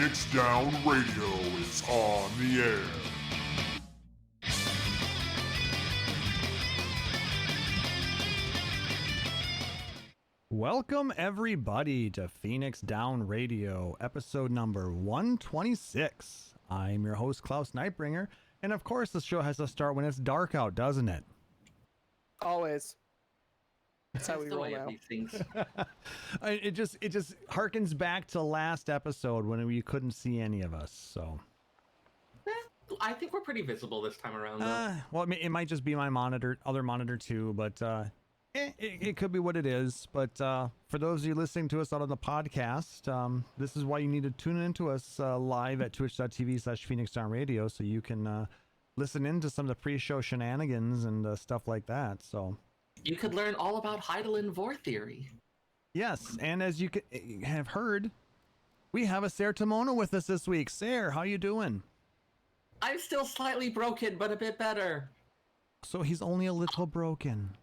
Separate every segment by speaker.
Speaker 1: Phoenix Down Radio is on the air.
Speaker 2: Welcome everybody to Phoenix Down Radio, episode number 126. I'm your host, Klauss Nightbringer, and of course the show has to start when it's dark out, doesn't it?
Speaker 3: Always. That's how we roll now.
Speaker 2: It just harkens back to last episode when you couldn't see any of us. So
Speaker 4: I think we're pretty visible this time around, though.
Speaker 2: Well, it might just be my other monitor too, but it could be what it is. But for those of you listening to us out on the podcast, this is why you need to tune into us live at twitch.tv/PhoenixDownRadio so you can listen into some of the pre-show shenanigans and stuff like that. So
Speaker 4: you could learn all about Heidelin Vor theory.
Speaker 2: Yes, and as you have heard, we have a Seyrr Timona with us this week. Seyrr, how you doing?
Speaker 4: I'm still slightly broken, but a bit better.
Speaker 2: So he's only a little broken.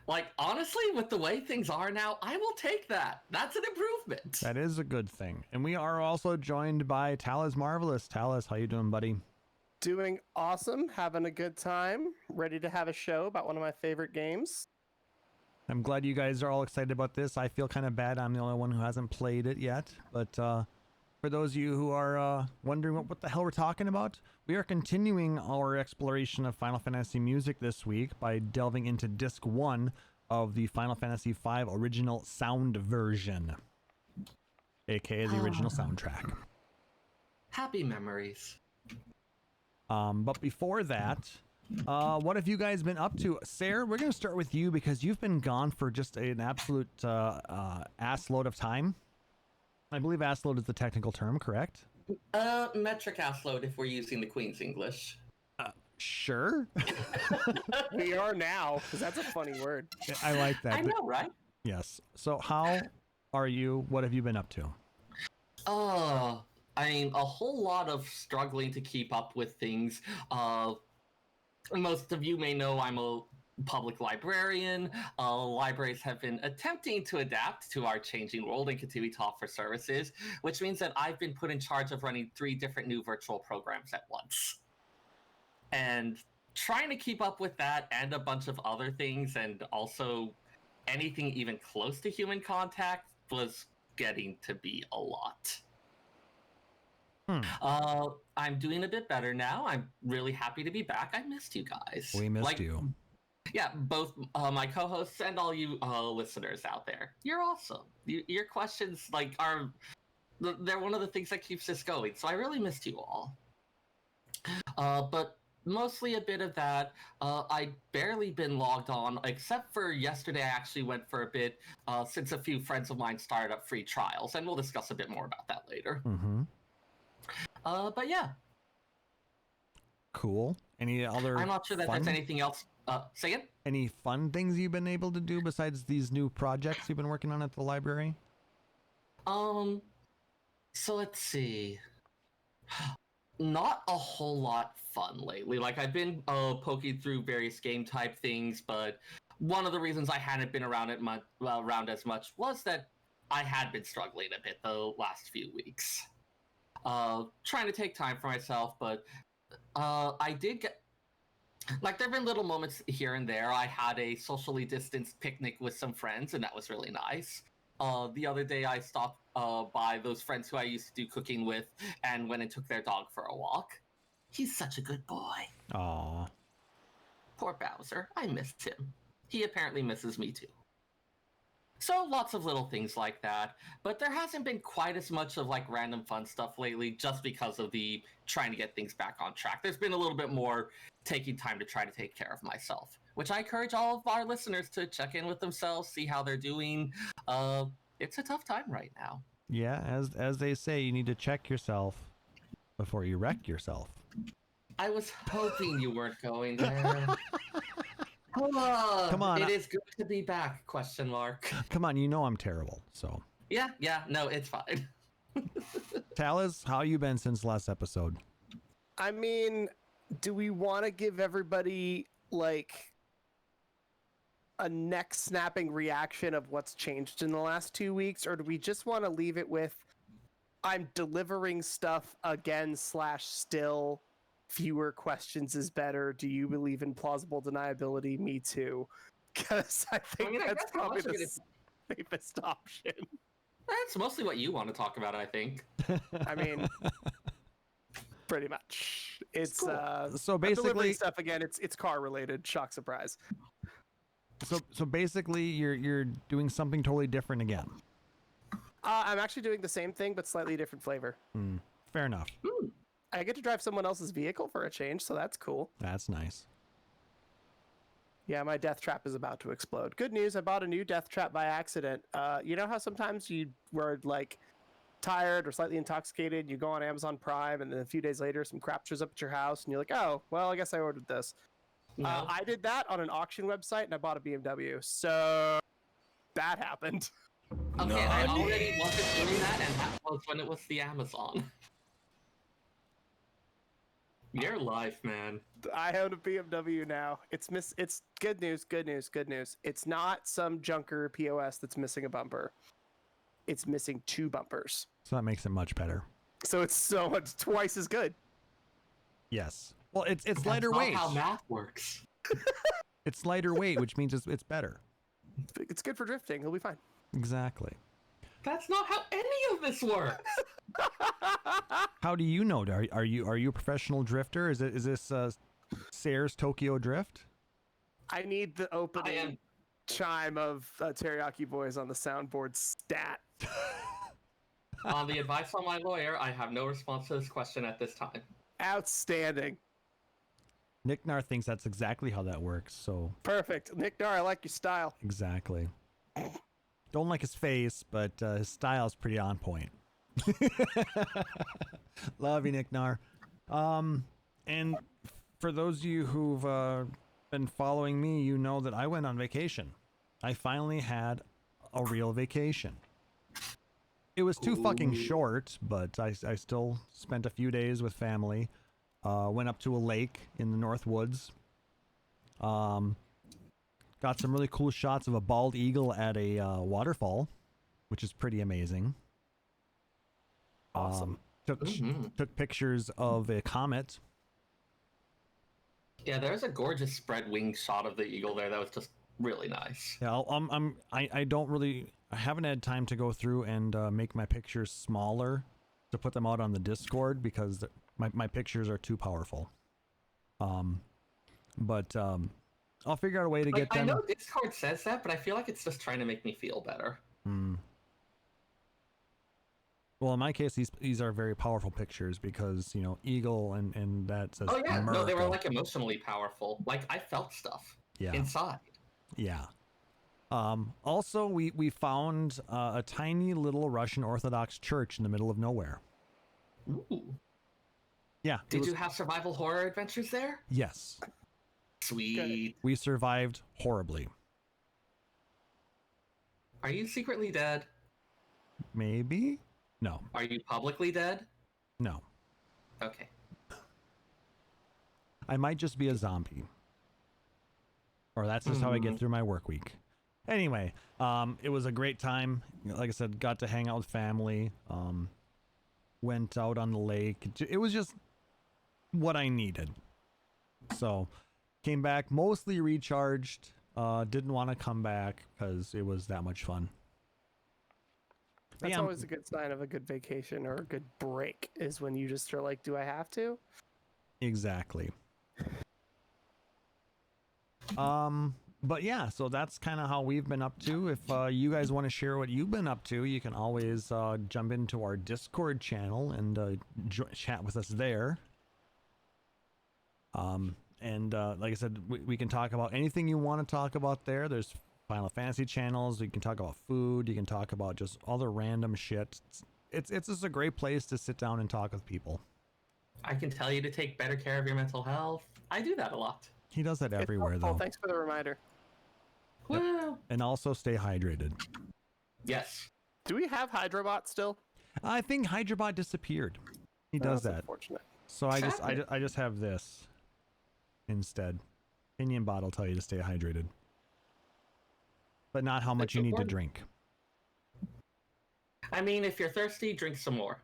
Speaker 4: Like, honestly, with the way things are now, I will take that. That's an improvement.
Speaker 2: That is a good thing. And we are also joined by Taliz Marvelous. Taliz, how you doing, buddy?
Speaker 3: Doing awesome, having a good time, ready to have a show about one of my favorite games.
Speaker 2: I'm glad you guys are all excited about this. I feel kind of bad I'm the only one who hasn't played it yet. But for those of you who are wondering what the hell we're talking about, we are continuing our exploration of Final Fantasy music this week by delving into Disc 1 of the Final Fantasy V original sound version, aka the original soundtrack.
Speaker 4: Happy memories.
Speaker 2: But before that, what have you guys been up to? Seyrr, we're going to start with you because you've been gone for just an absolute ass load of time. I believe ass load is the technical term, correct?
Speaker 4: Metric ass load if we're using the Queen's English.
Speaker 2: Sure.
Speaker 3: We are now, because that's a funny word.
Speaker 2: I like that.
Speaker 4: I know, right?
Speaker 2: Yes. So how are you? What have you been up to?
Speaker 4: I mean, a whole lot of struggling to keep up with things. Most of you may know I'm a public librarian. Libraries have been attempting to adapt to our changing world and continue to offer services, which means that I've been put in charge of running 3 different new virtual programs at once. And trying to keep up with that and a bunch of other things, and also anything even close to human contact, was getting to be a lot. I'm doing a bit better now. I'm really happy to be back. I missed you guys.
Speaker 2: We missed you.
Speaker 4: Yeah, both my co-hosts and all you listeners out there. You're awesome. Your questions they're one of the things that keeps us going. So I really missed you all. But mostly a bit of that. I'd barely been logged on, except for yesterday. I actually went for a bit since a few friends of mine started up free trials, and we'll discuss a bit more about that later.
Speaker 2: Mm-hmm.
Speaker 4: But yeah.
Speaker 2: Cool. Any other
Speaker 4: I'm not sure that there's anything else. Say it?
Speaker 2: Any fun things you've been able to do besides these new projects you've been working on at the library?
Speaker 4: So let's see. Not a whole lot fun lately. Like, I've been poking through various game type things, but one of the reasons I hadn't been around as much was that I had been struggling a bit the last few weeks. Trying to take time for myself, but I did get... Like, there have been little moments here and there. I had a socially distanced picnic with some friends, and that was really nice. The other day, I stopped by those friends who I used to do cooking with and went and took their dog for a walk. He's such a good boy.
Speaker 2: Aww.
Speaker 4: Poor Bowser. I missed him. He apparently misses me, too. So lots of little things like that, but there hasn't been quite as much of like random fun stuff lately just because of the trying to get things back on track. There's been a little bit more taking time to try to take care of myself, which I encourage all of our listeners to check in with themselves, see how they're doing. It's a tough time right now.
Speaker 2: Yeah, as they say, you need to check yourself before you wreck yourself.
Speaker 4: I was hoping you weren't going there.
Speaker 2: Come on.
Speaker 4: It is good to be back, question mark.
Speaker 2: Come on, you know I'm terrible, so.
Speaker 4: Yeah, no, it's fine.
Speaker 2: Taliz, how you been since last episode?
Speaker 3: I mean, do we want to give everybody, like, a neck-snapping reaction of what's changed in the last 2 weeks, or do we just want to leave it with I'm delivering stuff again / still. Fewer questions is better. Do you believe in plausible deniability? Me too. Because I think
Speaker 4: I
Speaker 3: that's
Speaker 4: guess how
Speaker 3: probably
Speaker 4: much of
Speaker 3: the
Speaker 4: it is-
Speaker 3: safest option.
Speaker 4: That's mostly what you want to talk about, I think.
Speaker 3: I mean, pretty much. It's
Speaker 2: So
Speaker 3: I'm delivering
Speaker 2: basically,
Speaker 3: stuff again. It's car related. Shock surprise.
Speaker 2: so basically, you're doing something totally different again.
Speaker 3: I'm actually doing the same thing but slightly different flavor.
Speaker 2: Fair enough.
Speaker 3: I get to drive someone else's vehicle for a change, so that's cool.
Speaker 2: That's nice.
Speaker 3: Yeah, my death trap is about to explode. Good news, I bought a new death trap by accident. You know how sometimes you were like tired or slightly intoxicated, you go on Amazon Prime, and then a few days later some crap shows up at your house, and you're like, oh, well, I guess I ordered this.
Speaker 4: No.
Speaker 3: I did that on an auction website, and I bought a BMW. So that happened.
Speaker 4: Okay, I already wasn't doing that, and that was when it was the Amazon. Your life, man.
Speaker 3: I own a BMW now. It's good news, good news, good news. It's not some junker POS that's missing a bumper. It's missing 2 bumpers.
Speaker 2: So that makes it much better.
Speaker 3: So it's so much twice as good.
Speaker 2: Yes. Well, it's
Speaker 4: That's
Speaker 2: lighter
Speaker 4: not
Speaker 2: weight.
Speaker 4: how math works.
Speaker 2: It's lighter weight, which means it's better.
Speaker 3: It's good for drifting. He'll be fine.
Speaker 2: Exactly.
Speaker 4: That's not how any of this works.
Speaker 2: How do you know? Are you a professional drifter? Is this Seyrr's Tokyo Drift?
Speaker 3: I need the opening chime of Teriyaki Boys on the soundboard stat.
Speaker 4: On the advice of my lawyer, I have no response to this question at this time.
Speaker 3: Outstanding.
Speaker 2: Nick Nar thinks that's exactly how that works. So
Speaker 3: Perfect. Nick Dar, I like your style.
Speaker 2: exactly. Don't like his face, but his style is pretty on point. Love you, Nick Nar. And for those of you who've been following me, you know that I went on vacation. I finally had a real vacation. It was too fucking short, but I still spent a few days with family. Went up to a lake in the North Woods. Got some really cool shots of a bald eagle at a waterfall, which is pretty amazing.
Speaker 3: Awesome.
Speaker 2: Took pictures of a comet.
Speaker 4: Yeah, there's a gorgeous spread wing shot of the eagle there that was just really nice.
Speaker 2: Yeah, I haven't had time to go through and make my pictures smaller to put them out on the Discord because my pictures are too powerful. But I'll figure out a way to get them.
Speaker 4: I know Discord says that, but I feel like it's just trying to make me feel better.
Speaker 2: Well, in my case, these are very powerful pictures because, you know, eagle and that says
Speaker 4: Oh yeah, no, they were
Speaker 2: America.
Speaker 4: like emotionally powerful. Like I felt stuff
Speaker 2: Yeah.
Speaker 4: inside.
Speaker 2: Yeah. Also, we found a tiny little Russian Orthodox church in the middle of nowhere.
Speaker 4: Ooh.
Speaker 2: Yeah.
Speaker 4: Did you have survival horror adventures there?
Speaker 2: Yes.
Speaker 4: Sweet.
Speaker 2: We survived horribly.
Speaker 4: Are you secretly dead?
Speaker 2: Maybe? No.
Speaker 4: Are you publicly dead?
Speaker 2: No.
Speaker 4: Okay.
Speaker 2: I might just be a zombie. Or that's just how I get through my work week. Anyway, it was a great time. Like I said, got to hang out with family. Went out on the lake. It was just what I needed. So, came back mostly recharged. Didn't want to come back because it was that much fun.
Speaker 3: That's always a good sign of a good vacation or a good break is when you just are like, do I have to?
Speaker 2: Exactly. But yeah, so that's kind of how we've been up to. If you guys want to share what you've been up to, you can always jump into our Discord channel and chat with us there. And like I said, we can talk about anything you want to talk about there. There's Final Fantasy channels. You can talk about food. You can talk about just other random shit. It's just a great place to sit down and talk with people.
Speaker 4: I can tell you to take better care of your mental health. I do that a lot.
Speaker 2: He does that everywhere, though.
Speaker 3: Thanks for the reminder.
Speaker 4: Well,
Speaker 2: And also stay hydrated.
Speaker 4: yes.
Speaker 3: Do we have Hydrobot still?
Speaker 2: I think Hydrobot disappeared. He does
Speaker 3: That's
Speaker 2: that.
Speaker 3: unfortunate.
Speaker 2: So I just have this instead. Opinion Bot will tell you to stay hydrated, but not how much you need to drink.
Speaker 4: I mean, if you're thirsty, drink some more.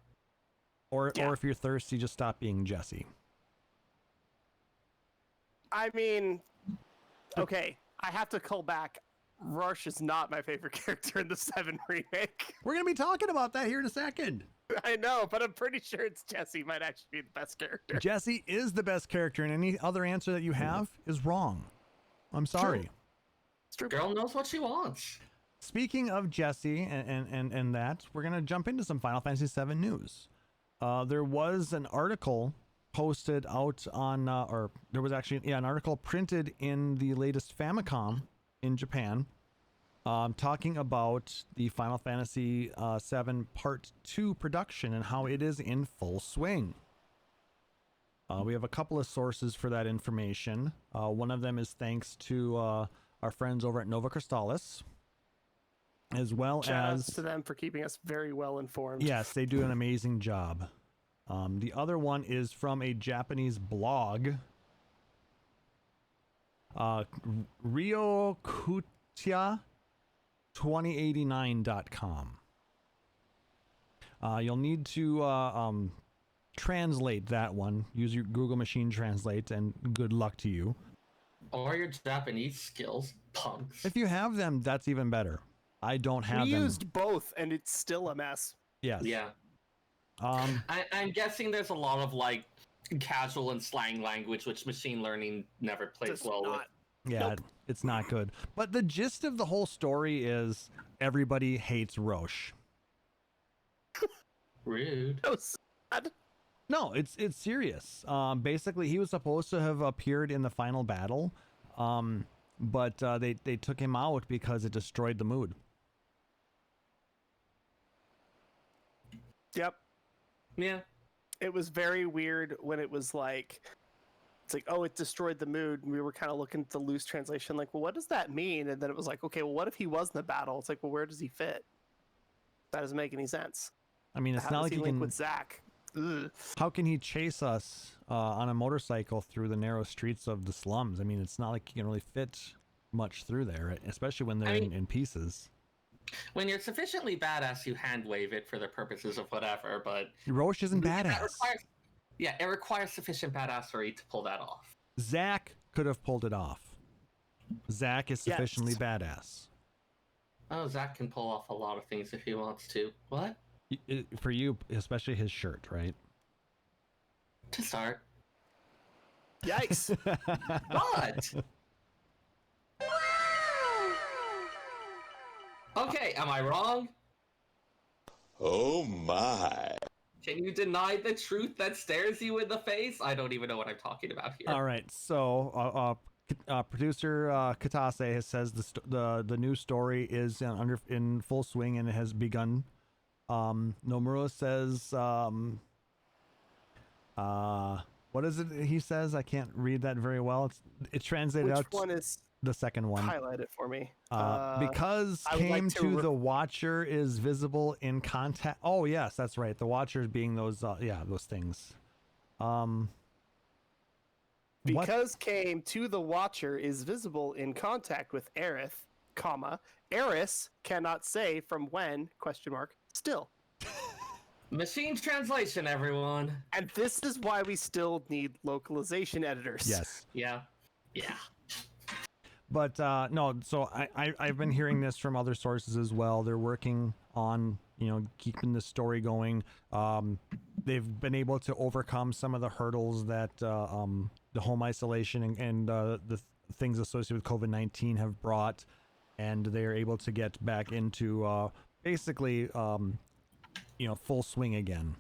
Speaker 2: Or if you're thirsty, just stop being Jesse.
Speaker 3: I mean, okay, I have to call back. Roche is not my favorite character in the 7 remake.
Speaker 2: We're going to be talking about that here in a second.
Speaker 3: I know, but I'm pretty sure it's Jesse might actually be the best character.
Speaker 2: Jesse is the best character, and any other answer that you have is wrong. I'm sorry.
Speaker 3: True. It's true.
Speaker 4: Girl knows what she wants.
Speaker 2: Speaking of Jesse and that, we're going to jump into some Final Fantasy VII news. There was an article posted out on, or there was actually an article printed in the latest Famicom in Japan, talking about the Final Fantasy VII Part 2 production and how it is in full swing. We have a couple of sources for that information. One of them is thanks to our friends over at Nova Crystallis, as well
Speaker 3: Shout
Speaker 2: as
Speaker 3: outs to them for keeping us very well informed.
Speaker 2: yes, they do an amazing job. The other one is from a Japanese blog, ryokutia2089.com. You'll need to translate that one. Use your Google Machine Translate, and good luck to you.
Speaker 4: Or your Japanese skills, punks.
Speaker 2: If you have them, that's even better. I don't have
Speaker 3: We
Speaker 2: them.
Speaker 3: used both, and it's still a mess.
Speaker 2: Yes.
Speaker 4: Yeah.
Speaker 2: Um,
Speaker 4: I'm guessing there's a lot of like casual and slang language, which machine learning never plays
Speaker 3: Just
Speaker 4: well with.
Speaker 3: not.
Speaker 2: yeah,
Speaker 3: Nope.
Speaker 2: it's not good. But the gist of the whole story is everybody hates Roche.
Speaker 4: Rude.
Speaker 3: That was sad.
Speaker 2: No, it's serious. Basically, he was supposed to have appeared in the final battle, but they took him out because it destroyed the mood.
Speaker 3: Yep.
Speaker 4: Yeah.
Speaker 3: It was very weird when it was like, it's like, oh, it destroyed the mood. And we were kind of looking at the loose translation, like, well, what does that mean? And then it was like, okay, well, what if he was in the battle? It's like, well, where does he fit? That doesn't make any sense.
Speaker 2: I mean, it's
Speaker 3: How
Speaker 2: not
Speaker 3: does
Speaker 2: like
Speaker 3: he
Speaker 2: he
Speaker 3: link
Speaker 2: can.
Speaker 3: with Zack? Ugh.
Speaker 2: How can he chase us on a motorcycle through the narrow streets of the slums? I mean, it's not like he can really fit much through there, especially when they're in pieces.
Speaker 4: When you're sufficiently badass, you hand wave it for the purposes of whatever, but
Speaker 2: Roche isn't
Speaker 4: that
Speaker 2: badass.
Speaker 4: it requires sufficient badassery to pull that off.
Speaker 2: Zack could have pulled it off. Zack is sufficiently badass.
Speaker 4: Oh, Zack can pull off a lot of things if he wants to. What?
Speaker 2: For you, especially his shirt, right?
Speaker 4: To start.
Speaker 3: Yikes.
Speaker 4: What? Okay, am I wrong?
Speaker 1: Oh my.
Speaker 4: Can you deny the truth that stares you in the face? I don't even know what I'm talking about here.
Speaker 2: All right, so producer Katase says the new story is in full swing and it has begun. Nomura says, what is it he says? I can't read that very well. It's translated
Speaker 3: Which
Speaker 2: out.
Speaker 3: one is
Speaker 2: the second one?
Speaker 3: highlight it for me?
Speaker 2: Because
Speaker 3: I would like
Speaker 2: came
Speaker 3: to
Speaker 2: to the Watcher is visible in contact. Oh yes, that's right. The Watchers being those those things.
Speaker 3: Because came to the Watcher is visible in contact with Aerith, comma, Eris cannot say from when, question mark, still.
Speaker 4: Machine translation, everyone.
Speaker 3: And this is why we still need localization editors.
Speaker 2: Yes.
Speaker 4: Yeah. Yeah.
Speaker 2: But no, so I've been hearing this from other sources as well. They're working on, keeping the story going. They've been able to overcome some of the hurdles that the home isolation and the things associated with COVID-19 have brought, and they're able to get back into basically, full swing again.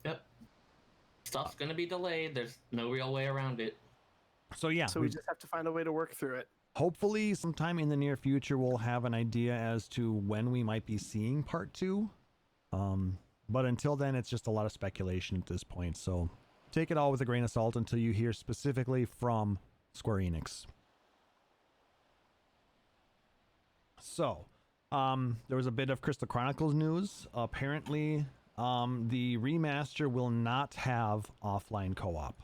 Speaker 4: Yep. Stuff's gonna be delayed. There's no real way around it.
Speaker 2: So yeah,
Speaker 3: So we just have to find a way to work through it.
Speaker 2: hopefully sometime in the near future we'll have an idea as to when we might be seeing part 2. But until then, it's just a lot of speculation at this point. So take it all with a grain of salt until you hear specifically from Square Enix. So, there was a bit of Crystal Chronicles news. Apparently, the remaster will not have offline co-op.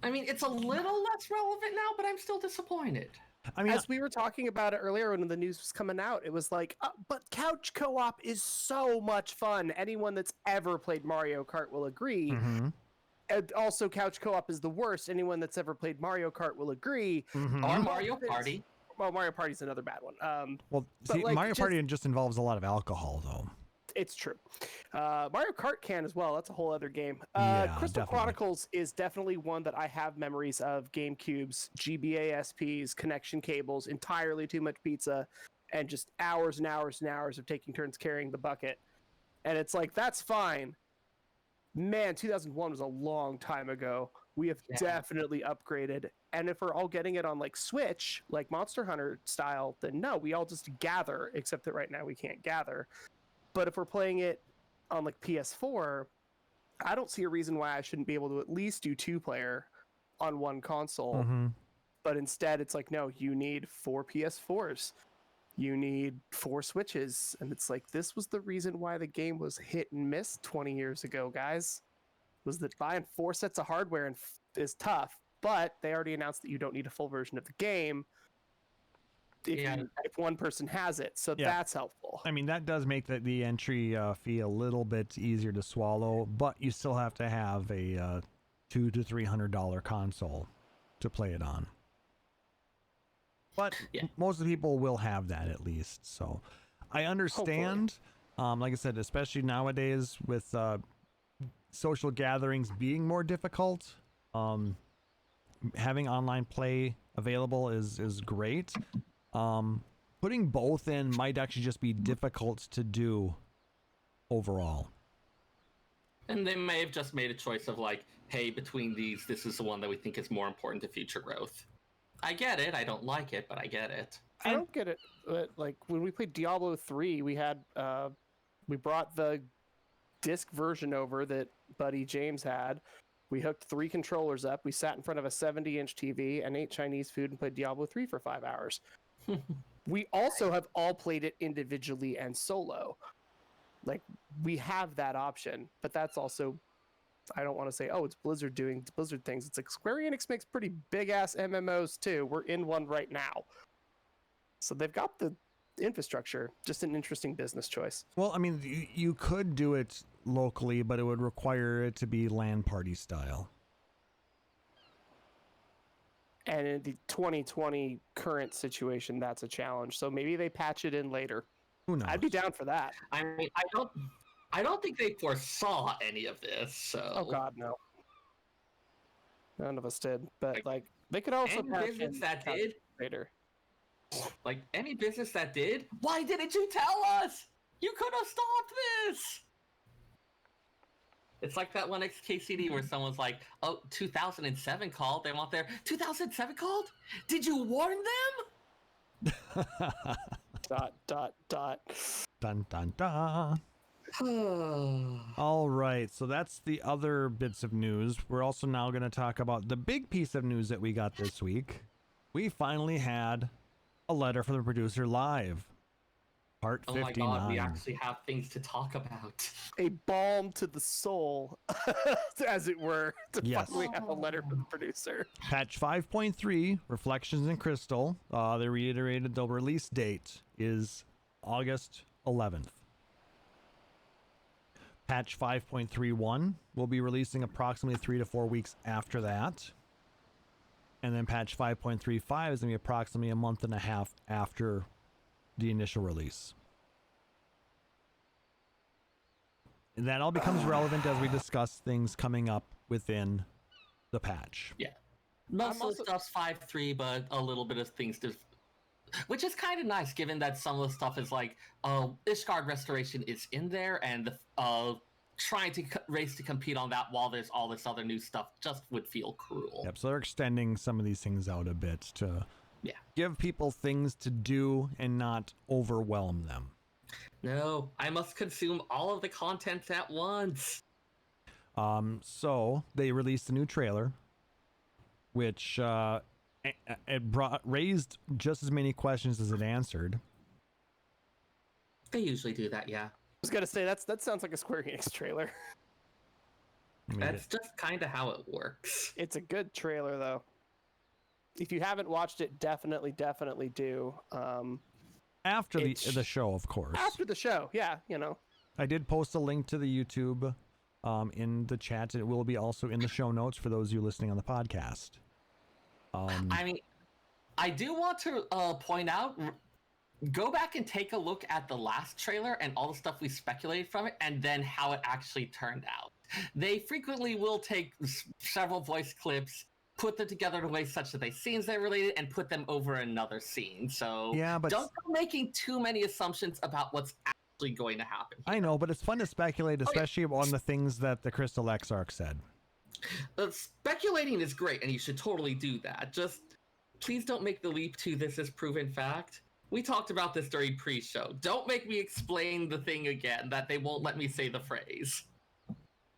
Speaker 4: I mean, it's a little less relevant now, but I'm still disappointed.
Speaker 2: I mean,
Speaker 3: as we were talking about it earlier when the news was coming out, it was like, but couch co-op is so much fun. Anyone that's ever played Mario Kart will agree.
Speaker 2: mhm,
Speaker 3: And also, couch co-op is the worst. Anyone that's ever played Mario Kart will agree.
Speaker 2: mhm.
Speaker 4: Or Mario Party.
Speaker 3: Well, Mario Party's another bad one.
Speaker 2: Well,
Speaker 3: but,
Speaker 2: see,
Speaker 3: like,
Speaker 2: Mario
Speaker 3: just-
Speaker 2: Party just involves a lot of alcohol, though.
Speaker 3: It's true. Mario Kart can as well. That's a whole other game.
Speaker 2: Yeah,
Speaker 3: Crystal
Speaker 2: definitely.
Speaker 3: Chronicles is definitely one that I have memories of. GameCubes, GBA SPs, connection cables, entirely too much pizza, and just hours and hours and hours of taking turns carrying the bucket. And it's like, that's fine. Man, 2001 was a long time ago. We have definitely upgraded. And if we're all getting it on like Switch, like Monster Hunter style, then no, we all just gather, except that right now we can't gather. But if we're playing it on like PS4, I don't see a reason why I shouldn't be able to at least do 2-player on one console.
Speaker 2: Mhm.
Speaker 3: But instead, it's like, no, you need 4 PS4s. You need 4 Switches. And it's like, this was the reason why the game was hit and miss 20 years ago, guys. Was that buying 4 sets of hardware is tough, but they already announced that you don't need a full version of the game if one person has it. So that's helpful.
Speaker 2: I mean, that does make the entry fee a little bit easier to swallow, but you still have to have a $200 to $300 console to play it on. But most of the people will have that at least. So I understand. Like I said, especially nowadays with social gatherings being more difficult, having online play available is great. Putting both in might actually just be difficult to do overall.
Speaker 4: And they may have just made a choice of like, hey, between these, this is the one that we think is more important to future growth. I get it. I don't like it, but I get it.
Speaker 3: I don't get it. But like when we played Diablo 3, we had we brought the disc version over that Buddy James had. We hooked 3 controllers up. We sat in front of a 70-inch TV and ate Chinese food and played Diablo 3 for 5 hours. We also have all played it individually and solo. Like, we have that option, but that's also, I don't want to say, oh, it's Blizzard doing Blizzard things. It's like Square Enix makes pretty big-ass MMOs too. We're in one right now. So they've got the infrastructure, just an interesting business choice.
Speaker 2: Well, I mean, you could do it locally, but it would require it to be LAN party style.
Speaker 3: And in the 2020 current situation, that's a challenge. So maybe they patch it in later.
Speaker 2: Who knows?
Speaker 3: I'd be down for that.
Speaker 4: I mean, I don't think they foresaw any of this. So.
Speaker 3: Oh God, no. None of us did. But like, they could also
Speaker 4: any
Speaker 3: patch
Speaker 4: business
Speaker 3: in
Speaker 4: that did,
Speaker 3: later.
Speaker 4: like any business that did, why didn't you tell us? You could have stopped this. It's like that one XKCD where someone's like, oh, 2007 called. They want their 2007 called? Did you warn them?
Speaker 3: Dot, dot, dot.
Speaker 2: Dun, dun, dun. All right, so that's the other bits of news. We're also now going to talk about the big piece of news that we got this week. We finally had a letter from the producer live. Part 59.
Speaker 4: Oh my God, we actually have things to talk about.
Speaker 3: A balm to the soul, as it were, to finally have a letter from the producer.
Speaker 2: Patch 5.3, Reflections in Crystal, they reiterated the release date is August 11th. Patch 5.31 will be releasing approximately 3 to 4 weeks after that. And then patch 5.35 is going to be approximately a month and a half after the initial release. And that all becomes relevant as we discuss things coming up within the patch.
Speaker 4: Yeah. Most of the stuff's 5.3, but a little bit of things to... Which is kind of nice, given that some of the stuff is like, Ishgard Restoration is in there, and trying to race to compete on that while there's all this other new stuff just would feel cruel.
Speaker 2: Yep, so they're extending some of these things out a bit to give people things to do and not overwhelm them.
Speaker 4: No, I must consume all of the content at once.
Speaker 2: So they released a new trailer, which raised just as many questions as it answered.
Speaker 4: They usually do that, yeah.
Speaker 3: I was gonna say that sounds like a Square Enix trailer.
Speaker 2: I mean,
Speaker 4: That's just kind of how it works.
Speaker 3: It's a good trailer though. If you haven't watched it, definitely do.
Speaker 2: After the show, of course.
Speaker 3: After the show, yeah, you know.
Speaker 2: I did post a link to the YouTube in the chat. It will be also in the show notes for those of you listening on the podcast.
Speaker 4: I mean, I do want to point out, go back and take a look at the last trailer and all the stuff we speculated from it, and then how it actually turned out. They frequently will take several voice clips, put them together in a way such that they scenes they're related, and put them over another scene. So
Speaker 2: yeah, but
Speaker 4: don't go making too many assumptions about what's actually going to happen here.
Speaker 2: I know, but it's fun to speculate, especially on the things that the Crystal Exarch said.
Speaker 4: Speculating is great, and you should totally do that. Just please don't make the leap to this is proven fact. We talked about this during pre-show. Don't make me explain the thing again that they won't let me say the phrase.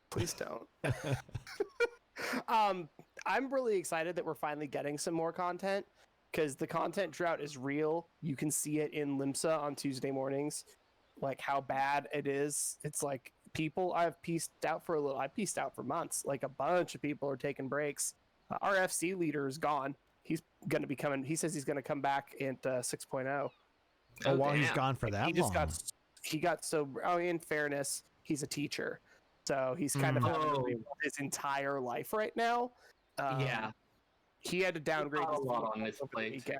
Speaker 3: Please don't. I'm really excited that we're finally getting some more content, because the content drought is real. You can see it in Limsa on Tuesday mornings, like how bad it is. It's like I've pieced out for a little. I pieced out for months. Like a bunch of people are taking breaks. Our FC leader is gone. He's going to be coming. He says he's going to come back at 6.0.
Speaker 2: Oh, while he's gone for that long.
Speaker 3: He got so. Oh, in fairness, he's a teacher, so he's kind of having to rebuild his entire life right now.
Speaker 4: Yeah.
Speaker 3: He had to downgrade
Speaker 4: a
Speaker 3: his
Speaker 4: lot on his
Speaker 3: over the
Speaker 4: plate.
Speaker 3: weekend.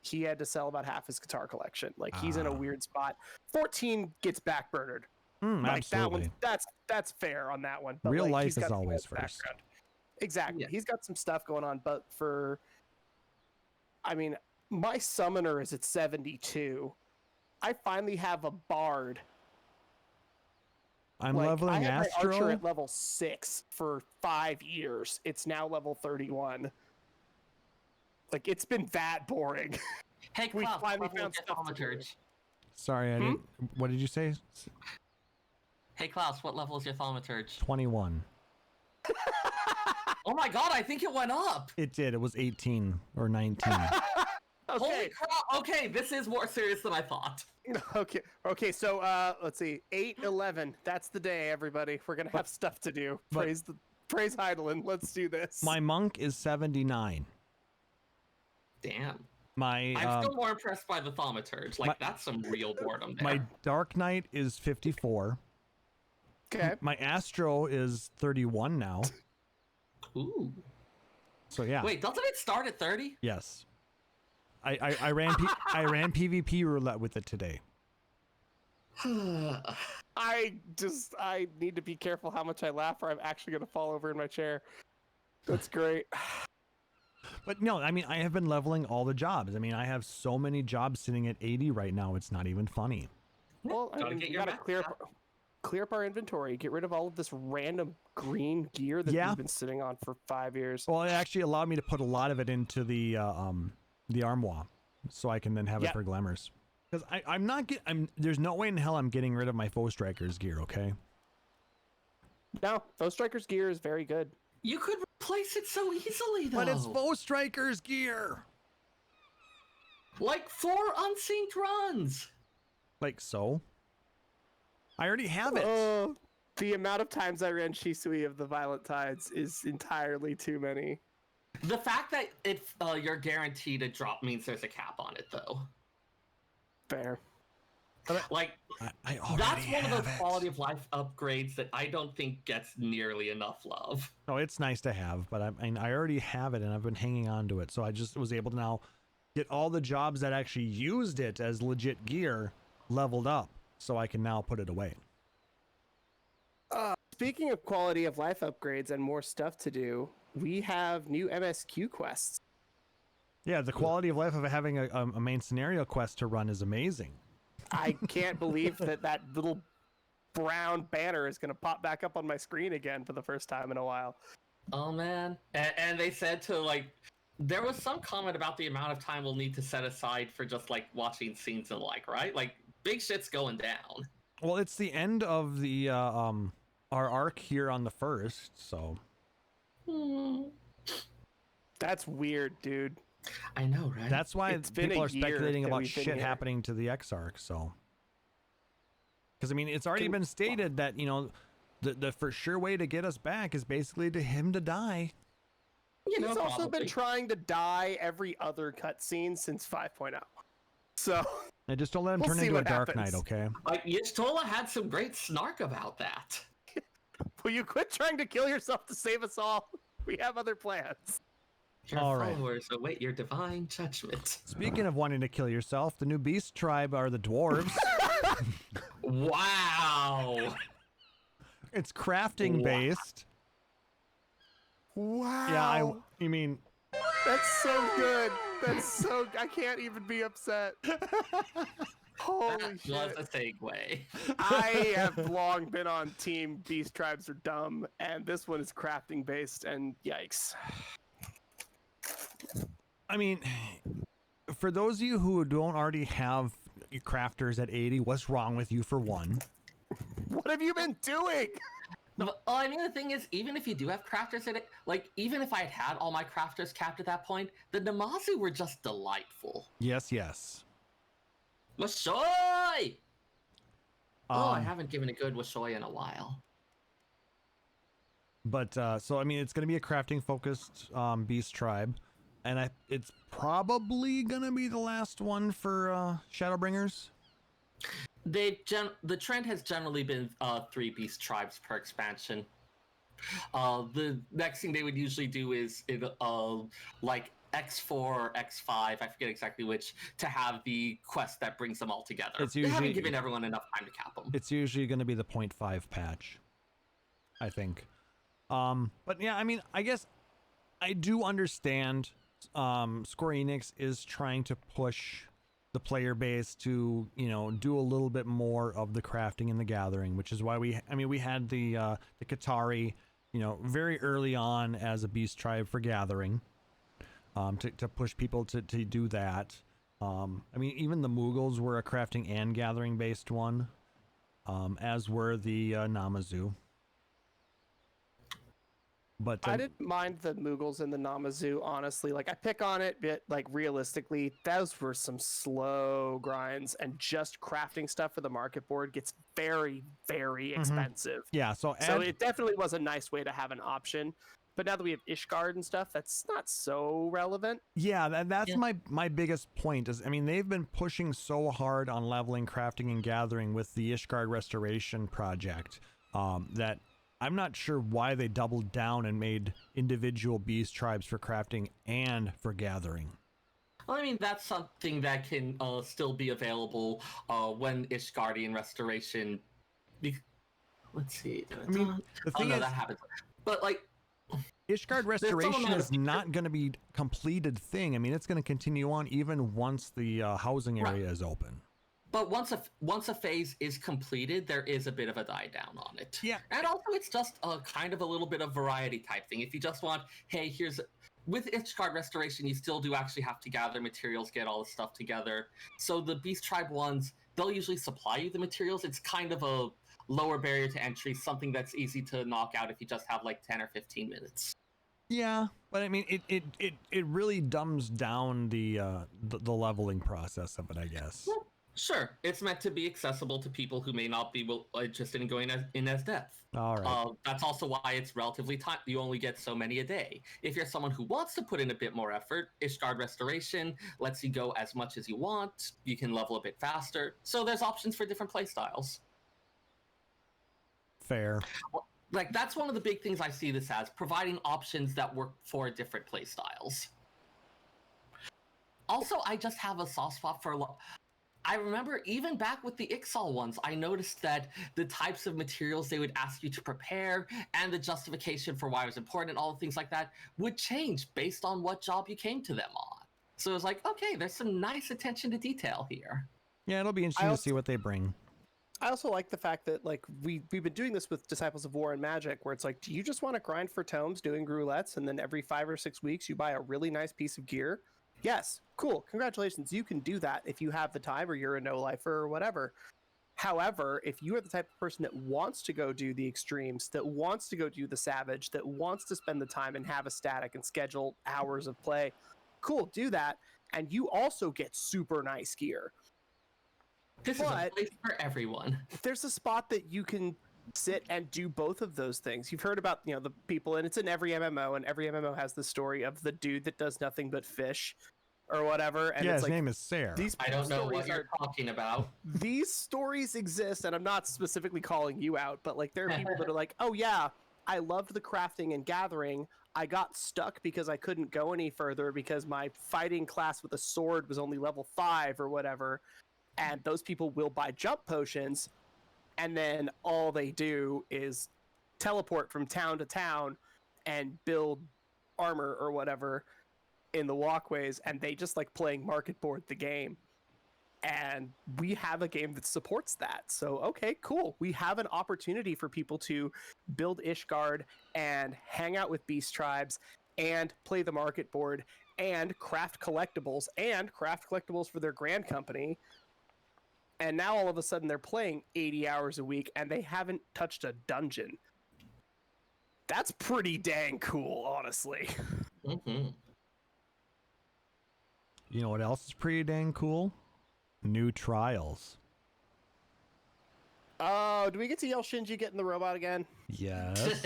Speaker 3: He had to sell about half his guitar collection. Like he's in a weird spot. 14 gets backburnered. Like
Speaker 2: absolutely.
Speaker 3: that one, that's fair on that one. But
Speaker 2: Real
Speaker 3: like,
Speaker 2: life
Speaker 3: he's got
Speaker 2: is
Speaker 3: some
Speaker 2: always
Speaker 3: background.
Speaker 2: first.
Speaker 3: Exactly.
Speaker 4: Yeah.
Speaker 3: He's got some stuff going on, but I mean, my summoner is at 72. I finally have a bard.
Speaker 2: I'm
Speaker 3: Like,
Speaker 2: leveling
Speaker 3: I had my archer
Speaker 2: Astro.
Speaker 3: at level 6 for 5 years. It's now level 31. Like, it's been that boring.
Speaker 4: Hey,
Speaker 3: We
Speaker 4: Klaus,
Speaker 3: finally
Speaker 4: what level
Speaker 3: found
Speaker 4: is your
Speaker 3: stuff to do.
Speaker 4: thaumaturge?
Speaker 2: Sorry, I didn't. What did you say?
Speaker 4: Hey, Klaus, what level is your thaumaturge?
Speaker 2: 21.
Speaker 4: Oh my god, I think it went up!
Speaker 2: It did. It was 18 or 19.
Speaker 4: Holy
Speaker 3: Okay.
Speaker 4: crap! Okay, this is more serious than I thought.
Speaker 3: Okay, so let's see. 8/11. That's the day, everybody. We're gonna have stuff to do. Praise Heidelin. Let's do this.
Speaker 2: My monk is 79.
Speaker 4: Damn.
Speaker 2: My
Speaker 4: I'm still more impressed by the thaumaturge. Like, that's some real boredom there.
Speaker 2: my Dark Knight is 54.
Speaker 3: Okay.
Speaker 2: My Astro is 31 now.
Speaker 4: Ooh.
Speaker 2: So yeah.
Speaker 4: Wait, doesn't it start at 30?
Speaker 2: Yes. I ran PvP roulette with it today.
Speaker 3: I need to be careful how much I laugh, or I'm actually gonna fall over in my chair. That's great.
Speaker 2: But no, I mean, I have been leveling all the jobs. I mean, I have so many jobs sitting at 80 right now. It's not even funny.
Speaker 3: Well, I
Speaker 4: Gotta
Speaker 3: mean,
Speaker 4: get
Speaker 3: we
Speaker 4: your
Speaker 3: gotta
Speaker 4: max
Speaker 3: clear up our inventory. Get rid of all of this random green gear that
Speaker 2: Yeah.
Speaker 3: we've been sitting on for 5 years.
Speaker 2: Well, it actually allowed me to put a lot of it into the armoire, so I can then have it for glamours. Because there's no way in hell I'm getting rid of my Foe Striker's gear. Okay.
Speaker 3: No, Foe Striker's gear is very good.
Speaker 4: You could replace it so easily, though.
Speaker 2: But it's Foe Striker's gear.
Speaker 4: Like 4 unsynced runs.
Speaker 2: Like so. I already have it.
Speaker 3: Oh, the amount of times I ran Shisui of the Violent Tides is entirely too many.
Speaker 4: The fact that you're guaranteed a drop means there's a cap on it, though.
Speaker 3: Fair.
Speaker 4: Like,
Speaker 2: I already
Speaker 4: that's one of
Speaker 2: have
Speaker 4: those
Speaker 2: it.
Speaker 4: quality of life upgrades that I don't think gets nearly enough love.
Speaker 2: No, it's nice to have, but I already have it and I've been hanging on to it. So I just was able to now get all the jobs that actually used it as legit gear leveled up, so I can now put it away.
Speaker 3: Speaking of quality of life upgrades and more stuff to do, we have new MSQ quests.
Speaker 2: Yeah, the quality of life of having a main scenario quest to run is amazing.
Speaker 3: I can't believe that little brown banner is going to pop back up on my screen again for the first time in a while.
Speaker 4: Oh, man. And they said there was some comment about the amount of time we'll need to set aside for just, like, watching scenes and right? Like, big shit's going down.
Speaker 2: Well, it's the end of the our arc here on the 1st, so.
Speaker 3: That's weird, dude.
Speaker 4: I know, right?
Speaker 2: That's why
Speaker 3: It's been
Speaker 2: people
Speaker 3: a
Speaker 2: are
Speaker 3: year
Speaker 2: speculating
Speaker 3: that
Speaker 2: about
Speaker 3: we've been
Speaker 2: shit
Speaker 3: here.
Speaker 2: happening to the X-Arc, so. Because, I mean, it's already been stated that, you know, the for sure way to get us back is basically to him to die.
Speaker 4: You know,
Speaker 3: He's also been
Speaker 4: probably.
Speaker 3: trying to die every other cutscene since 5.0. So
Speaker 2: I just don't let him
Speaker 3: We'll
Speaker 2: turn
Speaker 3: see
Speaker 2: into a
Speaker 3: what
Speaker 2: Dark
Speaker 3: happens.
Speaker 2: Knight, okay?
Speaker 4: Like, Yistola had some great snark about that.
Speaker 3: will you quit trying to kill yourself to save us all? We have other plans.
Speaker 4: Your
Speaker 2: All right.
Speaker 4: followers await your divine judgment.
Speaker 2: Speaking of wanting to kill yourself, the new beast tribe are the dwarves.
Speaker 4: Wow.
Speaker 2: It's crafting
Speaker 4: Wow.
Speaker 2: based.
Speaker 3: Wow.
Speaker 2: Yeah, I mean,
Speaker 3: That's so good. That's so. I can't even be upset. Holy
Speaker 4: That was
Speaker 3: shit.
Speaker 4: a segue.
Speaker 3: I have long been on team Beast Tribes are dumb, and this one is crafting based, and yikes.
Speaker 2: I mean, for those of you who don't already have crafters at 80, what's wrong with you for one?
Speaker 3: What have you been doing?
Speaker 4: Well, I mean, the thing is, even if you do have crafters in it, like, even if I had all my crafters capped at that point, the Namazu were just delightful.
Speaker 2: Yes, yes.
Speaker 4: Washoy! Oh, I
Speaker 2: Um,
Speaker 4: haven't given a good Washoy in a while.
Speaker 2: But so I mean, it's going to be a crafting focused beast tribe, and it's probably going to be the last one for Shadowbringers.
Speaker 4: The trend has generally been 3 beast tribes per expansion. The next thing they would usually do is like X4 or X5, I forget exactly which, to have the quest that brings them all together.
Speaker 2: It's
Speaker 4: They
Speaker 2: usually-
Speaker 4: haven't given everyone enough time to cap them.
Speaker 2: It's usually going to be the 0.5 patch, I think. But yeah, I mean, I guess I do understand Square Enix is trying to push the player base to, you know, do a little bit more of the crafting and the gathering, which is why we had the Qatari, you know, very early on as a beast tribe for gathering, to push people to do that. I mean, even the Mughals were a crafting and gathering based one, as were the Namazu. But
Speaker 3: I didn't mind the Mughals and the Namazu, honestly. Like, I pick on it, but, like, realistically, those were some slow grinds, and just crafting stuff for the market board gets very, very expensive.
Speaker 2: yeah, so
Speaker 3: It definitely was a nice way to have an option. But now that we have Ishgard and stuff, that's not so relevant.
Speaker 2: yeah, that's my biggest point is, I mean, they've been pushing so hard on leveling, crafting, and gathering with the Ishgard Restoration project, that I'm not sure why they doubled down and made individual beast tribes for crafting and for gathering.
Speaker 4: Well, I mean, that's something that can still be available when Ishgardian Restoration... Let's see.
Speaker 2: I mean, the thing is,
Speaker 4: that happens. But, like...
Speaker 2: Ishgard Restoration
Speaker 4: not a
Speaker 2: is not going to be a completed thing. I mean, it's going to continue on even once the housing area is open.
Speaker 4: But once a phase is completed, there is a bit of a die down on it.
Speaker 2: Yeah.
Speaker 4: And also, it's just a kind of a little bit of variety type thing. If you just want, hey, with Ishgard Restoration, you still do actually have to gather materials, get all the stuff together. So the Beast Tribe ones, they'll usually supply you the materials. It's kind of a lower barrier to entry, something that's easy to knock out if you just have like 10 or 15 minutes.
Speaker 2: Yeah, but I mean, it really dumbs down the leveling process of it, I guess.
Speaker 4: Well, sure, it's meant to be accessible to people who may not be interested in going in as depth.
Speaker 2: All right.
Speaker 4: That's also why it's relatively time. You only get so many a day. If you're someone who wants to put in a bit more effort, Ishgard Restoration lets you go as much as you want. You can level a bit faster. So there's options for different playstyles.
Speaker 2: Fair.
Speaker 4: Like, that's one of the big things I see this as, providing options that work for different playstyles. Also, I just have a soft spot for... I remember even back with the Ixal ones, I noticed that the types of materials they would ask you to prepare and the justification for why it was important and all the things like that would change based on what job you came to them on. So it was like, okay, there's some nice attention to detail here.
Speaker 2: Yeah, it'll be interesting to see what they bring.
Speaker 3: I also like the fact that, like, we've been doing this with Disciples of War and Magic, where it's like, do you just want to grind for tomes doing roulettes, and then every 5 or 6 weeks you buy a really nice piece of gear? Yes, cool, congratulations, you can do that if you have the time or you're a no-lifer or whatever. However, if you are the type of person that wants to go do the extremes, that wants to go do the savage, that wants to spend the time and have a static and schedule hours of play, cool, do that, and you also get super nice gear.
Speaker 4: This is a place for everyone.
Speaker 3: There's a spot that you can sit and do both of those things. You've heard about, the people, and it's in every MMO, and every MMO has the story of the dude that does nothing but fish or whatever. And
Speaker 2: yeah,
Speaker 3: it's
Speaker 2: his name is Seyrr.
Speaker 4: I don't know what you're talking about.
Speaker 3: These stories exist, and I'm not specifically calling you out, but like there are people that are like, oh yeah, I loved the crafting and gathering. I got stuck because I couldn't go any further because my fighting class with a sword was only level 5 or whatever. And those people will buy jump potions, and then all they do is teleport from town to town and build armor or whatever in the walkways, and they just like playing market board the game. And we have a game that supports that. So, okay, cool. We have an opportunity for people to build Ishgard and hang out with beast tribes and play the market board and craft collectibles for their grand company. And now all of a sudden they're playing 80 hours a week and they haven't touched a dungeon. That's pretty dang cool, honestly.
Speaker 4: Mm-hmm.
Speaker 2: You know what else is pretty dang cool? New trials.
Speaker 3: Oh, do we get to yell Shinji getting the robot again?
Speaker 2: Yes.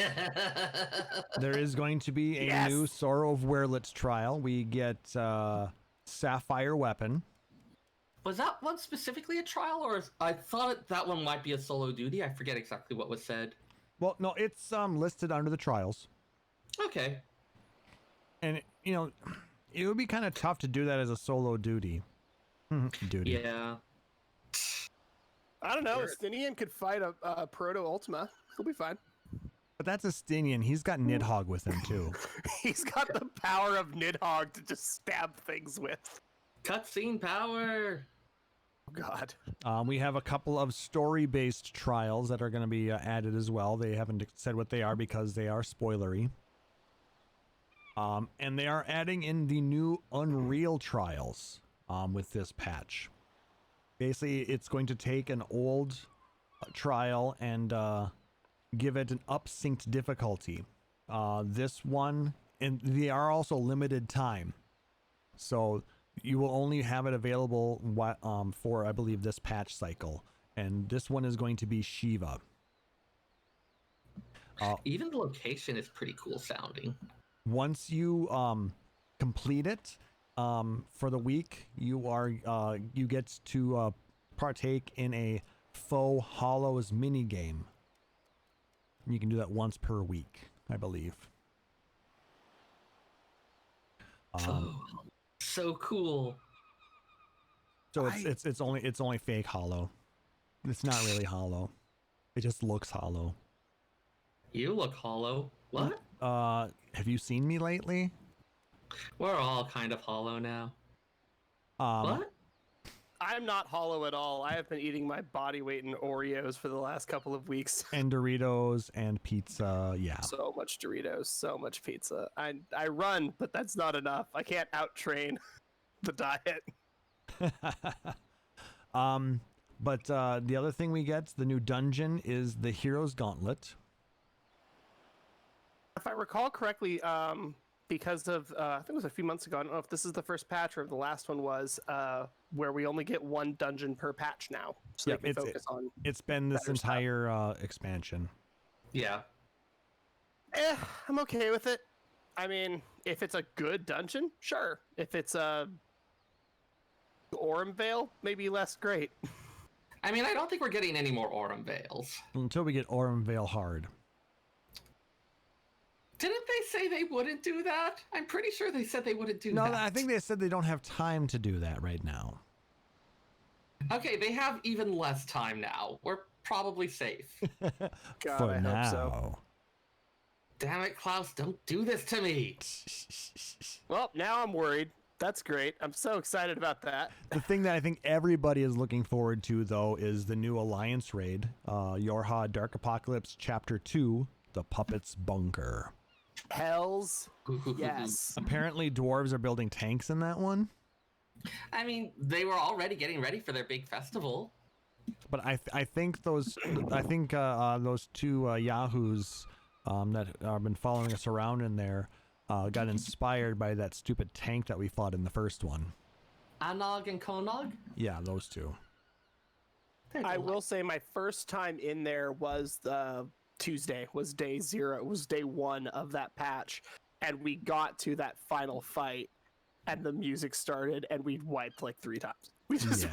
Speaker 2: There is going to be a
Speaker 3: Yes.
Speaker 2: new Sorrow of Werelitz trial. We get Sapphire Weapon.
Speaker 4: Was that one specifically a trial, or I thought that one might be a solo duty? I forget exactly what was said.
Speaker 2: Well, no, it's listed under the trials.
Speaker 4: Okay.
Speaker 2: And, it would be kind of tough to do that as a solo duty. Duty.
Speaker 4: Yeah.
Speaker 3: I don't know.
Speaker 4: Sure.
Speaker 3: Estinian could fight a Proto Ultima. He'll be fine.
Speaker 2: But that's Estinian. He's got Nidhogg with him, too.
Speaker 3: He's got the power of Nidhogg to just stab things with.
Speaker 4: Cutscene power.
Speaker 3: Oh, God.
Speaker 2: We have a couple of story-based trials that are going to be added as well. They haven't said what they are because they are spoilery. And they are adding in the new Unreal trials with this patch. Basically, it's going to take an old trial and give it an up-synced difficulty. This one, and they are also limited time. So you will only have it available for, I believe, this patch cycle. And this one is going to be Shiva.
Speaker 4: Even the location is pretty cool sounding.
Speaker 2: Once you complete it for the week, you get to partake in a Faux Hollows mini game. You can do that once per week, I believe.
Speaker 4: So cool.
Speaker 2: So it's only fake hollow. It's not really hollow. It just looks hollow.
Speaker 4: You look hollow. What?
Speaker 2: Have you seen me lately?
Speaker 4: We're all kind of hollow now.
Speaker 2: What?
Speaker 3: I'm not hollow at all. I have been eating my body weight in Oreos for the last couple of weeks.
Speaker 2: And Doritos and pizza, yeah.
Speaker 3: So much Doritos, so much pizza. I run, but that's not enough. I can't out-train the diet.
Speaker 2: But the other thing we get, the new dungeon, is the Hero's Gauntlet.
Speaker 3: If I recall correctly, because of, I think it was a few months ago, I don't know if this is the first patch or if the last one was, where we only get one dungeon per patch now. So
Speaker 2: Yep,
Speaker 3: they can focus on
Speaker 2: it's been this
Speaker 3: better stuff.
Speaker 2: entire expansion.
Speaker 4: Yeah.
Speaker 3: I'm okay with it. I mean, if it's a good dungeon, sure. If it's a Aurum Vale, maybe less great.
Speaker 4: I mean, I don't think we're getting any more Aurum Vales.
Speaker 2: Until we get Aurum Vale Hard.
Speaker 4: Didn't they say they wouldn't do that? I'm pretty sure they said they wouldn't do
Speaker 2: No,
Speaker 4: that.
Speaker 2: I think they said they don't have time to do that right now.
Speaker 4: Okay, they have even less time now. We're probably safe.
Speaker 3: God,
Speaker 2: For
Speaker 3: I
Speaker 2: now.
Speaker 3: hope so.
Speaker 4: Damn it, Klaus, don't do this to me.
Speaker 3: Well, now I'm worried. That's great. I'm so excited about that.
Speaker 2: The thing that I think everybody is looking forward to, though, is the new Alliance raid. Yorha Dark Apocalypse Chapter 2, The Puppet's Bunker.
Speaker 3: Hells yes.
Speaker 2: Apparently, dwarves are building tanks in that one.
Speaker 4: I mean, they were already getting ready for their big festival.
Speaker 2: But I think those two yahoos that have been following us around in there got inspired by that stupid tank that we fought in the first one.
Speaker 4: Anog and Konog?
Speaker 2: Yeah, those two.
Speaker 3: I will say my first time in there was Tuesday, was day 0, was day 1 of that patch, and we got to that final fight, and the music started, and we wiped like 3 times.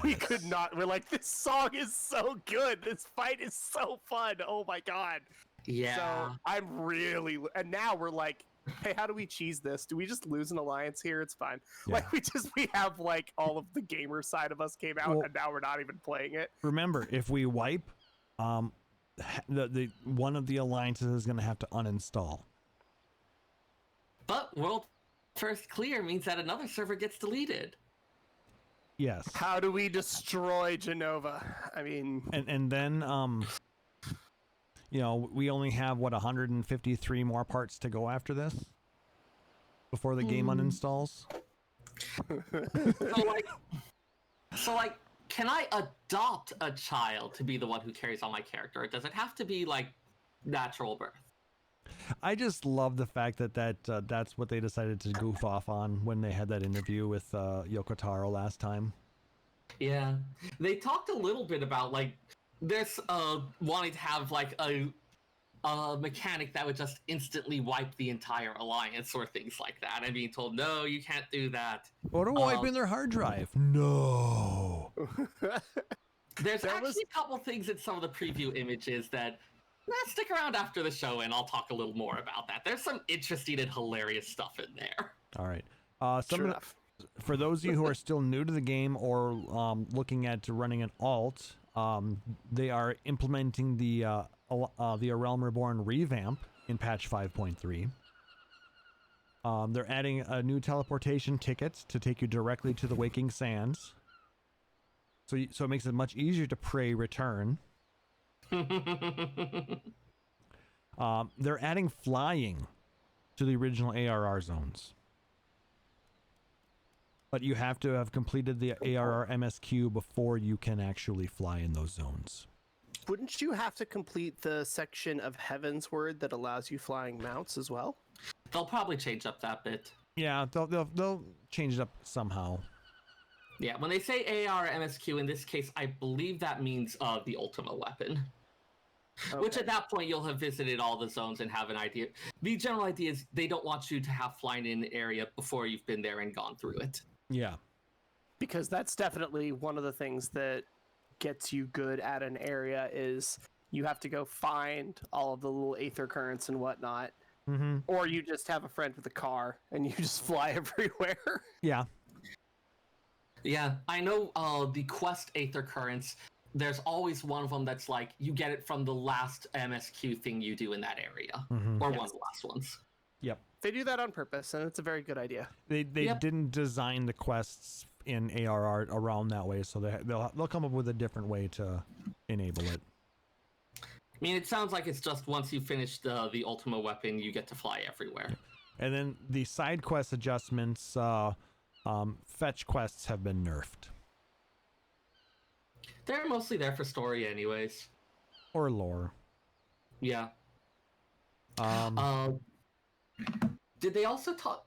Speaker 3: We could not. We're like, this song is so good. This fight is so fun. Oh my god.
Speaker 4: Yeah.
Speaker 3: So I'm really, and now we're like, hey, how do we cheese this? Do we just lose an alliance here? It's fine.
Speaker 2: Yeah.
Speaker 3: Like we have like all of the gamer side of us came out, and now we're not even playing it.
Speaker 2: Remember, if we wipe, the one of the alliances is going to have to uninstall.
Speaker 4: But world first clear means that another server gets deleted.
Speaker 2: Yes.
Speaker 3: How do we destroy Genova? I mean,
Speaker 2: And then you know, we only have 153 more parts to go after this before the game uninstalls.
Speaker 4: So like, can I adopt a child to be the one who carries on my character? Or does it have to be like natural birth?
Speaker 2: I just love the fact that that's what they decided to goof off on when they had that interview with Yoko Taro last time.
Speaker 4: Yeah, they talked a little bit about like this wanting to have like a mechanic that would just instantly wipe the entire alliance or things like that, and being told no, you can't do that.
Speaker 2: What are wiping their hard drive? No.
Speaker 4: There's actually a couple things in some of the preview images that stick around after the show, and I'll talk a little more about that. There's some interesting and hilarious stuff in there.
Speaker 2: All right. For those of you who are still new to the game or looking at running an alt, they are implementing the A Realm Reborn revamp in patch 5.3. They're adding a new teleportation ticket to take you directly to the Waking Sands. So it makes it much easier to pray return. They're adding flying to the original ARR zones. But you have to have completed the ARR MSQ before you can actually fly in those zones.
Speaker 3: Wouldn't you have to complete the section of Heaven's Word that allows you flying mounts as well?
Speaker 4: They'll probably change up that bit.
Speaker 2: Yeah, they'll change it up somehow.
Speaker 4: Yeah, when they say AR MSQ, in this case, I believe that means the Ultima weapon. Okay. Which at that point, you'll have visited all the zones and have an idea. The general idea is they don't want you to have flying in the area before you've been there and gone through it.
Speaker 2: Yeah.
Speaker 3: Because that's definitely one of the things that gets you good at an area is you have to go find all of the little aether currents and whatnot.
Speaker 2: Mm-hmm.
Speaker 3: Or you just have a friend with a car and you just fly everywhere.
Speaker 2: Yeah.
Speaker 4: Yeah, I know the quest aether currents, there's always one of them that's like, you get it from the last MSQ thing you do in that area.
Speaker 2: Mm-hmm.
Speaker 4: Or one of the last ones.
Speaker 2: Yep.
Speaker 3: They do that on purpose, and it's a very good idea.
Speaker 2: They didn't design the quests in ARR around that way, so they'll come up with a different way to enable it.
Speaker 4: I mean, it sounds like it's just once you finish the Ultima weapon, you get to fly everywhere.
Speaker 2: And then the side quest adjustments, fetch quests have been nerfed.
Speaker 4: They're mostly there for story anyways.
Speaker 2: Or lore.
Speaker 4: Yeah. Did they also talk?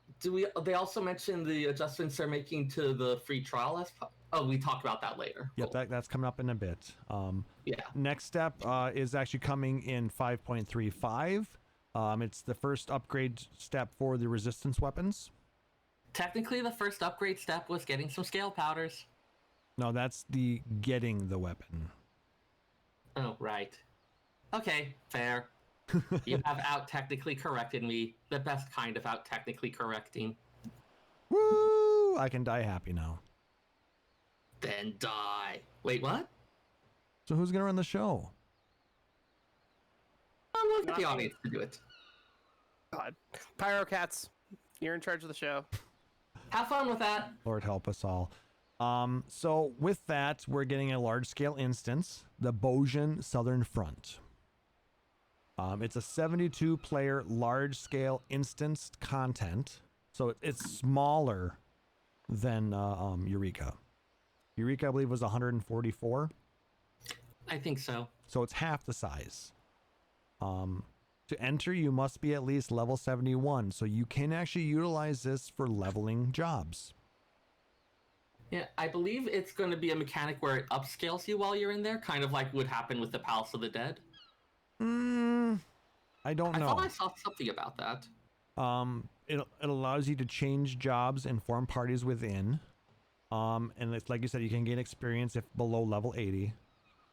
Speaker 4: They also mention the adjustments they're making to the free trial? Oh, we talked about that later.
Speaker 2: Yep, cool. That's coming up in a bit.
Speaker 4: Yeah.
Speaker 2: Next step is actually coming in 5.35. It's the first upgrade step for the resistance weapons.
Speaker 4: Technically, the first upgrade step was getting some scale powders.
Speaker 2: No, that's the getting the weapon.
Speaker 4: Oh, right. Okay, fair. You have out-technically corrected me. The best kind of out-technically correcting.
Speaker 2: Woo! I can die happy now.
Speaker 4: Then die. Wait, what?
Speaker 2: So who's gonna run the show?
Speaker 4: I'm looking at the audience to do it.
Speaker 3: God. Pyrocats, you're in charge of the show.
Speaker 4: Have fun with that.
Speaker 2: Lord help us all. So with that, we're getting a large-scale instance, the Bojin Southern Front. It's a 72-player large-scale instanced content, so it's smaller than Eureka. Eureka, I believe, was 144.
Speaker 4: I think so.
Speaker 2: So it's half the size. To enter, you must be at least level 71, so you can actually utilize this for leveling jobs.
Speaker 4: Yeah, I believe it's going to be a mechanic where it upscales you while you're in there, kind of like would happen with the Palace of the Dead.
Speaker 2: I don't
Speaker 4: I
Speaker 2: know.
Speaker 4: thought I saw something about that.
Speaker 2: It allows you to change jobs and form parties within. And it's like you said, you can gain experience if below level 80.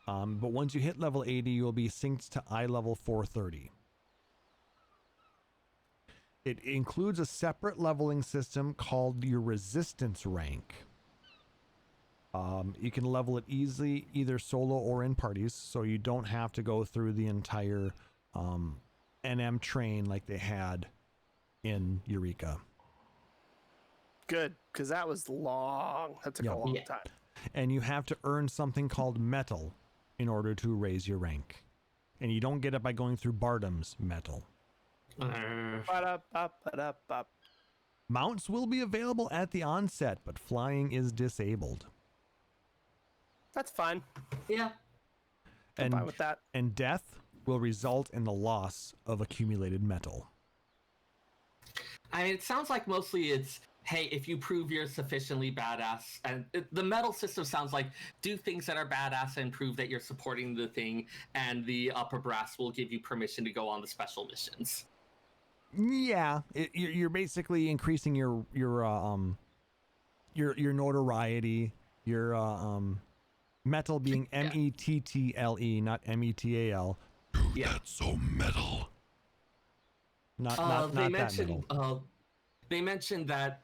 Speaker 2: But once you hit level 80, you'll be synced to eye level 430. It includes a separate leveling system called your resistance rank. You can level it easily, either solo or in parties, so you don't have to go through the entire NM train like they had in Eureka.
Speaker 3: Good, because that was long. That took
Speaker 2: Yeah.
Speaker 3: a long
Speaker 4: Yeah.
Speaker 3: time.
Speaker 2: And you have to earn something called metal in order to raise your rank. And you don't get it by going through Bardam's metal.
Speaker 3: Ba-da-ba-ba-da-ba.
Speaker 2: Mounts will be available at the onset, but flying is disabled.
Speaker 3: That's fine.
Speaker 4: Yeah.
Speaker 3: I'm fine with that.
Speaker 2: And death will result in the loss of accumulated metal.
Speaker 4: I mean, it sounds like mostly it's, hey, if you prove you're sufficiently badass, and the medal system sounds like do things that are badass and prove that you're supporting the thing, and the upper brass will give you permission to go on the special missions.
Speaker 2: Yeah, you're basically increasing your notoriety, your metal being METTLE, not METAL.
Speaker 1: Dude,
Speaker 4: Yeah.
Speaker 1: that's so metal.
Speaker 2: Not
Speaker 4: They
Speaker 2: that
Speaker 4: mentioned
Speaker 2: metal.
Speaker 4: they mentioned that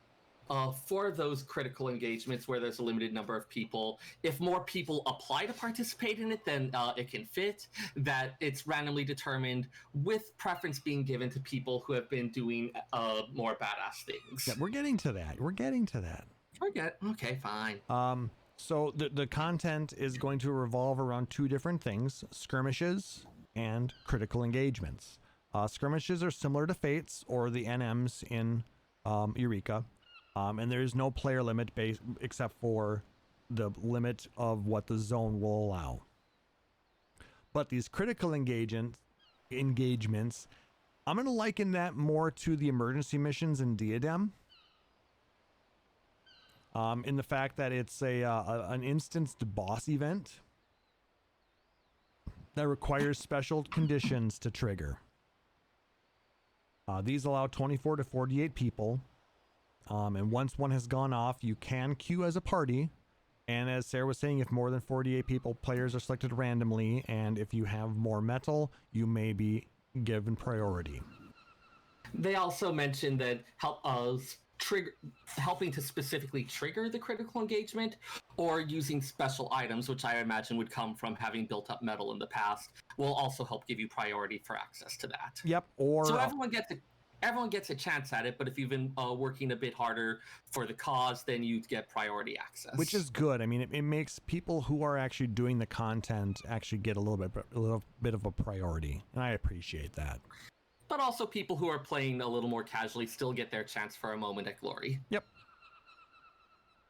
Speaker 4: for those critical engagements where there's a limited number of people, if more people apply to participate in it, then it can fit. That it's randomly determined, with preference being given to people who have been doing more badass things.
Speaker 2: Yeah, we're getting to that.
Speaker 4: Okay, fine.
Speaker 2: So the content is going to revolve around two different things: skirmishes and critical engagements. Skirmishes are similar to Fates or the NMs in Eureka, and there is no player limit except for the limit of what the zone will allow. But these critical engagements, I'm going to liken that more to the emergency missions in Diadem. In the fact that it's an instanced boss event that requires special conditions to trigger. These allow 24 to 48 people, and once one has gone off, you can queue as a party. And as Seyrr was saying, if more than 48 players are selected randomly, and if you have more metal, you may be given priority.
Speaker 4: They also mentioned that helping to specifically trigger the critical engagement, or using special items, which I imagine would come from having built up metal in the past, will also help give you priority for access to that.
Speaker 2: Yep. Or
Speaker 4: so everyone gets a chance at it, but if you've been working a bit harder for the cause, then you get priority access,
Speaker 2: which is good. I mean, it makes people who are actually doing the content actually get a little bit of a priority, and I appreciate that.
Speaker 4: But also people who are playing a little more casually still get their chance for a moment at glory.
Speaker 2: Yep.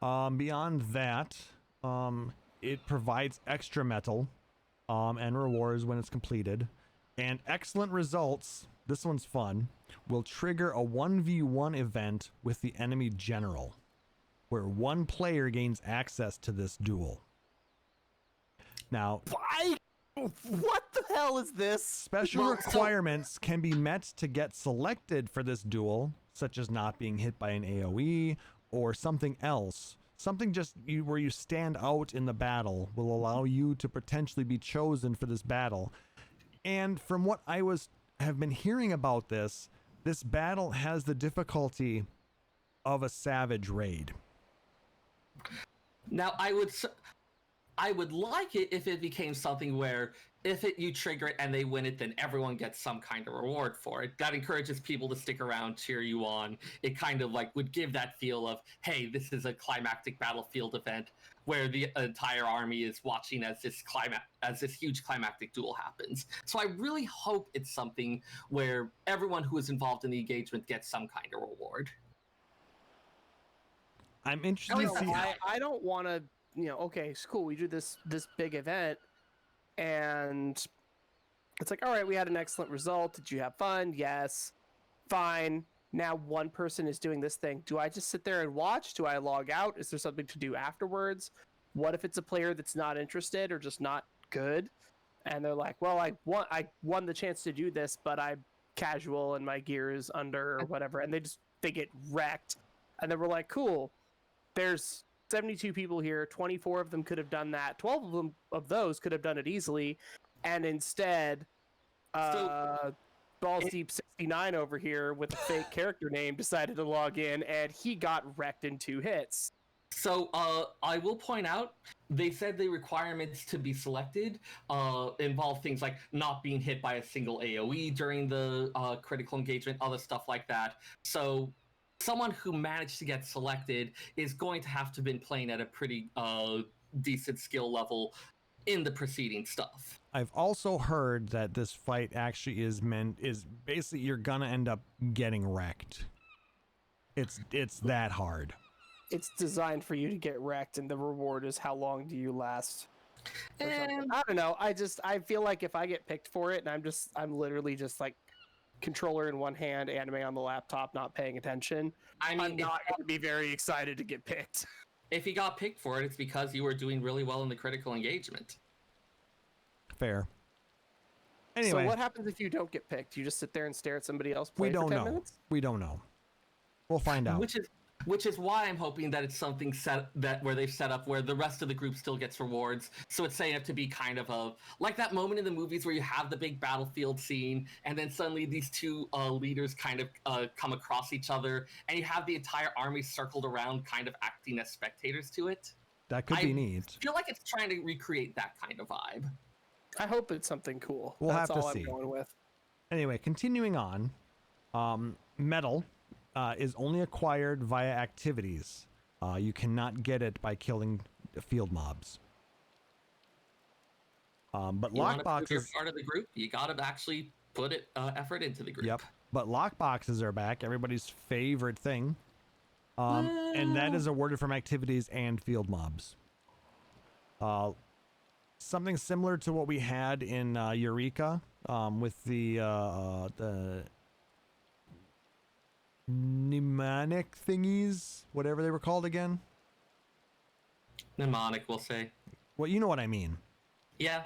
Speaker 2: Beyond that, it provides extra metal and rewards when it's completed. And excellent results, this one's fun, will trigger a 1v1 event with the enemy general, where one player gains access to this duel. Now,
Speaker 3: What the hell is this?
Speaker 2: special requirements can be met to get selected for this duel, such as not being hit by an AoE or something else. Something just where you stand out in the battle will allow you to potentially be chosen for this battle. And from what I have been hearing about this battle has the difficulty of a savage raid.
Speaker 4: Now, I would like it if it became something where if you trigger it and they win it, then everyone gets some kind of reward for it. That encourages people to stick around, cheer you on. It kind of like would give that feel of, hey, this is a climactic battlefield event where the entire army is watching as this huge climactic duel happens. So I really hope it's something where everyone who is involved in the engagement gets some kind of reward.
Speaker 2: I'm interested to see.
Speaker 3: I don't want to, okay, it's cool. We do this big event, and it's like, all right, we had an excellent result. Did you have fun? Yes. Fine. now one person is doing this thing. Do I just sit there and watch? Do I log out? Is there something to do afterwards? What if it's a player that's not interested or just not good? And they're like, well, I won the chance to do this, but I'm casual and my gear is under or whatever. And they get wrecked. And then we're like, cool, there's 72 people here. 24 of them could have done that. 12 of those could have done it easily. And instead, Balls Deep 69 over here with a fake character name decided to log in, and he got wrecked in 2 hits.
Speaker 4: So I will point out, they said the requirements to be selected involve things like not being hit by a single AoE during the critical engagement, other stuff like that. So someone who managed to get selected is going to have to have been playing at a pretty decent skill level in the preceding stuff.
Speaker 2: I've also heard that this fight actually is basically you're gonna end up getting wrecked. It's that hard.
Speaker 3: It's designed for you to get wrecked, and the reward is how long do you last. I don't know. I feel like if I get picked for it, and I'm literally just like controller in one hand, anime on the laptop, not paying attention. I'm not going to be very excited to get picked.
Speaker 4: If you got picked for it, it's because you were doing really well in the critical engagement.
Speaker 2: Fair. Anyway,
Speaker 3: so what happens if you don't get picked? You just sit there and stare at somebody else play for 10 minutes?
Speaker 2: We don't know. We'll find out.
Speaker 4: Which is why I'm hoping that it's something where they've set up where the rest of the group still gets rewards. So it's setting up to be kind of like that moment in the movies where you have the big battlefield scene, and then suddenly these two leaders kind of come across each other, and you have the entire army circled around, kind of acting as spectators to it.
Speaker 2: That could be neat.
Speaker 4: I feel like it's trying to recreate that kind of vibe.
Speaker 3: I hope it's something cool.
Speaker 2: We'll
Speaker 3: That's
Speaker 2: have to
Speaker 3: all
Speaker 2: see.
Speaker 3: I'm going with.
Speaker 2: Anyway, continuing on, metal is only acquired via activities. You cannot get it by killing field mobs. But lockboxes,
Speaker 4: if you're part of the group, you gotta actually put effort into the group.
Speaker 2: Yep. But lockboxes are back, everybody's favorite thing. And that is awarded from activities and field mobs. Something similar to what we had in Eureka with the mnemonic thingies, whatever they were called again.
Speaker 4: Mnemonic, we'll say.
Speaker 2: Well, you know what I mean.
Speaker 4: Yeah.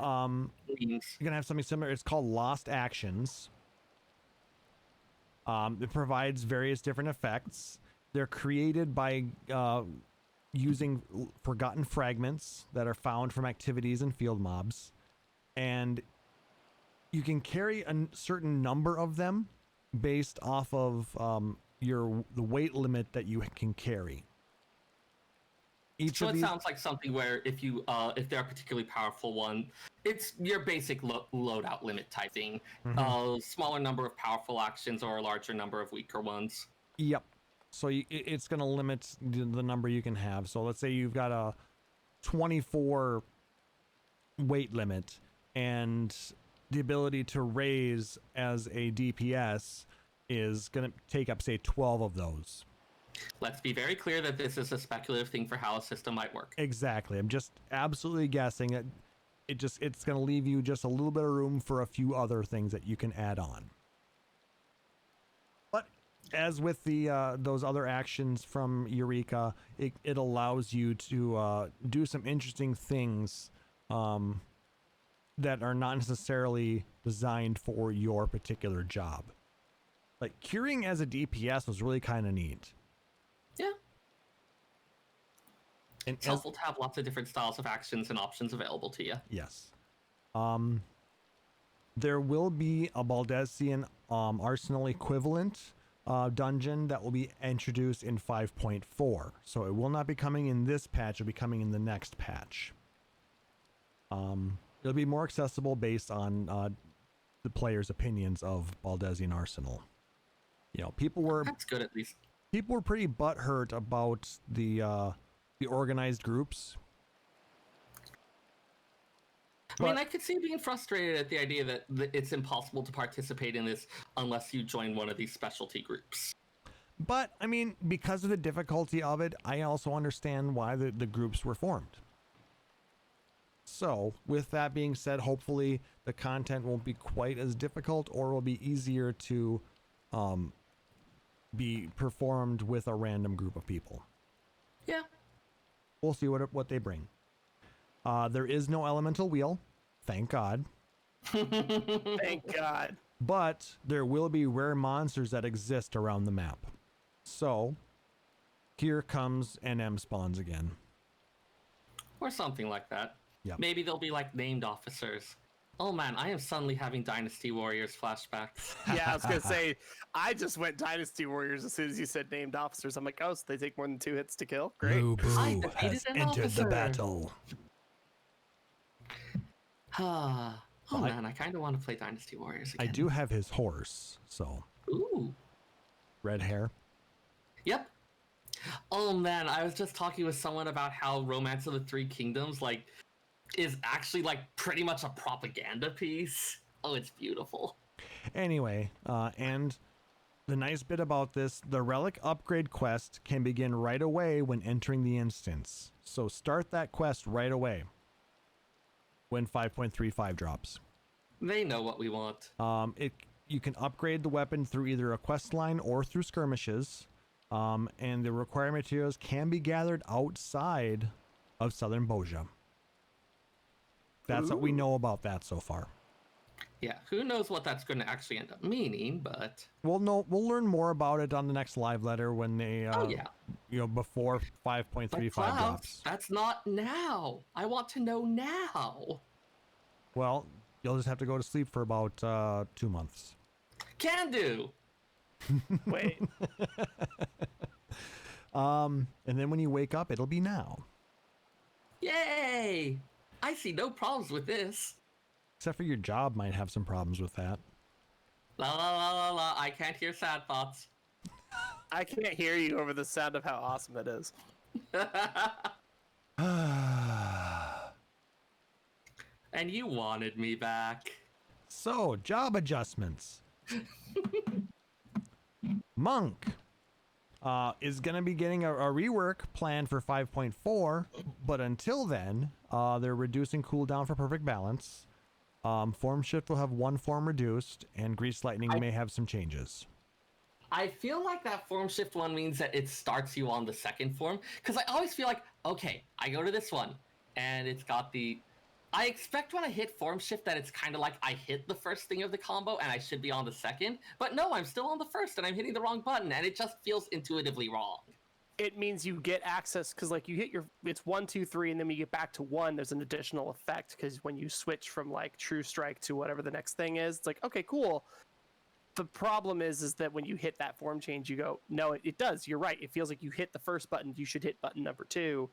Speaker 2: You're gonna have something similar. It's called Lost Actions. It provides various different effects. They're created by using forgotten fragments that are found from activities and field mobs, and you can carry a certain number of them based off of the weight limit that you can carry.
Speaker 4: So it sounds like something where if they're a particularly powerful one, it's your basic loadout limit type thing. Smaller number of powerful actions or a larger number of weaker ones.
Speaker 2: Yep. So it's going to limit the number you can have. So let's say you've got a 24 weight limit, and the ability to raise as a DPS is going to take up, say, 12 of those.
Speaker 4: Let's be very clear that this is a speculative thing for how a system might work.
Speaker 2: Exactly. I'm just absolutely guessing that it's going to leave you just a little bit of room for a few other things that you can add on. But as with the those other actions from Eureka, it allows you to do some interesting things that are not necessarily designed for your particular job. Like curing as a DPS was really kind of neat.
Speaker 4: Yeah.
Speaker 2: And
Speaker 4: it's helpful to have lots of different styles of actions and options available to you.
Speaker 2: Yes. There will be a Baldesian Arsenal equivalent dungeon that will be introduced in 5.4. So it will not be coming in this patch, it'll be coming in the next patch. It'll be more accessible based on the players' opinions of Baldesian Arsenal. You know,
Speaker 4: that's good at least.
Speaker 2: People were pretty butthurt about the organized groups.
Speaker 4: I mean, I could see being frustrated at the idea that it's impossible to participate in this unless you join one of these specialty groups.
Speaker 2: But, I mean, because of the difficulty of it, I also understand why the groups were formed. So, with that being said, hopefully the content won't be quite as difficult, or will be easier to be performed with a random group of people.
Speaker 4: Yeah.
Speaker 2: We'll see what they bring. There is no elemental wheel, thank God.
Speaker 3: Thank God.
Speaker 2: But there will be rare monsters that exist around the map. So here comes NM spawns again.
Speaker 4: Or something like that.
Speaker 2: Yep.
Speaker 4: Maybe they'll be like named officers. Oh man, I am suddenly having Dynasty Warriors flashbacks.
Speaker 3: Yeah, I was gonna say, I just went Dynasty Warriors as soon as you said named officers. I'm like, oh, so they take more than 2 hits to kill? Great.
Speaker 2: Boo
Speaker 4: I
Speaker 2: Boo
Speaker 4: defeated
Speaker 2: has
Speaker 4: an
Speaker 2: entered the
Speaker 4: officer.
Speaker 2: battle.
Speaker 4: Oh
Speaker 2: Well,
Speaker 4: man, I kind of want to play Dynasty Warriors
Speaker 2: I
Speaker 4: again.
Speaker 2: do have his horse, so
Speaker 4: Ooh.
Speaker 2: red hair.
Speaker 4: Yep. Oh man, I was just talking with someone about how Romance of the Three Kingdoms is actually pretty much a propaganda piece. Oh, it's beautiful.
Speaker 2: Anyway, and the nice bit about this, the relic upgrade quest can begin right away when entering the instance. So start that quest right away when 5.35 drops.
Speaker 4: They know what we want.
Speaker 2: You can upgrade the weapon through either a quest line or through skirmishes. And the required materials can be gathered outside of Southern Boja. That's what we know about that so far.
Speaker 4: Yeah, who knows what that's going to actually end up meaning, but
Speaker 2: We'll learn more about it on the next live letter when they before 5.35
Speaker 4: but Klauss,
Speaker 2: drops.
Speaker 4: that's not now. I want to know now.
Speaker 2: Well, you'll just have to go to sleep for about 2 months.
Speaker 4: Can do.
Speaker 3: Wait.
Speaker 2: And then when you wake up, it'll be now.
Speaker 4: Yay! I see no problems with this.
Speaker 2: Except for your job might have some problems with that.
Speaker 4: La la la la la, I can't hear sad thoughts.
Speaker 3: I can't hear you over the sound of how awesome it is.
Speaker 4: And you wanted me back.
Speaker 2: So, job adjustments. Monk is going to be getting a rework planned for 5.4, but until then, they're reducing cooldown for perfect balance. Form shift will have 1 form reduced, and grease lightning may have some changes.
Speaker 4: I feel like that form shift one means that it starts you on the second form, because I always feel like, okay, I go to this one, and it's got the... I expect when I hit form shift that it's kind of like I hit the first thing of the combo and I should be on the second, but no, I'm still on the first and I'm hitting the wrong button, and it just feels intuitively wrong.
Speaker 3: It means you get access because you hit it's 1, 2, 3, and then when you get back to 1, there's an additional effect because when you switch from True Strike to whatever the next thing is, it's like, okay, cool. The problem is that when you hit that form change, you go, no, it does. You're right. It feels like you hit the first button. You should hit button number 2,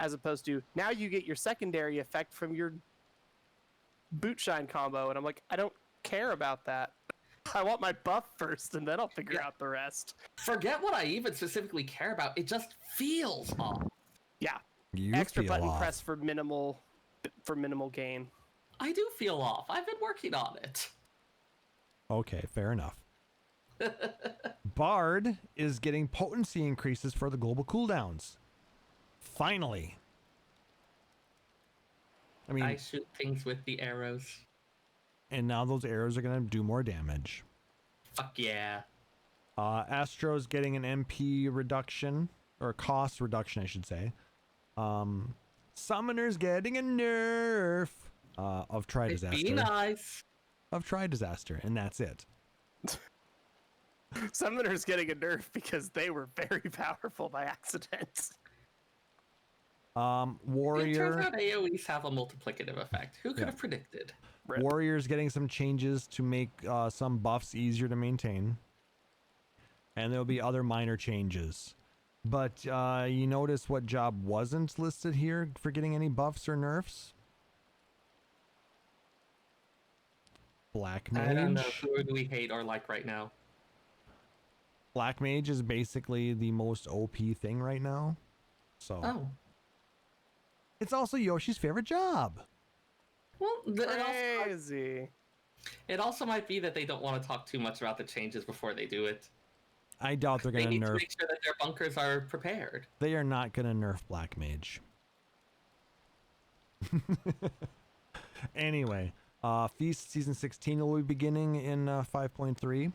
Speaker 3: as opposed to now you get your secondary effect from your boot shine combo. And I'm like, I don't care about that. I want my buff first, and then I'll figure out the rest.
Speaker 4: Forget what I even specifically care about. It just feels off.
Speaker 3: Yeah.
Speaker 2: You
Speaker 3: Extra
Speaker 2: feel
Speaker 3: button
Speaker 2: off.
Speaker 3: press for minimal gain.
Speaker 4: I do feel off. I've been working on it.
Speaker 2: Okay, fair enough. Bard is getting potency increases for the global cooldowns. Finally. I mean,
Speaker 4: I shoot things with the arrows.
Speaker 2: and now those arrows are going to do more damage.
Speaker 4: Fuck yeah.
Speaker 2: Astro's getting an MP reduction, or cost reduction, I should say. Summoner's getting a nerf of Try Disaster.
Speaker 4: Be nice.
Speaker 2: Of Try Disaster, and that's it.
Speaker 3: Summoner's getting a nerf because they were very powerful by accident.
Speaker 4: It
Speaker 2: Warrior.
Speaker 4: turns out AoEs have a multiplicative effect. Who could have predicted?
Speaker 3: Rip.
Speaker 2: Warrior's getting some changes to make some buffs easier to maintain. And there'll be other minor changes. But you notice what job wasn't listed here for getting any buffs or nerfs? Black Mage.
Speaker 4: I don't know. Who do we hate or like right now?
Speaker 2: Black Mage is basically the most OP thing right now. So
Speaker 4: Oh.
Speaker 2: it's also Yoshi's favorite job.
Speaker 4: Well,
Speaker 3: Crazy.
Speaker 4: it also might be that they don't want to talk too much about the changes before they do it.
Speaker 2: I doubt they're
Speaker 4: They
Speaker 2: going to
Speaker 4: need to
Speaker 2: nerf.
Speaker 4: make sure that their bunkers are prepared.
Speaker 2: They are not going to nerf Black Mage. Anyway, Feast Season 16 will be beginning in 5.3.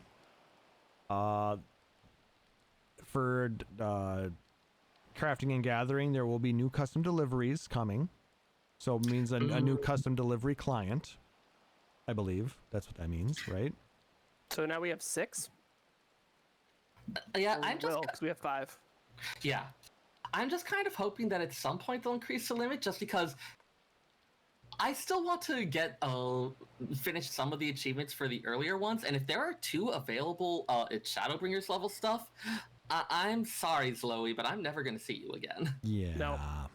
Speaker 2: for crafting and gathering, there will be new custom deliveries coming. So it means a new custom delivery client. I believe that's what that means, right?
Speaker 3: So now we have 6?
Speaker 4: Yeah, I'm just
Speaker 3: because we have 5.
Speaker 4: yeah. I'm just kind of hoping that at some point they'll increase the limit, just because I still want to get finish some of the achievements for the earlier ones, and if there are 2 available at Shadowbringers level stuff, I'm sorry, Zloey, but I'm never going to see you again.
Speaker 2: Yeah.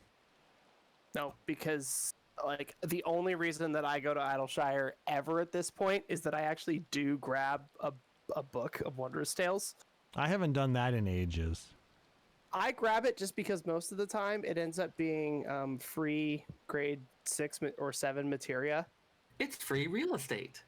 Speaker 3: No, because like the only reason that I go to Idleshire ever at this point is that I actually do grab a book of Wondrous Tales.
Speaker 2: I haven't done that in ages.
Speaker 3: I grab it just because most of the time it ends up being free grade 6 or 7 materia.
Speaker 4: It's free real estate.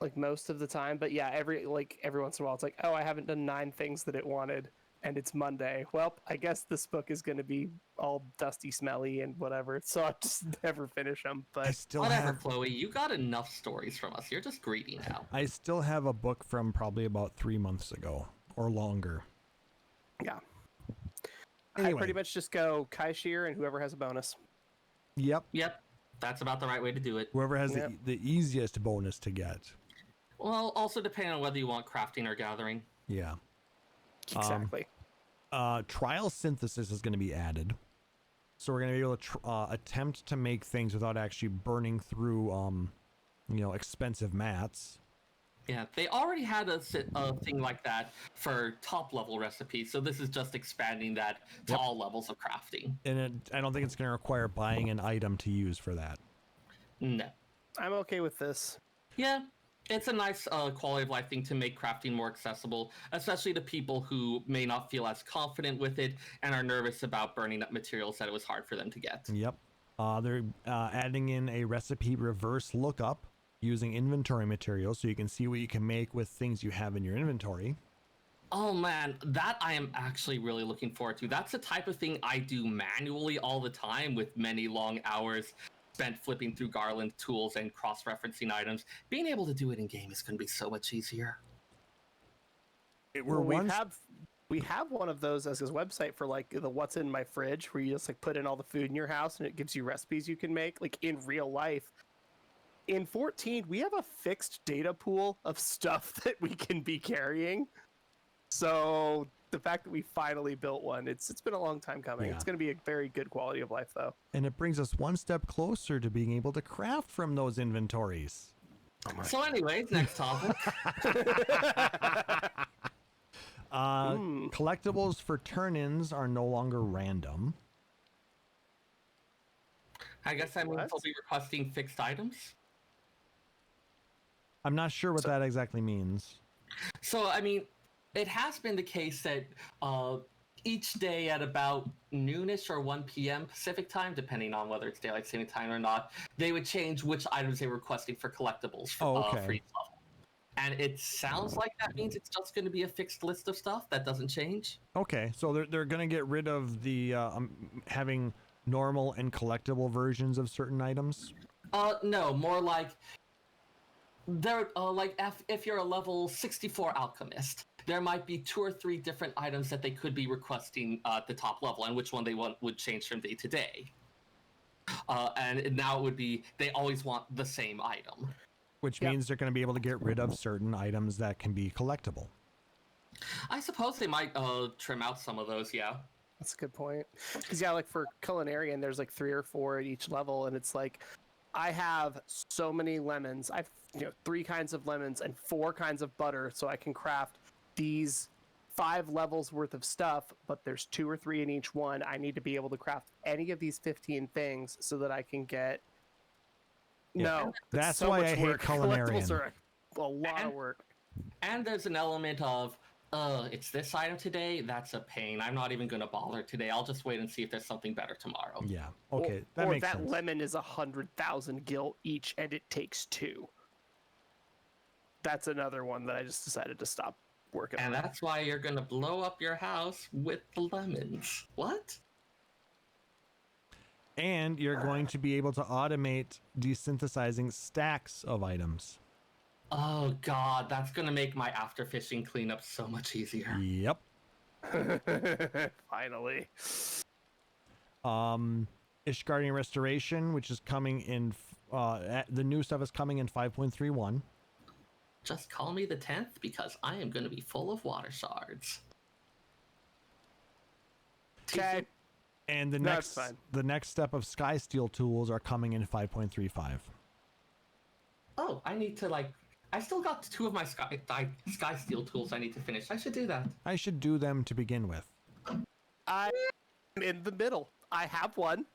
Speaker 3: Like most of the time, but yeah, every once in a while it's like, oh, I haven't done 9 things that it wanted, and it's Monday. Well, I guess this book is going to be all dusty, smelly, and whatever. So I just never finish them. But
Speaker 2: I still
Speaker 4: whatever,
Speaker 2: have
Speaker 4: Chloe. You got enough stories from us. You're just greedy now.
Speaker 2: I still have a book from probably about 3 months ago or longer.
Speaker 3: yeah,
Speaker 2: Anyway.
Speaker 3: I pretty much just go Kaishir and whoever has a bonus.
Speaker 2: Yep.
Speaker 4: Yep, that's about the right way to do it.
Speaker 2: Whoever has
Speaker 3: Yep.
Speaker 2: the easiest bonus to get.
Speaker 4: Well, also depending on whether you want crafting or gathering.
Speaker 2: Yeah.
Speaker 3: Exactly.
Speaker 2: Trial synthesis is going to be added. So we're going to be able to attempt to make things without actually burning through, expensive mats.
Speaker 4: Yeah, they already had a thing like that for top level recipes, so this is just expanding that to all levels of crafting.
Speaker 2: And I don't think it's going to require buying an item to use for that.
Speaker 4: No.
Speaker 3: I'm okay with this.
Speaker 4: Yeah, it's a nice quality of life thing to make crafting more accessible, especially to people who may not feel as confident with it and are nervous about burning up materials that it was hard for them to get.
Speaker 2: Yep. They're adding in a recipe reverse lookup using inventory materials so you can see what you can make with things you have in your inventory.
Speaker 4: Oh man, that I am actually really looking forward to. That's the type of thing I do manually all the time with many long hours spent flipping through Garland tools and cross-referencing items. Being able to do it in game is going to be so much easier.
Speaker 3: We have one of those as his website for like the what's in my fridge, where you just like put in all the food in your house and it gives you recipes you can make like in real life. In 14, we have a fixed data pool of stuff that we can be carrying. So the fact that we finally built one, it's been a long time coming.
Speaker 2: Yeah.
Speaker 3: It's going to be a very good quality of life, though.
Speaker 2: And it brings us one step closer to being able to craft from those inventories.
Speaker 4: So anyways, next topic.
Speaker 2: Collectibles for turn-ins are no longer random.
Speaker 4: I guess that means
Speaker 3: What?
Speaker 4: we'll be requesting fixed items.
Speaker 2: I'm not sure what that exactly means.
Speaker 4: So, I mean, it has been the case that each day at about noonish or 1 p.m. Pacific time, depending on whether it's daylight saving time or not, they would change which items they were requesting for collectibles for each level. And it sounds like that means it's just going to be a fixed list of stuff that doesn't change.
Speaker 2: Okay, so they're going to get rid of the having normal and collectible versions of certain items?
Speaker 4: No, more like there like if you're a level 64 alchemist, there might be 2 or 3 different items that they could be requesting at the top level, and which one they would change from day to day. And now it would be they always want the same item.
Speaker 2: Which means they're going to be able to get rid of certain items that can be collectible.
Speaker 4: I suppose they might trim out some of those, yeah.
Speaker 3: That's a good point. Because, yeah, like for Culinarian, there's like 3 or 4 at each level, and it's like, I have so many lemons. I've 3 kinds of lemons and 4 kinds of butter, so I can craft these 5 levels worth of stuff, but there's 2 or 3 in each one. I need to be able to craft any of these 15 things so that I can get...
Speaker 2: Yeah.
Speaker 3: No,
Speaker 2: That's
Speaker 3: so
Speaker 2: why
Speaker 3: much
Speaker 2: I hate
Speaker 3: work.
Speaker 2: Culinarian.
Speaker 3: Collectibles are a lot of work.
Speaker 4: And there's an element of, it's this item today, that's a pain. I'm not even going to bother today. I'll just wait and see if there's something better tomorrow.
Speaker 2: Yeah, okay, that
Speaker 3: or
Speaker 2: makes
Speaker 3: that
Speaker 2: sense.
Speaker 3: lemon is 100,000 gil each, and it takes 2. That's another one that I just decided to stop working on.
Speaker 4: And that's why you're going to blow up your house with the lemons. What?
Speaker 2: And you're going to be able to automate desynthesizing stacks of items.
Speaker 4: Oh god, that's gonna make my after fishing cleanup so much easier.
Speaker 2: Yep.
Speaker 3: Finally.
Speaker 2: Ishgardian Restoration, which is coming in, the new stuff is coming in 5.31.
Speaker 4: Just call me the 10th because I am gonna be full of water shards.
Speaker 3: Okay.
Speaker 2: And the
Speaker 3: No, it's fine.
Speaker 2: next step of Sky Steel tools are coming in 5.35.
Speaker 4: Oh, I need to I still got 2 of my sky steel tools I need to finish. I should do that.
Speaker 2: I should do them to begin with.
Speaker 3: I'm in the middle. I have one.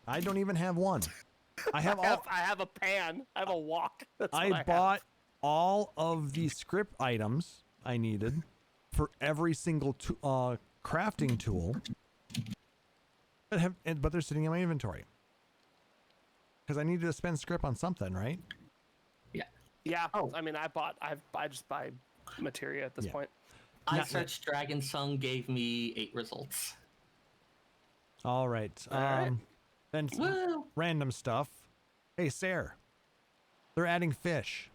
Speaker 2: I don't even have one. I have
Speaker 3: I have a pan. I have a wok. That's what
Speaker 2: I
Speaker 3: have.
Speaker 2: bought all of the script items I needed for every single crafting tool, but they're sitting in my inventory because I needed to spend script on something, right?
Speaker 3: Yeah.
Speaker 4: Oh.
Speaker 3: I mean, I just buy materia at this point.
Speaker 4: I searched Dragon Song, gave me 8 results.
Speaker 2: All right.
Speaker 3: right.
Speaker 2: Then
Speaker 4: Woo!
Speaker 2: random stuff. Hey, Seyrr, they're adding fish.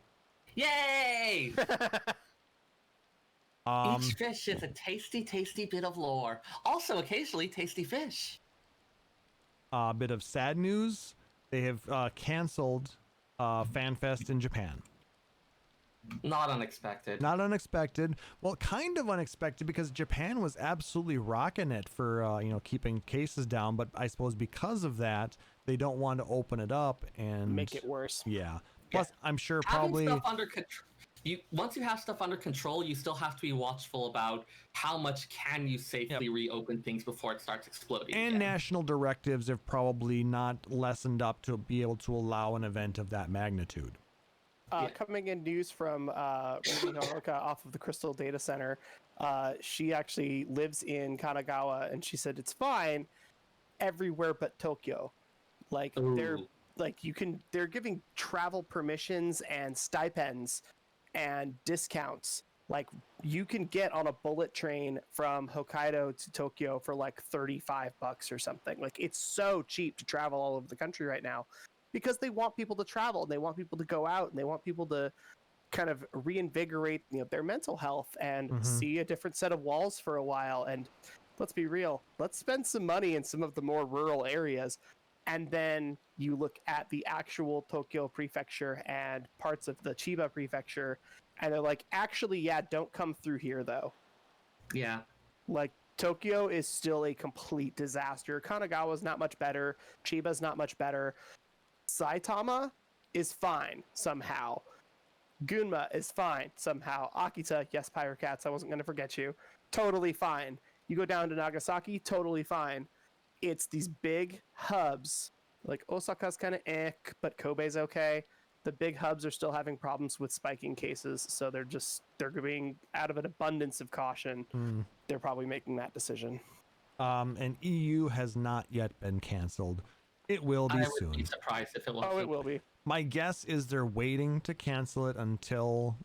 Speaker 4: Yay! Each fish is a tasty, tasty bit of lore. Also, occasionally, tasty fish.
Speaker 2: A bit of sad news. They have canceled FanFest in Japan.
Speaker 4: Not unexpected.
Speaker 2: Not unexpected. Well, kind of unexpected because Japan was absolutely rocking it for keeping cases down. But I suppose because of that, they don't want to open it up and
Speaker 3: Make it worse.
Speaker 2: Yeah. Plus, I'm sure
Speaker 4: Having
Speaker 2: probably
Speaker 4: stuff under control. Once you have stuff under control, you still have to be watchful about how much can you safely reopen things before it starts exploding.
Speaker 2: and
Speaker 4: again.
Speaker 2: national directives have probably not lessened up to be able to allow an event of that magnitude.
Speaker 3: Coming in news from Ruby Haruka off of the Crystal Data Center. She actually lives in Kanagawa, and she said it's fine everywhere but Tokyo. Like they're giving travel permissions and stipends and discounts. Like you can get on a bullet train from Hokkaido to Tokyo for like $35 or something. Like it's so cheap to travel all over the country right now. Because they want people to travel, and they want people to go out, and they want people to kind of reinvigorate their mental health and see a different set of walls for a while. And let's be real, let's spend some money in some of the more rural areas. And then you look at the actual Tokyo prefecture and parts of the Chiba prefecture, and they're like, actually, yeah, don't come through here, though.
Speaker 4: Yeah.
Speaker 3: Like, Tokyo is still a complete disaster. Kanagawa's not much better. Chiba's not much better. Saitama is fine somehow. Gunma is fine somehow. Akita, yes, Pirate Cats, I wasn't going to forget you. Totally fine. You go down to Nagasaki, totally fine. It's these big hubs. Like Osaka's kind of but Kobe's okay. The big hubs are still having problems with spiking cases, so they're being out of an abundance of caution. They're probably making that decision.
Speaker 2: And EU has not yet been canceled. It will be
Speaker 4: I
Speaker 2: soon.
Speaker 4: would be surprised if it wasn't.
Speaker 3: Oh, it will be.
Speaker 2: My guess is they're waiting to cancel it until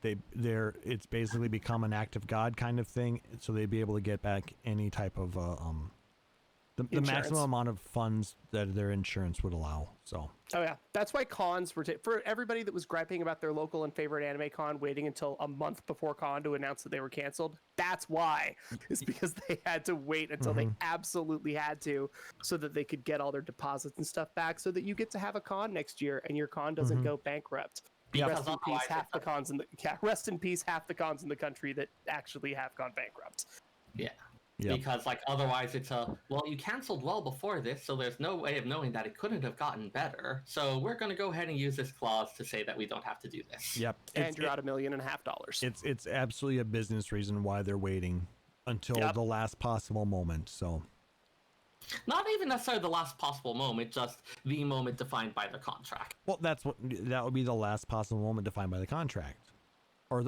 Speaker 2: it's basically become an act of God kind of thing, so they'd be able to get back any type of the maximum amount of funds that their insurance would allow. So
Speaker 3: Oh yeah, that's why cons were for everybody that was griping about their local and favorite anime con waiting until a month before con to announce that they were canceled. That's why. It's because they had to wait until they absolutely had to, so that they could get all their deposits and stuff back, so that you get to have a con next year and your con doesn't go bankrupt. Rest in peace, half the cons in the country that actually have gone bankrupt.
Speaker 4: Yeah. Because otherwise it's you canceled well before this, so there's no way of knowing that it couldn't have gotten better. So we're going to go ahead and use this clause to say that we don't have to do this.
Speaker 2: Yep.
Speaker 3: And you're out $1.5 million.
Speaker 2: It's absolutely a business reason why they're waiting until the last possible moment. So
Speaker 4: not even necessarily the last possible moment, just the moment defined by the contract.
Speaker 2: well, that would be the last possible moment defined by the contract. Or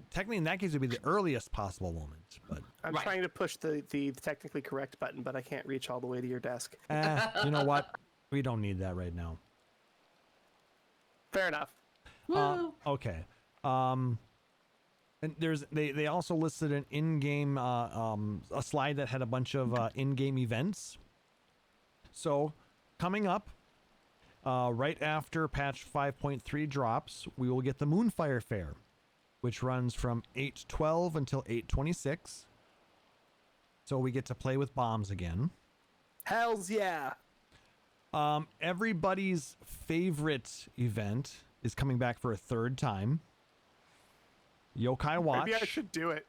Speaker 2: technically, in that case, it would be the earliest possible moment. But
Speaker 3: I'm trying to push the technically correct button, but I can't reach all the way to your desk.
Speaker 2: you know what? We don't need that right now.
Speaker 3: Fair enough.
Speaker 2: Okay. And they also listed an in-game a slide that had a bunch of in-game events. So coming up, Right after patch 5.3 drops, we will get the Moonfire Fair, which runs from 8/12 until 8/26. So we get to play with bombs again.
Speaker 3: Hells yeah.
Speaker 2: Everybody's favorite event is coming back for a third time. Yokai Watch.
Speaker 3: Maybe I should do it.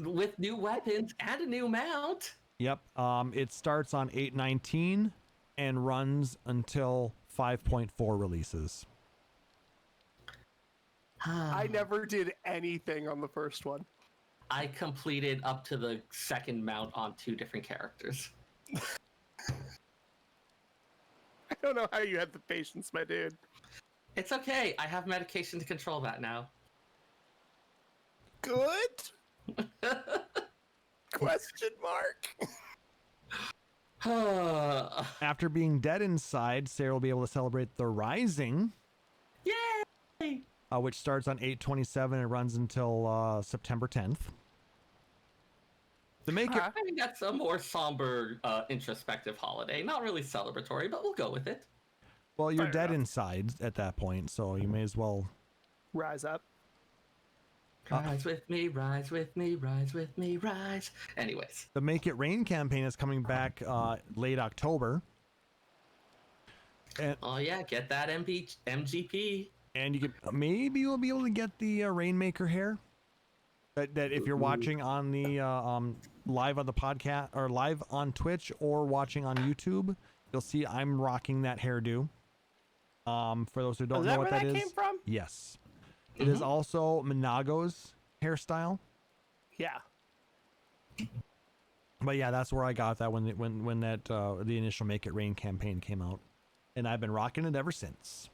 Speaker 4: With new weapons and a new mount.
Speaker 2: Yep. It starts on 8/19 and runs until 5.4 releases.
Speaker 3: I never did anything on the first one.
Speaker 4: I completed up to the second mount on 2 different characters.
Speaker 3: I don't know how you had the patience, my dude.
Speaker 4: It's okay. I have medication to control that now.
Speaker 3: Good? Question mark.
Speaker 2: After being dead inside, Seyrr will be able to celebrate the Rising,
Speaker 4: Yay!
Speaker 2: which starts on 8/27 and runs until September 10th. To make it,
Speaker 4: I think that's a more somber, introspective holiday. Not really celebratory, but we'll go with it.
Speaker 2: well, you're
Speaker 3: Fair
Speaker 2: dead
Speaker 3: enough.
Speaker 2: inside at that point, so you may as well.
Speaker 3: Rise up.
Speaker 4: Rise with me, rise with me, rise with me, rise. Anyways.
Speaker 2: The Make It Rain campaign is coming back late October. And,
Speaker 4: Oh yeah, get that MGP.
Speaker 2: and you can maybe you'll be able to get the Rainmaker hair. That if you're watching on the live on the podcast or live on Twitch or watching on YouTube, you'll see I'm rocking that hairdo. For those who don't
Speaker 3: Is
Speaker 2: know
Speaker 3: that
Speaker 2: what
Speaker 3: where
Speaker 2: that
Speaker 3: that
Speaker 2: is,
Speaker 3: came from?
Speaker 2: yes, it is also Minago's hairstyle.
Speaker 3: Yeah.
Speaker 2: But yeah, that's where I got that when that the initial Make It Rain campaign came out, and I've been rocking it ever since.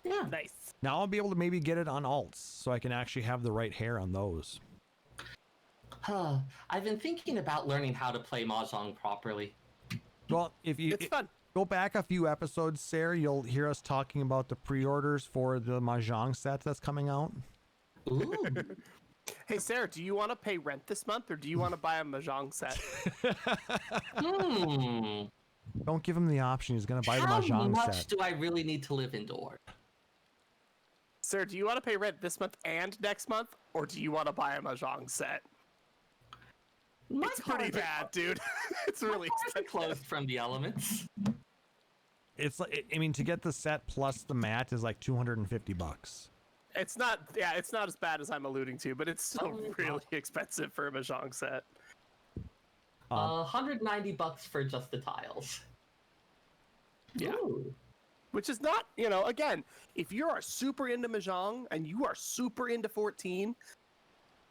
Speaker 4: Yeah.
Speaker 3: Nice.
Speaker 2: Now I'll be able to maybe get it on alts, so I can actually have the right hair on those.
Speaker 4: I've been thinking about learning how to play Mahjong properly.
Speaker 2: Well, if you
Speaker 3: It's fun.
Speaker 2: go back a few episodes, Seyrr, you'll hear us talking about the pre-orders for the Mahjong set that's coming out.
Speaker 4: Ooh.
Speaker 3: Hey, Sarah, do you want to pay rent this month or do you want to buy a Mahjong set?
Speaker 2: Don't give him the option. He's gonna buy the
Speaker 4: How
Speaker 2: Mahjong
Speaker 4: much
Speaker 2: set.
Speaker 4: do I really need to live indoors?
Speaker 3: Sarah, do you want to pay rent this month and next month or do you want to buy a Mahjong set?
Speaker 4: My
Speaker 3: It's pretty
Speaker 4: cards are-
Speaker 3: bad, dude. It's really
Speaker 4: cards are
Speaker 3: expensive.
Speaker 4: closed from the elements.
Speaker 2: It's like, I mean, to get the set plus the mat is like $250.
Speaker 3: It's not, yeah, it's not as bad as I'm alluding to, but it's still really expensive for a Mahjong set.
Speaker 4: $190 for just the tiles.
Speaker 3: Yeah.
Speaker 4: Ooh.
Speaker 3: Which is not, again, if you are super into Mahjong and you are super into 14,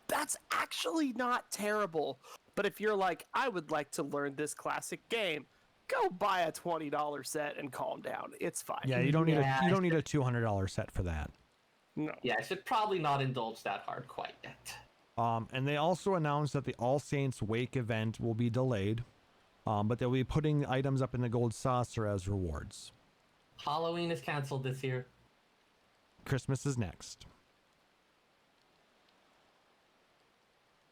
Speaker 3: that's actually not terrible. But if you're like, I would like to learn this classic game, go buy a $20 set and calm down. It's fine.
Speaker 2: Yeah, you don't need
Speaker 4: Yeah,
Speaker 2: a $200 set for that.
Speaker 3: No.
Speaker 4: Yeah, I should probably not indulge that hard quite yet.
Speaker 2: And they also announced that the All Saints Wake event will be delayed, but they'll be putting items up in the gold saucer as rewards.
Speaker 4: Halloween is canceled this year.
Speaker 2: Christmas is next.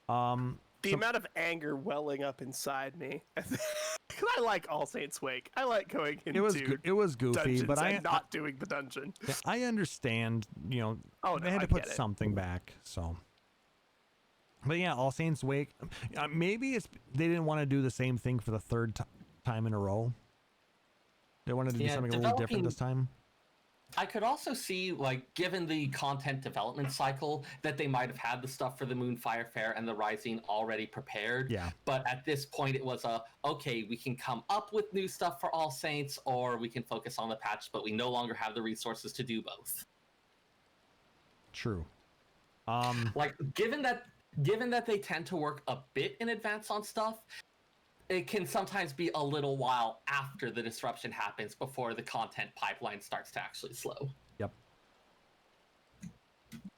Speaker 3: The amount of anger welling up inside me. Because I like All Saints Wake. I like going into
Speaker 2: It was goofy,
Speaker 3: dungeons
Speaker 2: but
Speaker 3: and not doing the dungeon.
Speaker 2: I understand.
Speaker 3: Oh,
Speaker 2: they
Speaker 3: no,
Speaker 2: had
Speaker 3: I
Speaker 2: to put
Speaker 3: get it.
Speaker 2: something back. So, but yeah, All Saints Wake. Maybe they didn't want to do the same thing for the third time in a row. They wanted to do something a little different this time.
Speaker 4: I could also see, given the content development cycle, that they might have had the stuff for the Moonfire Fair and the Rising already prepared.
Speaker 2: Yeah.
Speaker 4: But at this point, it was okay, we can come up with new stuff for All Saints, or we can focus on the patch, but we no longer have the resources to do both.
Speaker 2: True.
Speaker 4: Given that they tend to work a bit in advance on stuff, it can sometimes be a little while after the disruption happens before the content pipeline starts to actually slow.
Speaker 2: Yep.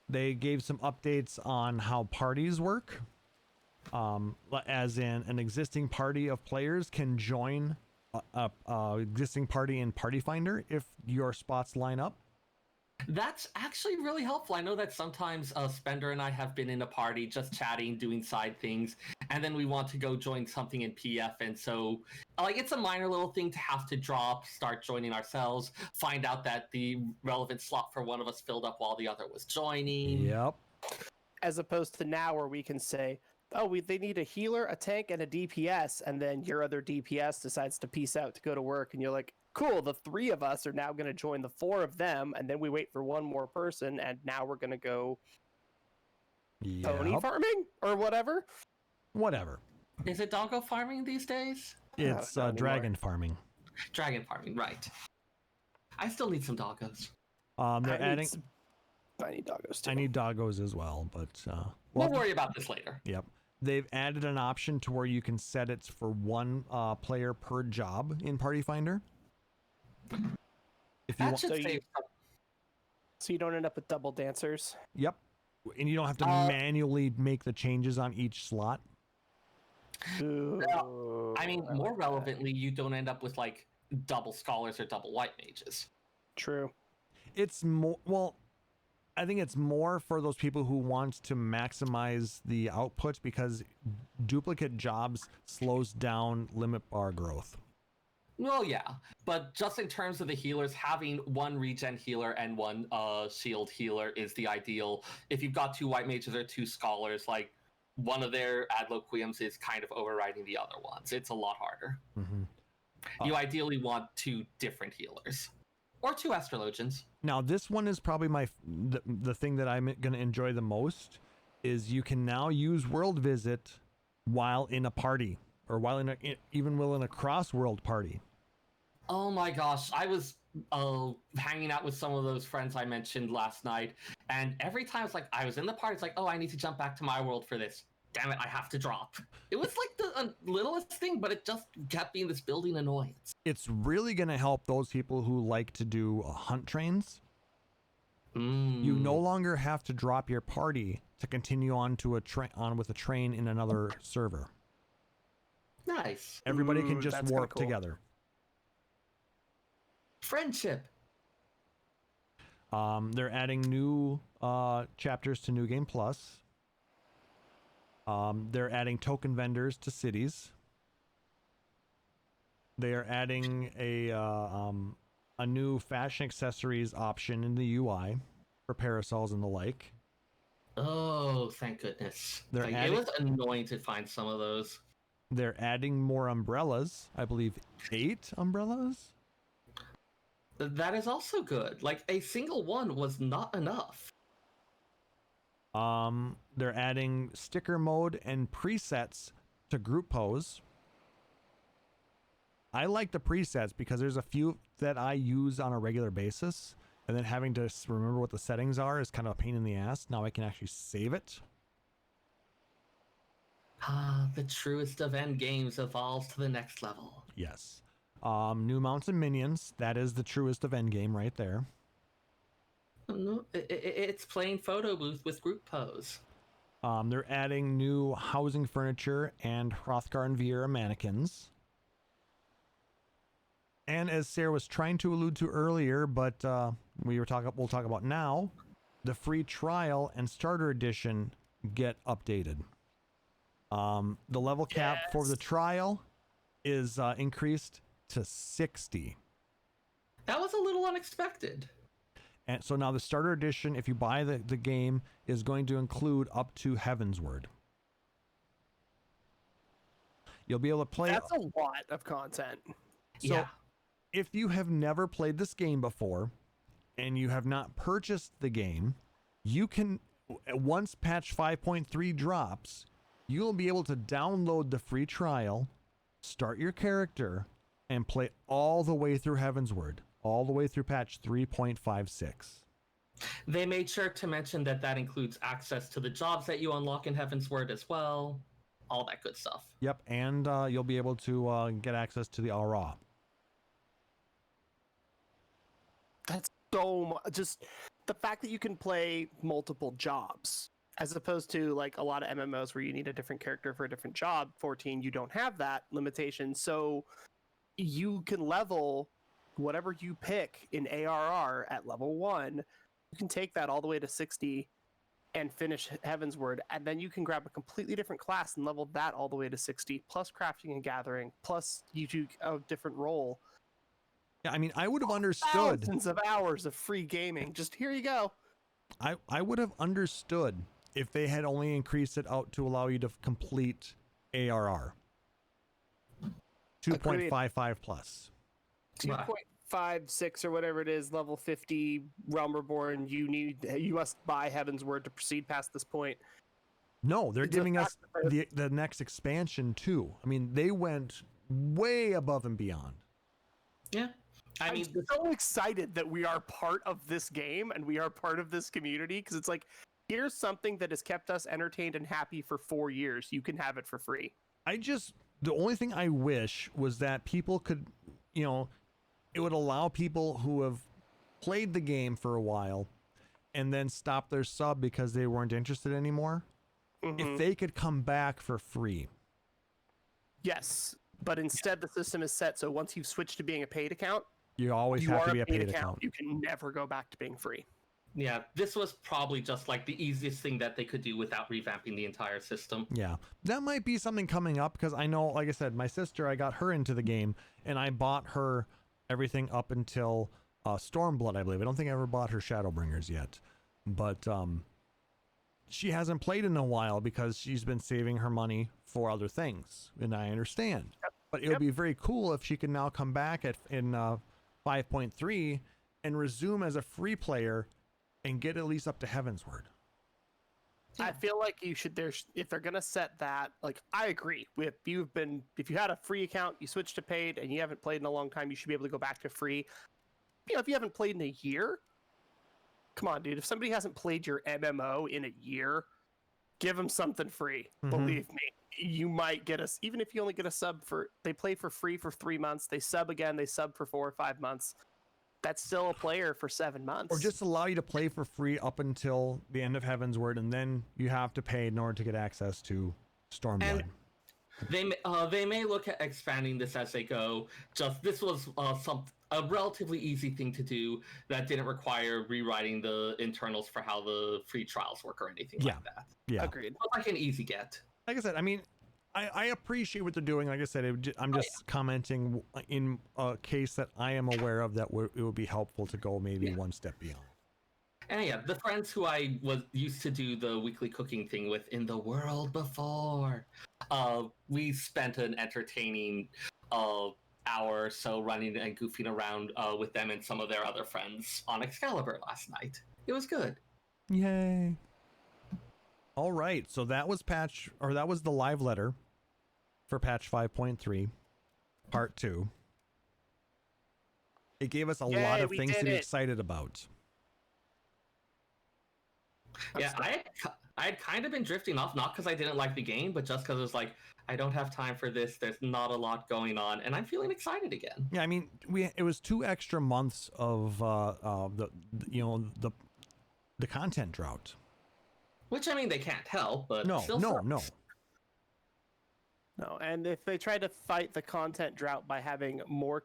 Speaker 2: They gave some updates on how parties work. As in, an existing party of players can join a existing party in Party Finder if your spots line up.
Speaker 4: That's actually really helpful. I know that sometimes Spender and I have been in a party just chatting, doing side things, and then we want to go join something in PF, and so like it's a minor little thing to have to drop, start joining ourselves, find out that the relevant slot for one of us filled up while the other was joining.
Speaker 2: Yep.
Speaker 3: As opposed to now where we can say, oh, they need a healer, a tank, and a DPS, and then your other DPS decides to peace out to go to work, and you're like, cool, the 3 of us are now going to join the 4 of them, and then we wait for one more person, and now we're going to go pony farming or whatever.
Speaker 2: Whatever.
Speaker 4: Is it doggo farming these days?
Speaker 2: It's
Speaker 3: not
Speaker 2: dragon farming.
Speaker 4: Dragon farming, right. I still need some doggos.
Speaker 2: They're adding...
Speaker 3: I need doggos too.
Speaker 2: I need doggos as well, but...
Speaker 4: we'll worry about this later.
Speaker 2: Yep. They've added an option to where you can set it for 1 player per job in Party Finder. If you
Speaker 4: That
Speaker 2: want,
Speaker 4: should save
Speaker 3: So you don't end up with double dancers?
Speaker 2: yep, and you don't have to manually make the changes on each slot.
Speaker 3: Ooh,
Speaker 4: I mean, more relevantly, you don't end up with like double scholars or double white mages.
Speaker 3: True.
Speaker 2: It's more, well, I think it's more for those people who want to maximize the output, because duplicate jobs slows down limit bar growth.
Speaker 4: Well, yeah, but just in terms of the healers, having 1 regen healer and 1 shield healer is the ideal. If you've got 2 white mages or 2 scholars, like one of their adloquiums is kind of overriding the other ones. It's a lot harder.
Speaker 2: Mm-hmm.
Speaker 4: You ideally want 2 different healers or 2 astrologians.
Speaker 2: Now, this one is probably the thing that I'm going to enjoy the most, is you can now use World Visit while in a party, or while even in a cross-world party.
Speaker 4: Oh my gosh, I was hanging out with some of those friends I mentioned last night, and every time it's like I was in the party, it's like, oh, I need to jump back to my world for this. Damn it, I have to drop. It was like the littlest thing, but it just kept being this building annoyance.
Speaker 2: It's really going to help those people who like to do hunt trains. You no longer have to drop your party to continue on to with a train in another server.
Speaker 4: Nice.
Speaker 2: Everybody can just
Speaker 3: that's
Speaker 2: warp
Speaker 3: kinda cool.
Speaker 2: together.
Speaker 4: Friendship.
Speaker 2: They're adding new chapters to New Game Plus. They're adding token vendors to cities. They are adding a new fashion accessories option in the UI for parasols and the like.
Speaker 4: Oh, thank goodness.
Speaker 2: They're
Speaker 4: It was annoying to find some of those.
Speaker 2: They're adding more umbrellas. I believe 8 umbrellas.
Speaker 4: That is also good. Like, a single one was not enough.
Speaker 2: They're adding sticker mode and presets to group pose. I like the presets because there's a few that I use on a regular basis, and then having to remember what the settings are is kind of a pain in the ass. Now I can actually save it.
Speaker 4: The truest of end games evolves to the next level.
Speaker 2: Yes. New mounts and minions. That is the truest of endgame right there.
Speaker 4: No, it's playing photo booth with group pose.
Speaker 2: They're adding new housing furniture and Hrothgar and Vieira mannequins. And as Seyrr was trying to allude to earlier, but we'll talk about now, the free trial and starter edition get updated. The level cap for the trial is increased to 60.
Speaker 4: That was a little unexpected.
Speaker 2: And so now the starter edition, if you buy the game, is going to include up to Heavensward. You'll be able to play.
Speaker 3: That's a lot of content.
Speaker 2: So
Speaker 4: Yeah.
Speaker 2: if you have never played this game before and you have not purchased the game, you can, once patch 5.3 drops, you'll be able to download the free trial, start your character, and play all the way through Heavensward, all the way through patch 3.56.
Speaker 4: They made sure to mention that includes access to the jobs that you unlock in Heavensward as well. All that good stuff.
Speaker 2: Yep, and you'll be able to get access to the Aura.
Speaker 3: That's so much. Just the fact that you can play multiple jobs, as opposed to like a lot of MMOs where you need a different character for a different job. 14, you don't have that limitation, so you can level whatever you pick in ARR at level 1, You can take that all the way to 60 and finish Heavensward, and then you can grab a completely different class and level that all the way to 60, plus crafting and gathering, plus you do a different role.
Speaker 2: Yeah, I mean, I would have understood.
Speaker 3: Thousands of hours of free gaming. Just here you go.
Speaker 2: I would have understood if they had only increased it out to allow you to complete ARR. 2.55 plus.
Speaker 3: 2.56 or whatever it is, level 50, Realm Reborn. You must buy Heavensward to proceed past this point.
Speaker 2: No, they're giving us the next expansion too. I mean, they went way above and beyond.
Speaker 4: Yeah. I mean,
Speaker 3: I'm so excited that we are part of this game and we are part of this community, because it's like, here's something that has kept us entertained and happy for 4 years. You can have it for free.
Speaker 2: The only thing I wish was that people could, you know, it would allow people who have played the game for a while and then stop their sub because they weren't interested anymore. If they could come back for free.
Speaker 3: Yes, but instead the system is set so once you've switched to being a paid account,
Speaker 2: You always have to be a paid account.
Speaker 3: You can never go back to being free.
Speaker 4: yeah, this was probably just like the easiest thing that they could do without revamping the entire system.
Speaker 2: Yeah, that might be something coming up, because I know, like I said, my sister, I got her into the game and I bought her everything up until Stormblood, I believe. I don't think I ever bought her Shadowbringers yet, but she hasn't played in a while because she's been saving her money for other things, and I understand.
Speaker 3: Yep.
Speaker 2: But it would be very cool if she could now come back in 5.3 and resume as a free player and get at least up to Heavensward.
Speaker 3: I feel like you should. If they're gonna set that, like, I agree. If you had a free account, you switched to paid, and you haven't played in a long time, you should be able to go back to free. You know, if you haven't played in a year, come on, dude. If somebody hasn't played your MMO in a year, give them something free. Believe me, you might get us. Even if you only get a sub they play for free for 3 months. They sub again. They sub for 4 or 5 months. That's still a player for 7 months.
Speaker 2: Or just allow you to play for free up until the end of Heavensward, and then you have to pay in order to get access to Stormblood.
Speaker 4: And they may look at expanding this as they go. This was a relatively easy thing to do that didn't require rewriting the internals for how the free trials work or anything like that.
Speaker 2: Yeah,
Speaker 3: agreed.
Speaker 4: But like an easy get.
Speaker 2: Like I said, I mean, I appreciate what they're doing. Like I said, I'm just commenting in a case that I am aware of that it would be helpful to go maybe one step beyond.
Speaker 4: And yeah, the friends who I was used to do the weekly cooking thing with in the world before, we spent an entertaining hour or so running and goofing around with them and some of their other friends on Excalibur last night. It was good.
Speaker 2: Yay. All right, so that was the live letter for patch 5.3, part 2. It gave us a lot of things to be excited about.
Speaker 4: Yeah, I had kind of been drifting off, not because I didn't like the game, but just because it was like, I don't have time for this. There's not a lot going on, and I'm feeling excited again.
Speaker 2: Yeah, I mean, it was 2 extra months of the content drought.
Speaker 4: Which, I mean, they can't help, but
Speaker 2: no.
Speaker 3: No, and if they try to fight the content drought by having more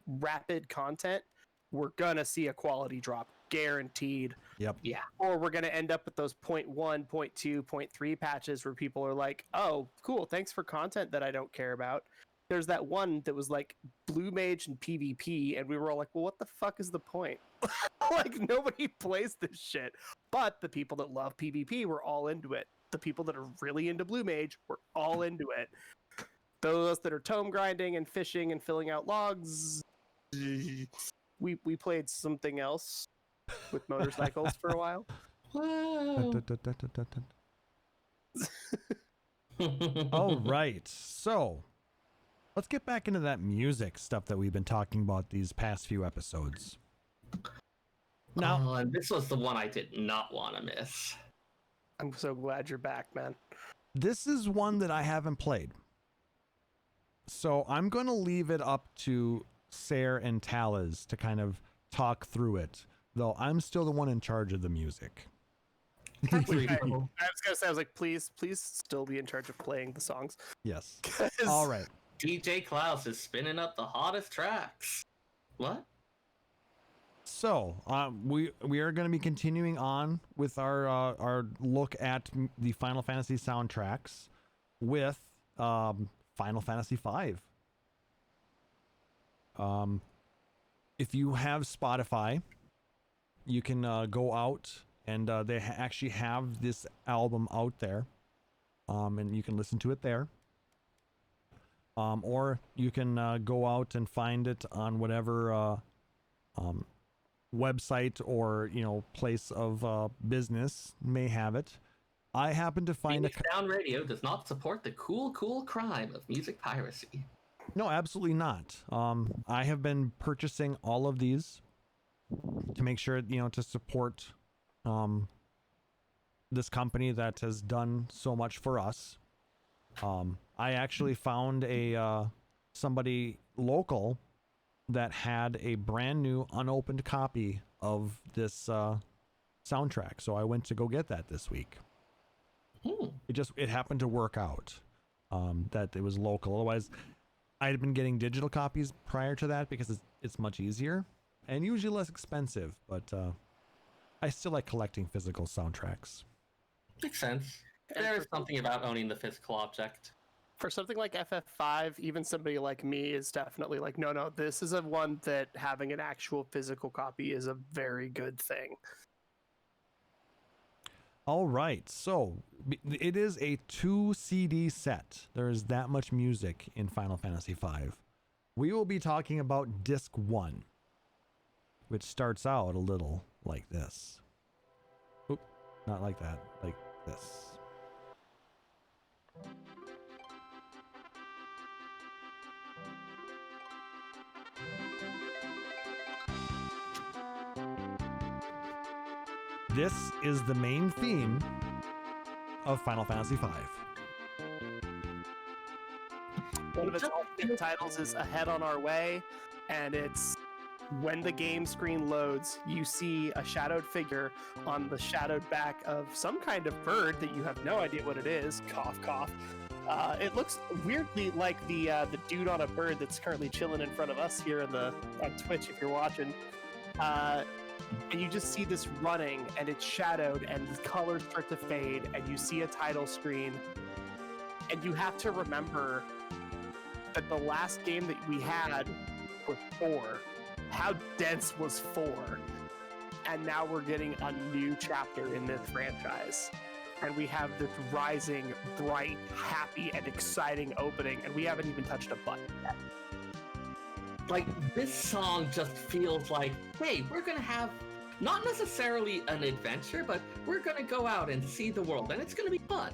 Speaker 3: rapid content, we're gonna see a quality drop, guaranteed.
Speaker 2: Yep.
Speaker 4: Yeah.
Speaker 3: Or we're gonna end up with those 0.1, 0.2, 0.3 patches where people are like, "Oh, cool, thanks for content that I don't care about." There's that one that was like Blue Mage and PvP, and we were all like, "Well, what the fuck is the point?" Like, nobody plays this shit. But the people that love PvP were all into it. The people that are really into Blue Mage were all into it. Those that are tome grinding and fishing and filling out logs, we played something else with motorcycles for a while.
Speaker 2: All right, so let's get back into that music stuff that we've been talking about these past few episodes. Now,
Speaker 4: and this was the one I did not want to miss.
Speaker 3: I'm so glad you're back, man.
Speaker 2: This is one that I haven't played, so I'm going to leave it up to Seyrr and Taliz to kind of talk through it, though I'm still the one in charge of the music.
Speaker 3: I was gonna say, I was like, please still be in charge of playing the songs.
Speaker 2: Yes. All right.
Speaker 4: DJ Klauss is spinning up the hottest tracks. What?
Speaker 2: So we are going to be continuing on with our look at the Final Fantasy soundtracks with Final Fantasy V. If you have Spotify, you can go out and they actually have this album out there, and you can listen to it there. Or you can go out and find it on whatever website or place of business may have it. I happen to find
Speaker 4: Phoenix Down Radio does not support the cool crime of music piracy.
Speaker 2: No, absolutely not. I have been purchasing all of these to make sure to support this company that has done so much for us. I actually found a somebody local that had a brand new unopened copy of this soundtrack, so I went to go get that this week. It happened to work out that it was local. Otherwise, I had been getting digital copies prior to that because it's much easier and usually less expensive, but I still like collecting physical soundtracks.
Speaker 4: Makes sense. There is something about owning the physical object.
Speaker 3: For something like FF5, even somebody like me is definitely like, no, this is a one that having an actual physical copy is a very good thing.
Speaker 2: All right, so it is a 2 CD set. There is that much music in Final Fantasy V. We will be talking about Disc 1, which starts out a little like this. Oop, not like that, like this. This is the main theme of Final Fantasy V.
Speaker 3: One of its alternate titles is Ahead on Our Way, and it's when the game screen loads, you see a shadowed figure on the shadowed back of some kind of bird that you have no idea what it is. Cough, cough. It looks weirdly like the dude on a bird that's currently chilling in front of us here on Twitch if you're watching. And you just see this running, and it's shadowed, and the colors start to fade, and you see a title screen. And you have to remember that the last game that we had was 4. How dense was 4? And now we're getting a new chapter in this franchise. And we have this rising, bright, happy, and exciting opening, and we haven't even touched a button yet.
Speaker 4: Like, this song just feels like, hey, we're gonna have not necessarily an adventure, but we're gonna go out and see the world, and it's gonna be fun.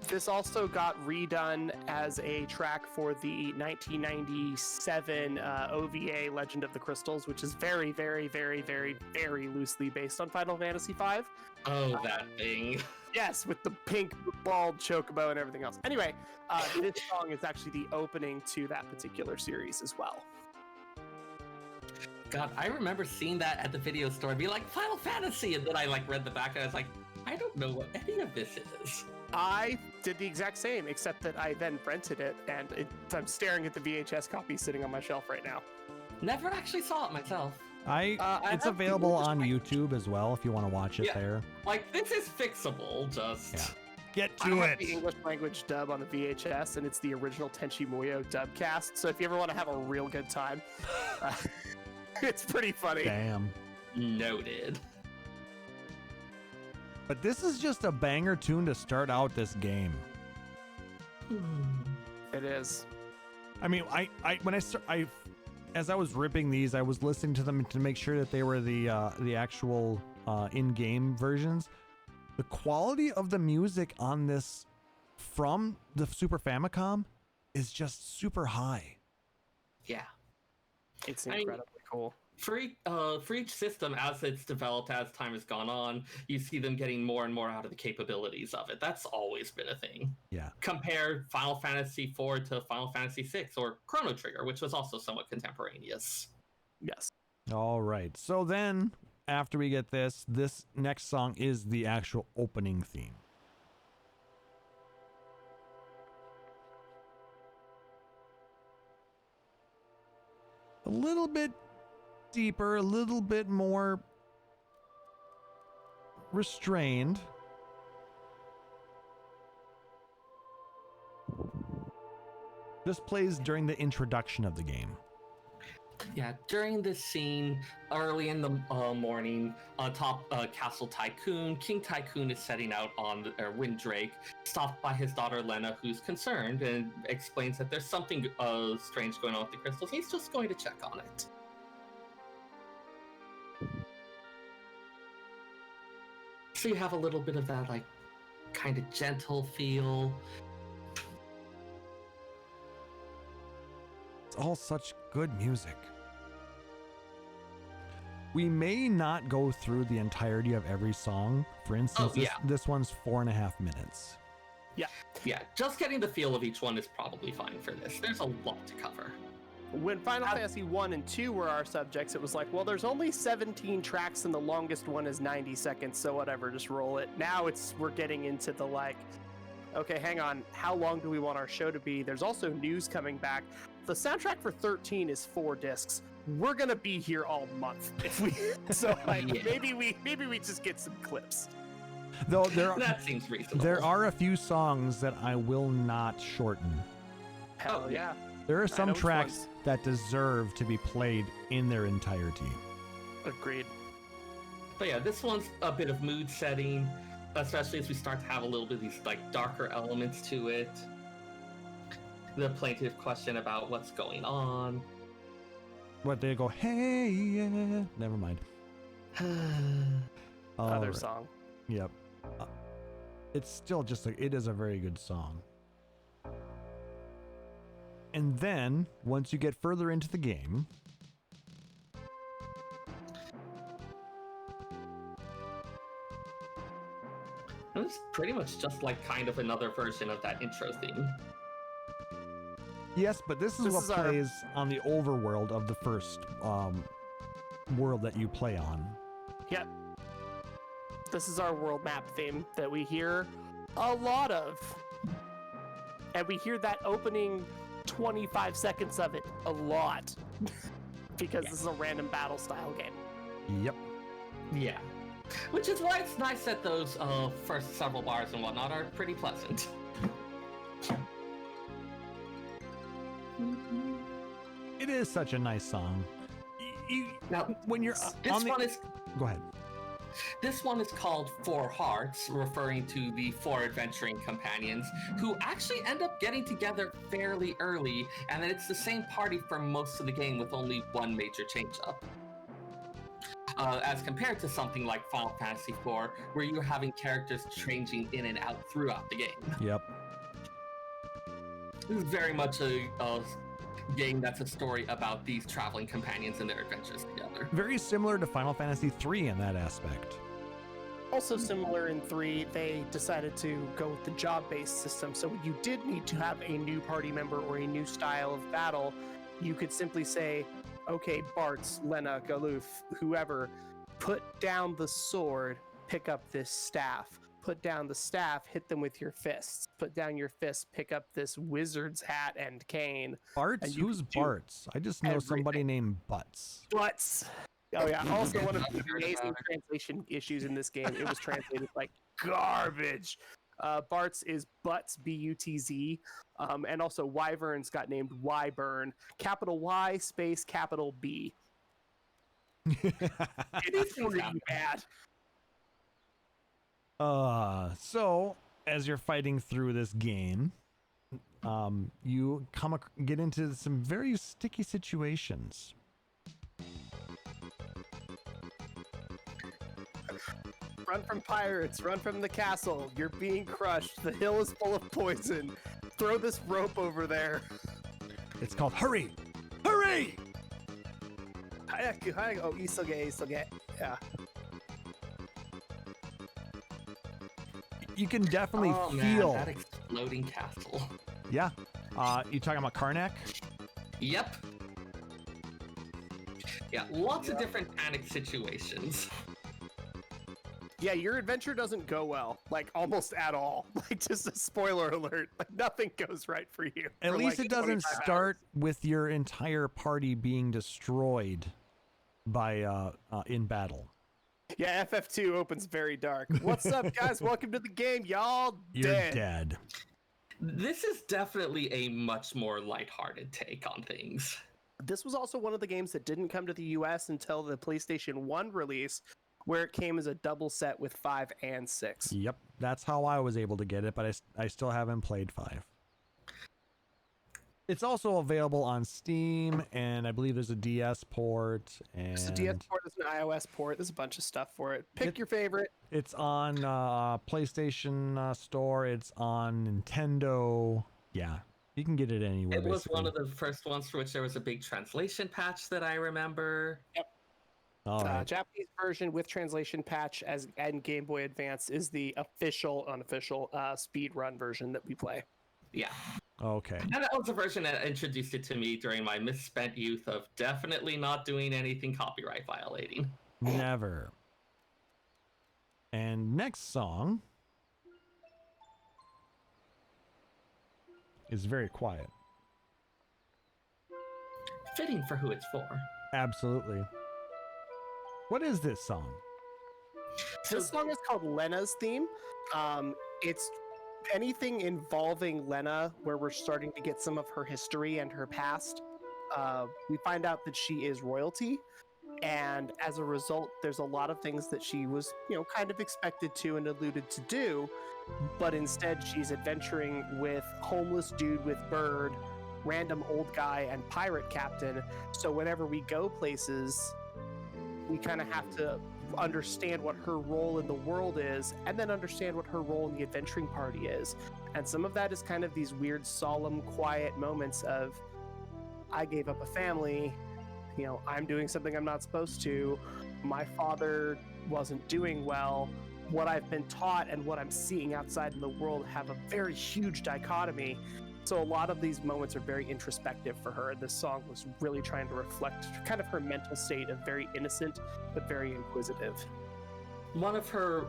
Speaker 3: This also got redone as a track for the 1997 OVA Legend of the Crystals, which is very, very, very, very, very loosely based on Final Fantasy V.
Speaker 4: Oh, that thing.
Speaker 3: Yes, with the pink bald chocobo and everything else. Anyway, this song is actually the opening to that particular series as well.
Speaker 4: God, I remember seeing that at the video store and be like, Final Fantasy! And then I read the back and I was like, I don't know what any of this is.
Speaker 3: I did the exact same, except that I then rented it, and I'm staring at the VHS copy sitting on my shelf right now.
Speaker 4: Never actually saw it myself.
Speaker 2: It's available on YouTube as well if you want to watch it there.
Speaker 4: Like, this is fixable, just...
Speaker 2: Yeah. Get
Speaker 3: I
Speaker 2: to
Speaker 3: have
Speaker 2: it!
Speaker 3: the English language dub on the VHS, and it's the original Tenchi Muyo dub cast, so if you ever want to have a real good time, it's pretty funny.
Speaker 2: Damn.
Speaker 4: Noted.
Speaker 2: But this is just a banger tune to start out this game.
Speaker 3: It is.
Speaker 2: I mean, as I was ripping these, I was listening to them to make sure that they were the actual in-game versions. The quality of the music on this from the Super Famicom is just super high.
Speaker 4: Yeah.
Speaker 3: It's incredibly cool.
Speaker 4: For each system, as it's developed, as time has gone on, you see them getting more and more out of the capabilities of it. That's always been a thing.
Speaker 2: Yeah.
Speaker 4: Compare Final Fantasy IV to Final Fantasy VI or Chrono Trigger, which was also somewhat contemporaneous.
Speaker 3: Yes.
Speaker 2: All right. So then, after we get this next song is the actual opening theme. A little bit deeper, a little bit more restrained. This plays during the introduction of the game.
Speaker 4: Yeah, during this scene, early in the morning, atop Castle Tycoon, King Tycoon is setting out on Windrake, stopped by his daughter Lena, who's concerned, and explains that there's something strange going on with the crystals. He's just going to check on it. So you have a little bit of that, like, kind of gentle feel.
Speaker 2: It's all such good music. We may not go through the entirety of every song. For instance, this one's 4.5 minutes.
Speaker 4: Yeah, just getting the feel of each one is probably fine for this. There's a lot to cover.
Speaker 3: When Final Fantasy 1 and 2 were our subjects, it was like, well, there's only 17 tracks and the longest one is 90 seconds, so whatever, just roll it. Now we're getting into the like, okay, hang on, how long do we want our show to be? There's also news coming back. The soundtrack for 13 is 4 discs. We're gonna be here all month if we so like maybe we just get some clips.
Speaker 2: Though
Speaker 4: that seems reasonable.
Speaker 2: There are a few songs that I will not shorten.
Speaker 3: Hell yeah.
Speaker 2: There are some tracks that deserve to be played in their entirety.
Speaker 3: Agreed.
Speaker 4: But yeah, this one's a bit of mood setting, especially as we start to have a little bit of these like darker elements to it. The plaintive question about what's going on.
Speaker 2: What, they go, hey, yeah. Never mind.
Speaker 3: Other song.
Speaker 2: Yep. It's still just it is a very good song. And then, once you get further into the game,
Speaker 4: it's pretty much just like kind of another version of that intro theme.
Speaker 2: yes, but this is what plays on the overworld of the first world that you play on.
Speaker 3: Yep. This is our world map theme that we hear a lot of. And we hear that opening 25 seconds of it a lot. Because this is a random battle style game.
Speaker 2: Yep.
Speaker 4: Yeah. Which is why it's nice that those first several bars and whatnot are pretty pleasant.
Speaker 2: It is such a nice song.
Speaker 4: Now,
Speaker 2: when you're Go ahead.
Speaker 4: This one is called Four Hearts, referring to the 4 adventuring companions who actually end up getting together fairly early, and then it's the same party for most of the game with only one major change-up. As compared to something like Final Fantasy IV, where you're having characters changing in and out throughout the game.
Speaker 2: Yep.
Speaker 4: This is very much a game that's a story about these traveling companions and their adventures together.
Speaker 2: Very similar to Final Fantasy III in that aspect.
Speaker 3: Also similar in 3, they decided to go with the job-based system. So when you did need to have a new party member or a new style of battle, you could simply say, okay, Bartz, Lena, Galuf, whoever, put down the sword, pick up this staff. Put down the staff, hit them with your fists. Put down your fists, pick up this wizard's hat and cane.
Speaker 2: Bartz? Who's Bartz? I just know somebody named Butts.
Speaker 3: Butts. Oh yeah, also one of the amazing translation issues in this game. It was translated like garbage. Bartz is Butts, B-U-T-Z. And also Wyvern's got named Wyburn. Capital Y, space, capital B. It is really bad.
Speaker 2: So as you're fighting through this game, you get into some very sticky situations.
Speaker 3: Run from pirates, run from the castle. You're being crushed. The hill is full of poison. Throw this rope over there.
Speaker 2: It's called Hurry! Hurry!
Speaker 3: Oh, isoge. Yeah.
Speaker 2: You can definitely feel
Speaker 4: that exploding castle.
Speaker 2: Yeah. You talking about Karnak?
Speaker 4: Yep. Yeah, lots of different panic situations.
Speaker 3: Yeah, your adventure doesn't go well, like almost at all. Like just a spoiler alert, like nothing goes right for you.
Speaker 2: At least it doesn't start with your entire party being destroyed by in battle.
Speaker 3: Yeah, FF2 opens very dark. What's up, guys? Welcome to the game. Y'all
Speaker 2: You're
Speaker 3: dead.
Speaker 2: dead.
Speaker 4: This is definitely a much more lighthearted take on things.
Speaker 3: This was also one of the games that didn't come to the US until the PlayStation 1 release, where it came as a double set with 5 and 6.
Speaker 2: Yep, that's how I was able to get it, but I still haven't played 5. It's also available on Steam, and I believe there's a DS port. And
Speaker 3: There's a DS port, there's an iOS port, there's a bunch of stuff for it. Pick your favorite.
Speaker 2: It's on PlayStation Store. It's on Nintendo. Yeah, you can get it anywhere.
Speaker 4: It was
Speaker 2: basically.
Speaker 4: one of the first ones for which there was a big translation patch that I remember.
Speaker 3: Yep.
Speaker 2: All right.
Speaker 3: Japanese version with translation patch and Game Boy Advance is the unofficial speed run version that we play.
Speaker 4: Yeah.
Speaker 2: Okay.
Speaker 4: And that was the version that introduced it to me during my misspent youth of definitely not doing anything copyright violating.
Speaker 2: Never. And next song is very quiet.
Speaker 4: Fitting for who it's for.
Speaker 2: Absolutely. What is this song?
Speaker 3: This song is called Lena's Theme. It's anything involving Lena where we're starting to get some of her history and her past. We find out that she is royalty, and as a result, there's a lot of things that she was, kind of expected to and alluded to do, but instead she's adventuring with homeless dude with bird, random old guy, and pirate captain. So whenever we go places, we kind of have to understand what her role in the world is, and then understand what her role in the adventuring party is. And some of that is kind of these weird, solemn, quiet moments of, I gave up a family, I'm doing something I'm not supposed to, my father wasn't doing well, what I've been taught and what I'm seeing outside in the world have a very huge dichotomy. So a lot of these moments are very introspective for her, and this song was really trying to reflect kind of her mental state of very innocent but very inquisitive.
Speaker 4: One of her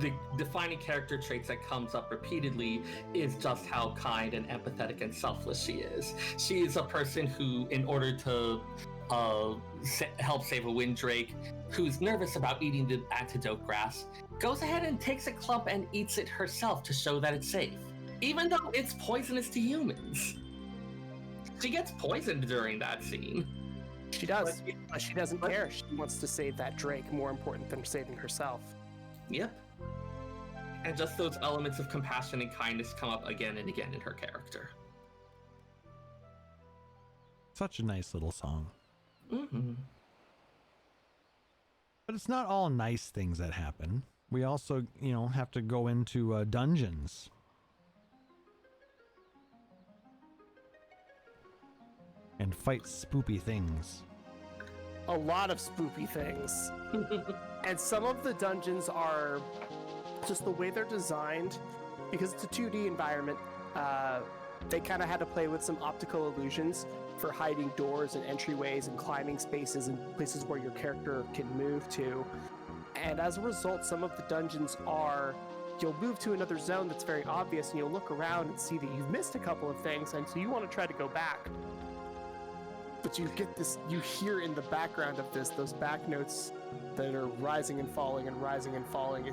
Speaker 4: the defining character traits that comes up repeatedly is just how kind and empathetic and selfless she is. She is a person who, in order to help save a windrake who's nervous about eating the antidote grass, goes ahead and takes a clump and eats it herself to show that it's safe, even though it's poisonous to humans. She gets poisoned during that scene.
Speaker 3: She does, but she doesn't care. She wants to save that drake, more important than saving herself.
Speaker 4: Yep. And just those elements of compassion and kindness come up again and again in her character.
Speaker 2: Such a nice little song.
Speaker 4: Mm-hmm.
Speaker 2: But it's not all nice things that happen. We also, have to go into dungeons. And fight spoopy things.
Speaker 3: A lot of spoopy things. And some of the dungeons are just the way they're designed, because it's a 2D environment. They kind of had to play with some optical illusions for hiding doors and entryways and climbing spaces and places where your character can move to. And as a result, some of the dungeons are, you'll move to another zone that's very obvious, and you'll look around and see that you've missed a couple of things, and so you want to try to go back. But you get this, you hear in the background of this, those back notes that are rising and falling and rising and falling.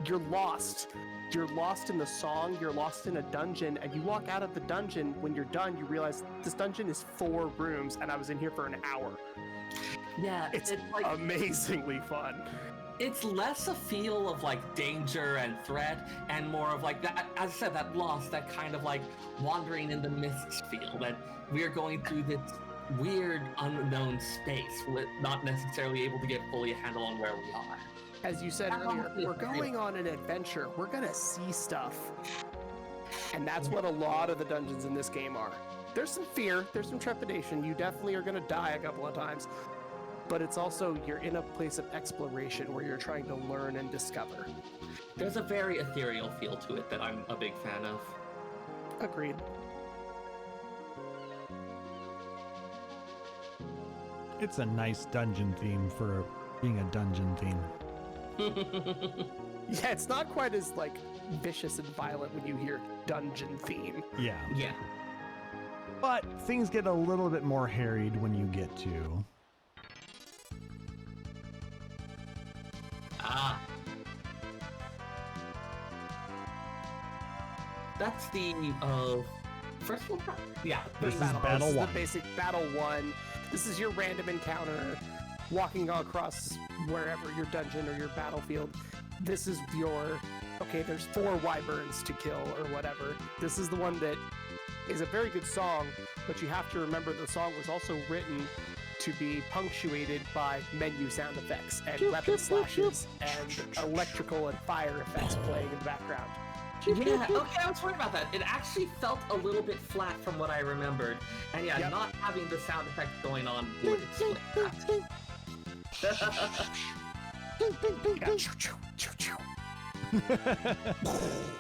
Speaker 3: You're lost. You're lost in the song, you're lost in a dungeon, and you walk out of the dungeon. When you're done, you realize this dungeon is 4 rooms, and I was in here for an hour.
Speaker 4: Yeah,
Speaker 3: It's like amazingly fun.
Speaker 4: It's less a feel of danger and threat, and more of that, as I said, that loss, that kind of wandering in the mists feel, that we're going through this weird unknown space with not necessarily able to get fully a handle on where we are.
Speaker 3: As you said earlier, we're going on an adventure. We're gonna see stuff. And that's what a lot of the dungeons in this game are. There's some fear, there's some trepidation. You definitely are gonna die a couple of times. But it's also, you're in a place of exploration where you're trying to learn and discover.
Speaker 4: There's a very ethereal feel to it that I'm a big fan of.
Speaker 3: Agreed.
Speaker 2: It's a nice dungeon theme for being a dungeon theme.
Speaker 3: Yeah, it's not quite as vicious and violent when you hear dungeon theme.
Speaker 2: Yeah.
Speaker 4: Yeah.
Speaker 2: But things get a little bit more harried when you get to
Speaker 4: Ah. That's the first one. Yeah.
Speaker 2: This is
Speaker 3: Battle
Speaker 2: Battle
Speaker 3: This
Speaker 2: 1.
Speaker 3: is the basic Battle 1. This is your random encounter, walking across wherever your dungeon or your battlefield. This is your, okay, there's 4 wyverns to kill or whatever. This is the one that is a very good song, but you have to remember the song was also written to be punctuated by menu sound effects and weapon slashes and electrical and fire effects playing in the background.
Speaker 4: Yeah, okay, I was worried about that. It actually felt a little bit flat from what I remembered. And yeah,
Speaker 3: Yep.
Speaker 4: not having the sound effect going on would explain that.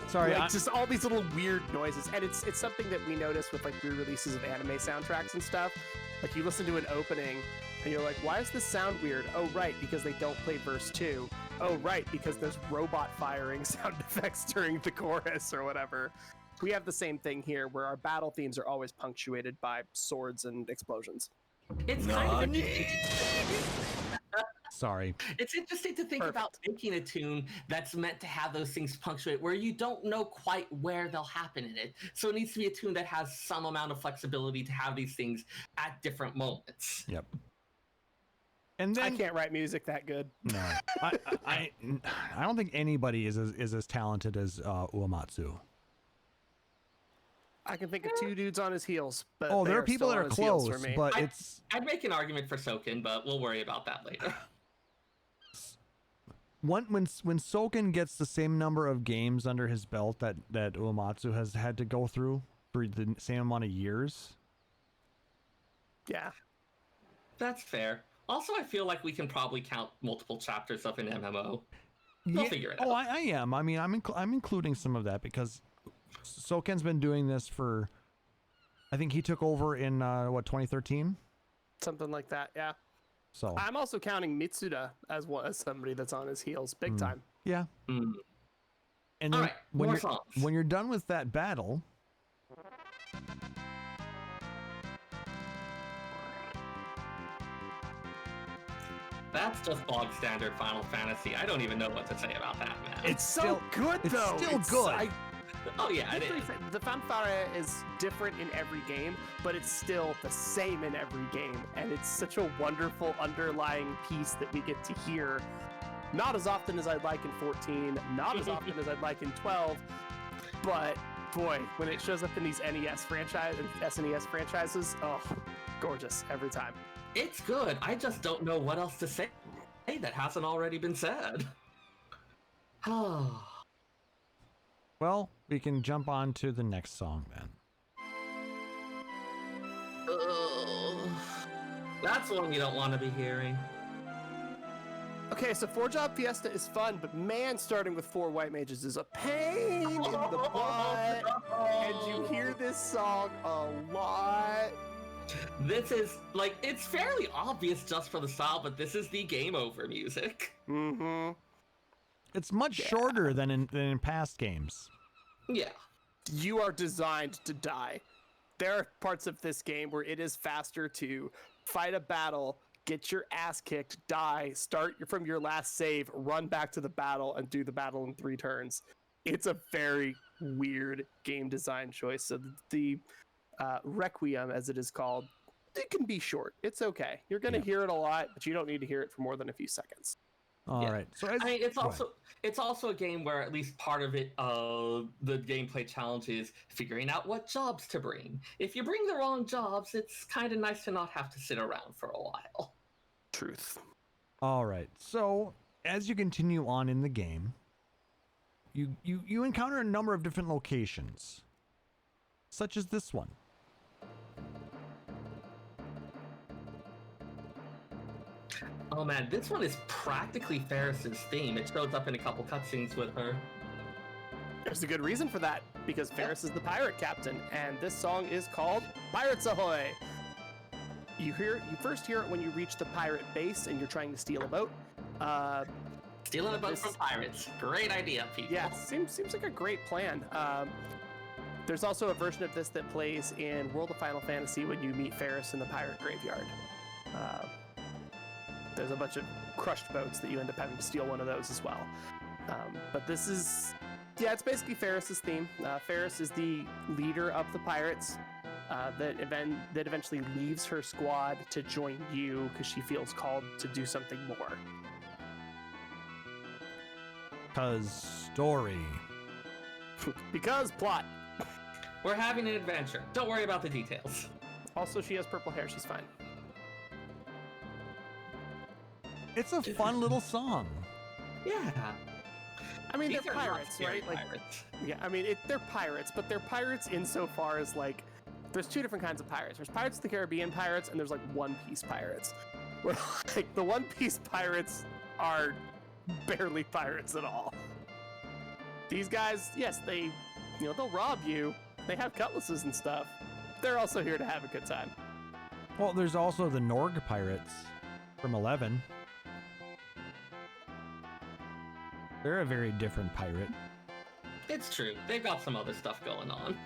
Speaker 2: Sorry,
Speaker 3: Like just all these little weird noises, and it's something that we notice with like re-releases of anime soundtracks and stuff. Like you listen to an opening and you're like, why does this sound weird? Oh right, because they don't play verse 2. Oh right, because there's robot firing sound effects during the chorus or whatever. We have the same thing here where our battle themes are always punctuated by swords and explosions.
Speaker 4: It's kind of
Speaker 2: sorry.
Speaker 4: It's interesting to think
Speaker 3: Perfect.
Speaker 4: about making a tune that's meant to have those things punctuate where you don't know quite where they'll happen in it. So it needs to be a tune that has some amount of flexibility to have these things at different moments.
Speaker 2: Yep. And
Speaker 3: I
Speaker 2: then
Speaker 3: can't write music that good.
Speaker 2: no, I don't think anybody is as talented as Uematsu.
Speaker 3: I can think of 2 dudes on his heels, but
Speaker 2: Oh, there
Speaker 3: they
Speaker 2: are people
Speaker 3: still
Speaker 2: that
Speaker 3: on
Speaker 2: are
Speaker 3: his heels
Speaker 2: close,
Speaker 3: for me.
Speaker 2: but it's
Speaker 4: I'd make an argument for Soken, but we'll worry about that later.
Speaker 2: when Soken gets the same number of games under his belt that Uematsu has had to go through for the same amount of years.
Speaker 3: Yeah.
Speaker 4: That's fair. Also, I feel like we can probably count multiple chapters of an MMO. We'll figure it out.
Speaker 2: Oh, I am. I mean, I'm including some of that because Soken's been doing this for. I think he took over in 2013.
Speaker 3: Something like that, yeah.
Speaker 2: So
Speaker 3: I'm also counting Mitsuda as well as somebody that's on his heels big time.
Speaker 2: yeah.
Speaker 4: Mm.
Speaker 2: And then
Speaker 4: All right,
Speaker 2: when
Speaker 4: more
Speaker 2: you're
Speaker 4: songs.
Speaker 2: when you're done with that battle,
Speaker 4: That's just bog standard Final Fantasy. I don't even know what to say about that, man.
Speaker 3: It's so
Speaker 2: still-
Speaker 3: good
Speaker 2: it's
Speaker 3: though.
Speaker 2: still good.
Speaker 4: Oh yeah, it is.
Speaker 3: The fanfare is different in every game, but it's still the same in every game, and it's such a wonderful underlying piece that we get to hear. Not as often as I'd like in 14, not as often as I'd like in 12, but boy, when it shows up in these SNES franchises, oh, gorgeous every time.
Speaker 4: It's good. I just don't know what else to say that hasn't already been said. Oh.
Speaker 2: well, we can jump on to the next song then.
Speaker 4: Ugh. That's one you don't want to be hearing.
Speaker 3: Okay, so 4-Job Fiesta is fun, but man, starting with 4 White Mages is a pain in the butt. And you hear this song a lot.
Speaker 4: This is, like, it's fairly obvious just for the style, but this is the game over music.
Speaker 3: Mm-hmm.
Speaker 2: It's much shorter than in past games.
Speaker 4: Yeah.
Speaker 3: You are designed to die. There are parts of this game where it is faster to fight a battle, get your ass kicked, die, start from your last save, run back to the battle, and do the battle in 3 turns. It's a very weird game design choice. So the Requiem, as it is called, it can be short. It's okay. You're going to hear it a lot, but you don't need to hear it for more than a few seconds.
Speaker 2: All right. So
Speaker 4: I mean, it's also a game where at least part of it, the gameplay challenge is figuring out what jobs to bring. If you bring the wrong jobs, it's kind of nice to not have to sit around for a while.
Speaker 3: Truth.
Speaker 2: all right. So as you continue on in the game, you encounter a number of different locations, such as this one.
Speaker 4: Oh man, this one is practically Ferris's theme. It shows up in a couple cutscenes with her.
Speaker 3: There's a good reason for that, because Ferris is the pirate captain, and this song is called Pirates Ahoy! You first hear it when you reach the pirate base and you're trying to steal a boat.
Speaker 4: Stealing a boat from pirates. Great idea, people.
Speaker 3: Yeah, seems like a great plan. There's also a version of this that plays in World of Final Fantasy when you meet Ferris in the pirate graveyard. there's a bunch of crushed boats that you end up having to steal one of those as well. But this is, yeah, it's basically Ferris's theme. Ferris is the leader of the pirates that eventually leaves her squad to join you because she feels called to do something more.
Speaker 2: 'Cause story.
Speaker 3: Because plot.
Speaker 4: We're having an adventure. Don't worry about the details.
Speaker 3: Also, she has purple hair. She's fine.
Speaker 2: It's a fun little song.
Speaker 4: Yeah.
Speaker 3: I mean,
Speaker 4: These
Speaker 3: they're
Speaker 4: are not
Speaker 3: pirates,
Speaker 4: scary
Speaker 3: right? Like,
Speaker 4: pirates.
Speaker 3: yeah, I mean, they're pirates, but they're pirates insofar as, like, there's two different kinds of pirates. There's Pirates of the Caribbean pirates, and there's, like, One Piece pirates. Where, like, the One Piece pirates are barely pirates at all. These guys, yes, they'll rob you. They have cutlasses and stuff. They're also here to have a good time.
Speaker 2: Well, there's also the Norg pirates from 11. They're a very different pirate.
Speaker 4: It's true. They've got some other stuff going on.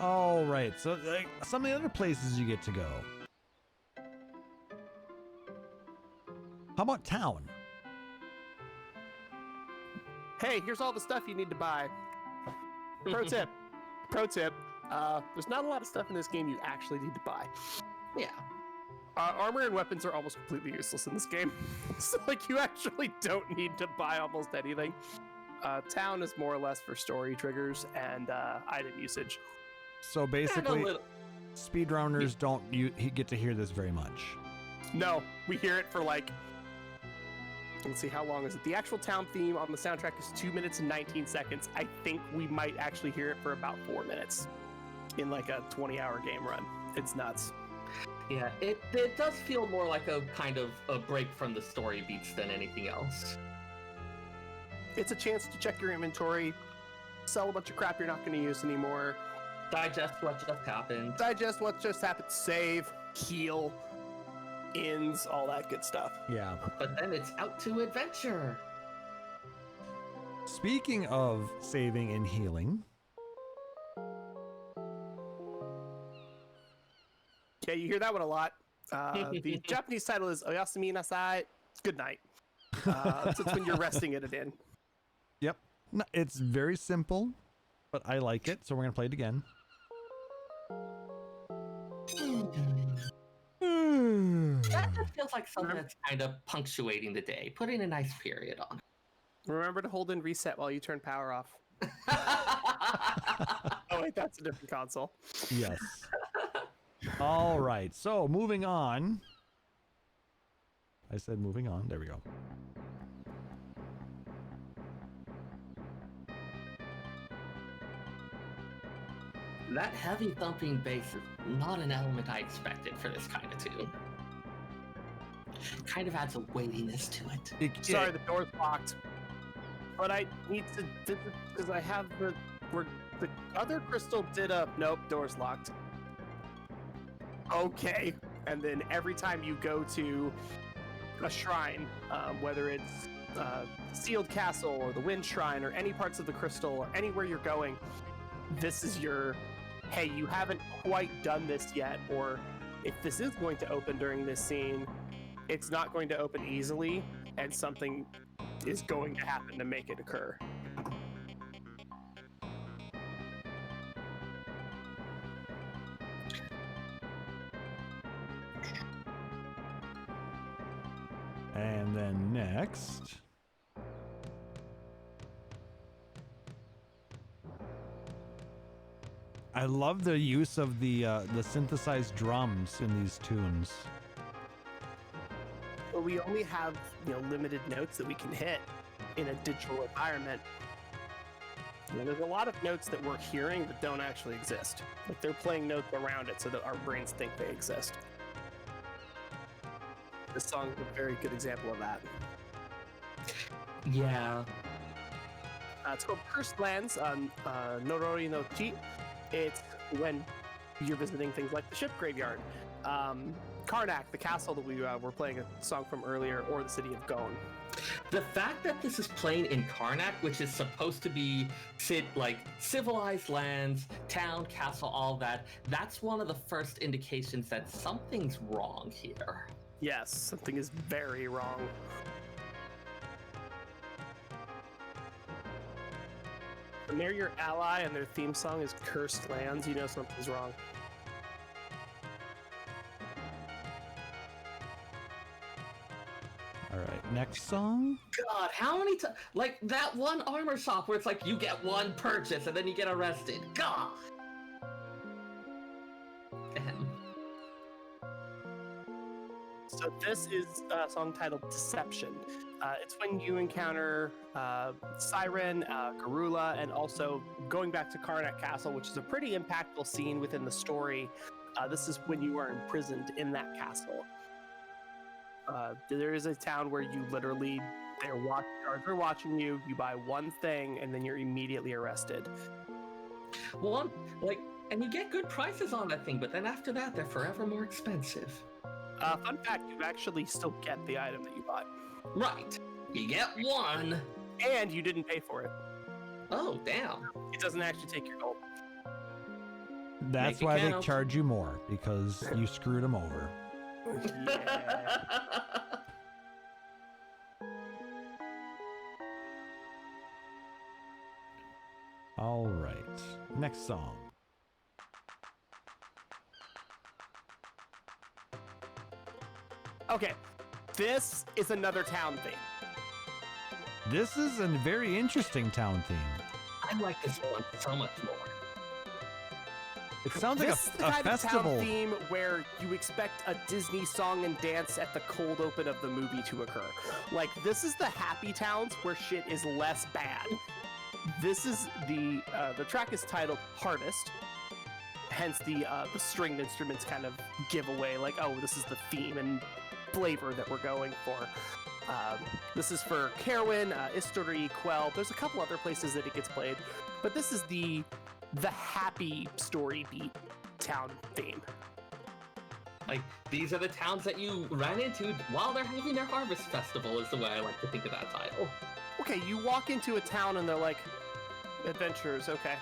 Speaker 2: All right, so like, some of the other places you get to go. How about town?
Speaker 3: Hey, here's all the stuff you need to buy. Pro tip. There's not a lot of stuff in this game you actually need to buy.
Speaker 4: Yeah.
Speaker 3: Armor and weapons are almost completely useless in this game. So, like, you actually don't need to buy almost anything. Town is more or less for story triggers and item usage.
Speaker 2: So basically, speedrunners don't get to hear this very much.
Speaker 3: No, we hear it for, like, let's see, how long is it? The actual town theme on the soundtrack is 2 minutes and 19 seconds. I think we might actually hear it for about 4 minutes in, like, a 20-hour game run. It's nuts.
Speaker 4: Yeah, it does feel more like a kind of a break from the story beats than anything else.
Speaker 3: It's a chance to check your inventory, sell a bunch of crap you're not going to use anymore,
Speaker 4: Digest what just happened.
Speaker 3: save, heal, ends, all that good stuff.
Speaker 2: Yeah.
Speaker 4: But then it's out to adventure.
Speaker 2: Speaking of saving and healing,
Speaker 3: yeah, you hear that one a lot. The Japanese title is Oyasumi Nasai, good night. So it's when you're resting at an inn.
Speaker 2: yep, no, it's very simple, but I like it, so we're gonna play it again.
Speaker 4: That just feels like something that's kind of punctuating the day, putting a nice period on
Speaker 3: Remember to hold and reset while you turn power off.
Speaker 4: it.
Speaker 3: Oh wait, that's a different console.
Speaker 2: Yes. All right, so moving on. I said moving on. There we go.
Speaker 4: That heavy thumping bass is not an element I expected for this kind of tune. It kind of adds a weightiness to it.
Speaker 3: Sorry, the door's locked. But I need to, because I have the other crystal did a, nope, door's locked. Okay. And then every time you go to a shrine, whether it's Sealed Castle or the Wind Shrine or any parts of the crystal or anywhere you're going, this is your, hey, you haven't quite done this yet, or if this is going to open during this scene, it's not going to open easily, and something is going to happen to make it occur.
Speaker 2: And then next, I love the use of the synthesized drums in these tunes.
Speaker 3: But we only have, limited notes that we can hit in a digital environment. There's a lot of notes that we're hearing that don't actually exist. Like, they're playing notes around it so that our brains think they exist. This song is a very good example of that.
Speaker 4: Yeah.
Speaker 3: It's called Cursed Lands on Norori no Chi. It's when you're visiting things like the ship graveyard, Karnak, the castle that we were playing a song from earlier, or the city of Gon.
Speaker 4: The fact that this is playing in Karnak, which is supposed to be civilized lands, town, castle, all that, that's one of the first indications that something's wrong here.
Speaker 3: Yes, something is very wrong. When they're your ally and their theme song is Cursed Lands, you know something's wrong.
Speaker 2: All right, next song.
Speaker 4: God, how many times? Like that one armor shop where it's like you get one purchase and then you get arrested. God.
Speaker 3: So this is a song titled Deception. It's when you encounter Siren, Garula, and also going back to Karnak Castle, which is a pretty impactful scene within the story. This is when you are imprisoned in that castle. There is a town where you literally, guards are watching you, you buy one thing, and then you're immediately arrested.
Speaker 4: Well, and you get good prices on that thing, but then after that, they're forever more expensive.
Speaker 3: Fun fact, you actually still get the item that you bought.
Speaker 4: Right. You get one.
Speaker 3: And you didn't pay for it.
Speaker 4: Oh, damn.
Speaker 3: It doesn't actually take your gold.
Speaker 2: That's why they charge you more, because you screwed them over.
Speaker 3: Yeah.
Speaker 2: All right, next song.
Speaker 3: Okay, this is another town theme.
Speaker 2: This is a very interesting town theme.
Speaker 4: I like this one so much more.
Speaker 2: It sounds like
Speaker 3: This is the
Speaker 2: a
Speaker 3: kind of
Speaker 2: festival.
Speaker 3: town theme where you expect a Disney song and dance at the cold open of the movie to occur. Like, this is the happy towns where shit is less bad. This is the track is titled Hardest, hence the stringed instruments kind of give away, like, oh, this is the theme and flavor that we're going for. This is for Carwin, Istori, Quell. There's a couple other places that it gets played, but this is the happy story beat town theme.
Speaker 4: Like, these are the towns that you ran into while they're having their harvest festival, is the way I like to think of that title.
Speaker 3: Okay, you walk into a town and they're like, adventurers, okay.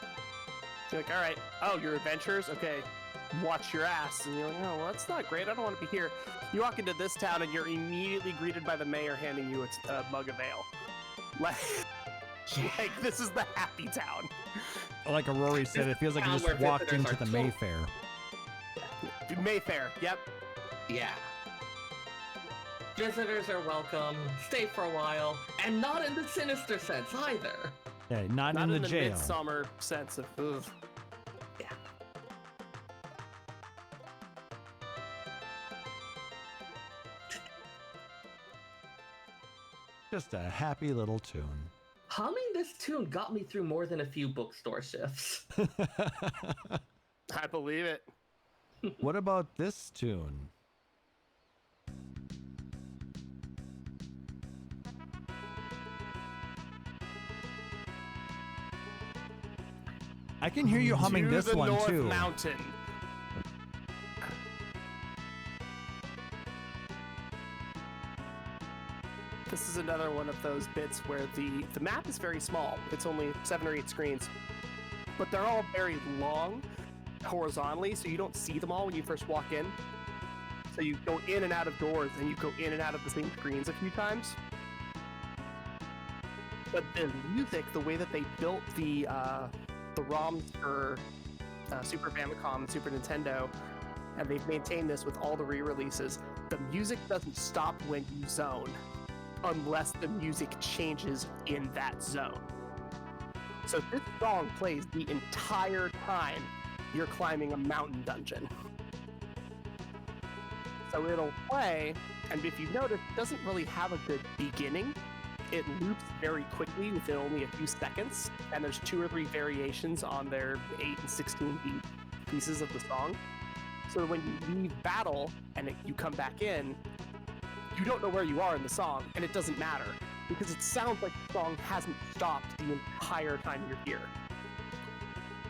Speaker 3: You're like, all right, oh, you're adventurers? Okay, watch your ass. And you're like, oh, well, that's not great, I don't want to be here. You walk into this town and you're immediately greeted by the mayor handing you a mug of ale. Like, this is the happy town.
Speaker 2: Like Rory said, it feels like you
Speaker 4: Town
Speaker 2: just
Speaker 4: where
Speaker 2: walked
Speaker 4: visitors
Speaker 2: into
Speaker 4: are
Speaker 2: the
Speaker 4: killed.
Speaker 2: Mayfair.
Speaker 3: Mayfair, yep.
Speaker 4: Yeah. Visitors are welcome, stay for a while, and not in the sinister sense either.
Speaker 2: Yeah, not
Speaker 3: Not
Speaker 2: in the jail.
Speaker 3: midsummer sense of, ugh.
Speaker 4: Yeah.
Speaker 2: Just a happy little tune.
Speaker 4: Humming this tune got me through more than a few bookstore shifts.
Speaker 3: I believe it.
Speaker 2: What about this tune? I can hear you humming
Speaker 3: To
Speaker 2: this
Speaker 3: the
Speaker 2: one
Speaker 3: North
Speaker 2: too.
Speaker 3: Mountain. This is another one of those bits where the map is very small. It's only 7 or 8 screens, but they're all very long horizontally, so you don't see them all when you first walk in. So you go in and out of doors, and you go in and out of the same screens a few times. But the music, the way that they built the ROMs for Super Famicom and Super Nintendo, and they've maintained this with all the re-releases, the music doesn't stop when you zone unless the music changes in that zone. So this song plays the entire time you're climbing a mountain dungeon. So it'll play, and if you notice, it doesn't really have a good beginning. It loops very quickly within only a few seconds, and there's 2 or 3 variations on their 8 and 16 beat pieces of the song. So when you leave battle and you come back in, you don't know where you are in the song, and it doesn't matter, because it sounds like the song hasn't stopped the entire time you're here.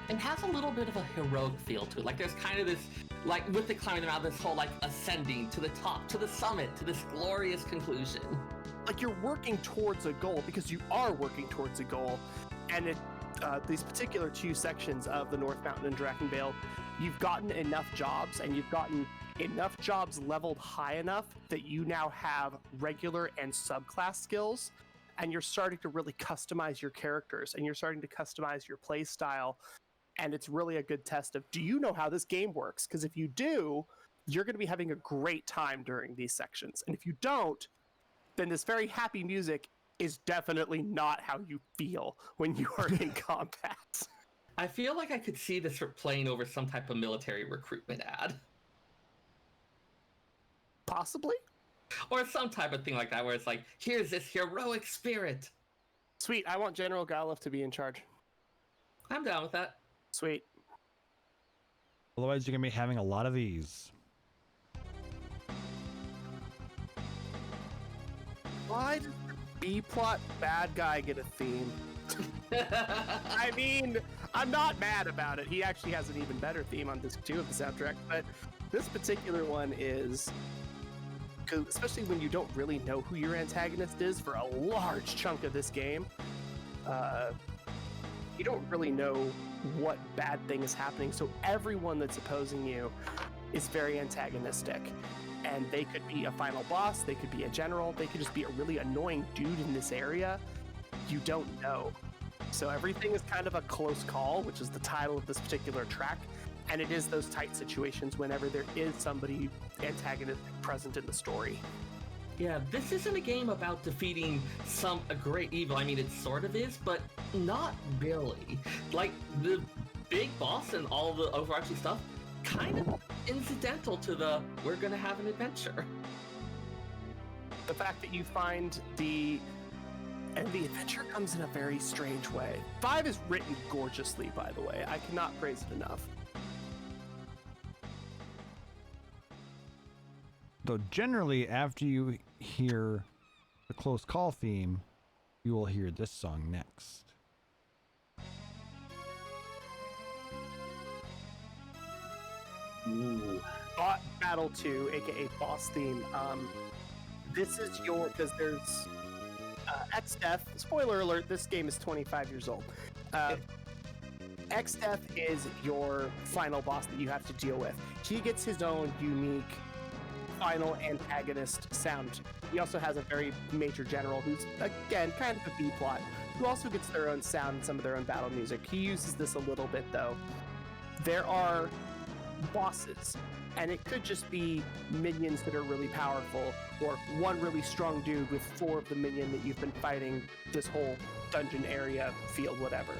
Speaker 4: It has a little bit of a heroic feel to it. Like, there's kind of this, like, with the climbing around, this whole, like, ascending to the top, to the summit, to this glorious conclusion.
Speaker 3: like you're working towards a goal, because you are working towards a goal. And these particular 2 sections of the North Mountain and Drakkenvale, you've gotten enough jobs, and you've gotten enough jobs leveled high enough that you now have regular and subclass skills, and you're starting to really customize your characters, and you're starting to customize your play style. And it's really a good test of, do you know how this game works? Because if you do, you're going to be having a great time during these sections. And if you don't, then this very happy music is definitely not how you feel when you are in combat.
Speaker 4: I feel like I could see this playing over some type of military recruitment ad.
Speaker 3: Possibly?
Speaker 4: Or some type of thing like that, where it's like, here's this heroic spirit.
Speaker 3: Sweet, I want General Galuf to be in charge.
Speaker 4: I'm down with that.
Speaker 3: Sweet.
Speaker 2: Otherwise, you're going to be having a lot of these.
Speaker 3: Why did the B-plot bad guy get a theme? I mean, I'm not mad about it. He actually has an even better theme on disc 2 of the soundtrack, but this particular one is, especially when you don't really know who your antagonist is for a large chunk of this game, you don't really know what bad thing is happening, so everyone that's opposing you is very antagonistic. And they could be a final boss, they could be a general, they could just be a really annoying dude in this area. You don't know. So everything is kind of a close call, which is the title of this particular track. And it is those tight situations whenever there is somebody antagonistic present in the story.
Speaker 4: Yeah, this isn't a game about defeating a great evil. I mean, it sort of is, but not really. Like, the big boss and all the overarching stuff, kind of incidental to we're gonna have an adventure.
Speaker 3: The fact that you find the adventure comes in a very strange way. 5 is written gorgeously, by the way. I cannot praise it enough.
Speaker 2: Though generally, after you hear the close call theme, you will hear this song next.
Speaker 4: Ooh.
Speaker 3: Battle 2, aka boss theme. This is because there's X-Death. Spoiler alert, this game is 25 years old. X-Death is your final boss that you have to deal with. He gets his own unique final antagonist sound. He also has a very major general who's, again, kind of a B-plot, who also gets their own sound and some of their own battle music. He uses this a little bit, though. There are bosses, and it could just be minions that are really powerful, or one really strong dude with 4 of the minion that you've been fighting this whole dungeon area, field, whatever.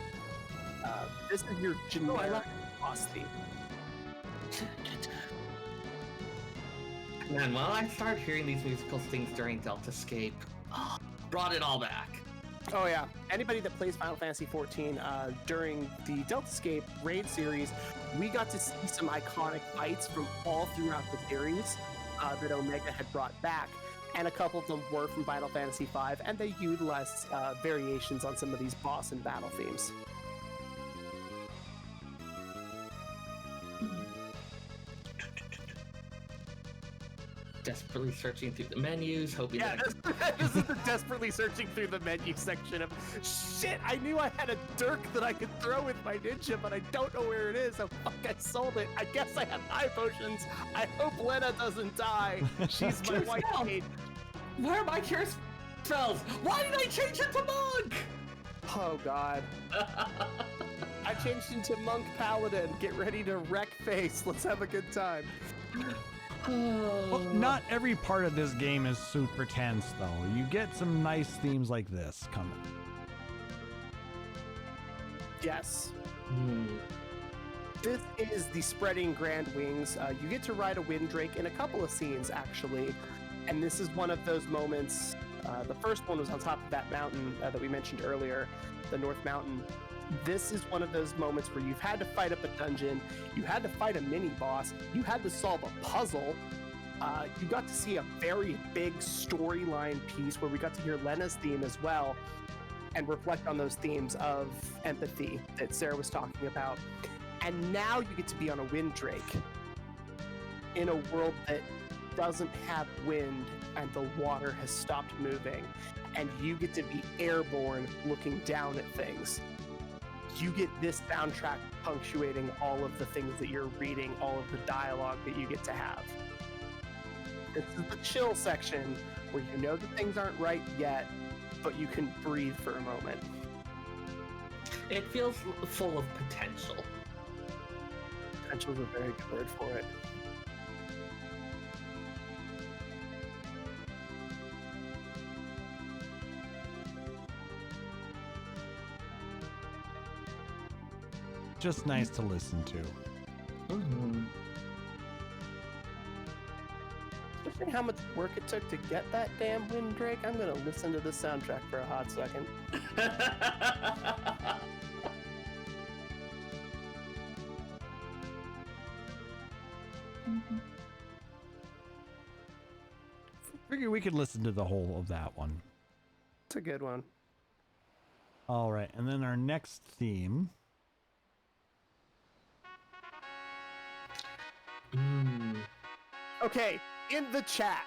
Speaker 3: This is your generic boss theme.
Speaker 4: Man, when I started hearing these musical things during Deltascape, brought it all back.
Speaker 3: Oh yeah, anybody that plays Final Fantasy XIV during the Deltascape raid series, we got to see some iconic fights from all throughout the series that Omega had brought back, and a couple of them were from Final Fantasy V, and they utilized variations on some of these boss and battle themes.
Speaker 4: Desperately searching through the menus, hoping
Speaker 3: Yeah, this is the desperately searching through the menu section of, shit, I knew I had a dirk that I could throw with my ninja, but I don't know where it is. Oh, fuck, I sold it. I guess I have high potions. I hope Lena doesn't die. She's my white mage.
Speaker 4: Where are my cure spells? Why did I change it to monk?
Speaker 3: Oh, God. I changed into Monk Paladin. Get ready to wreck face. Let's have a good time.
Speaker 2: Well, not every part of this game is super tense, though. You get some nice themes like this coming.
Speaker 3: Yes. This is the Spreading Grand Wings. You get to ride a Windrake in a couple of scenes, actually. And this is one of those moments. The first one was on top of that mountain that we mentioned earlier, the North Mountain. This is one of those moments where you've had to fight up a dungeon, you had to fight a mini-boss, you had to solve a puzzle. You got to see a very big storyline piece where we got to hear Lena's theme as well and reflect on those themes of empathy that Seyrr was talking about. And now you get to be on a Windrake in a world that doesn't have wind and the water has stopped moving, and you get to be airborne looking down at things. You get this soundtrack punctuating all of the things that you're reading, all of the dialogue that you get to have. This is the chill section where you know that things aren't right yet, but you can breathe for a moment.
Speaker 4: It feels full of potential.
Speaker 3: Potential is a very good word for it.
Speaker 2: Just nice to listen to.
Speaker 3: Especially how much work it took to get that damn Windrake. I'm gonna listen to this soundtrack for a hot second.
Speaker 2: Figure we could listen to the whole of that one.
Speaker 3: It's a good one.
Speaker 2: All right, and then our next theme.
Speaker 3: Okay, in the chat,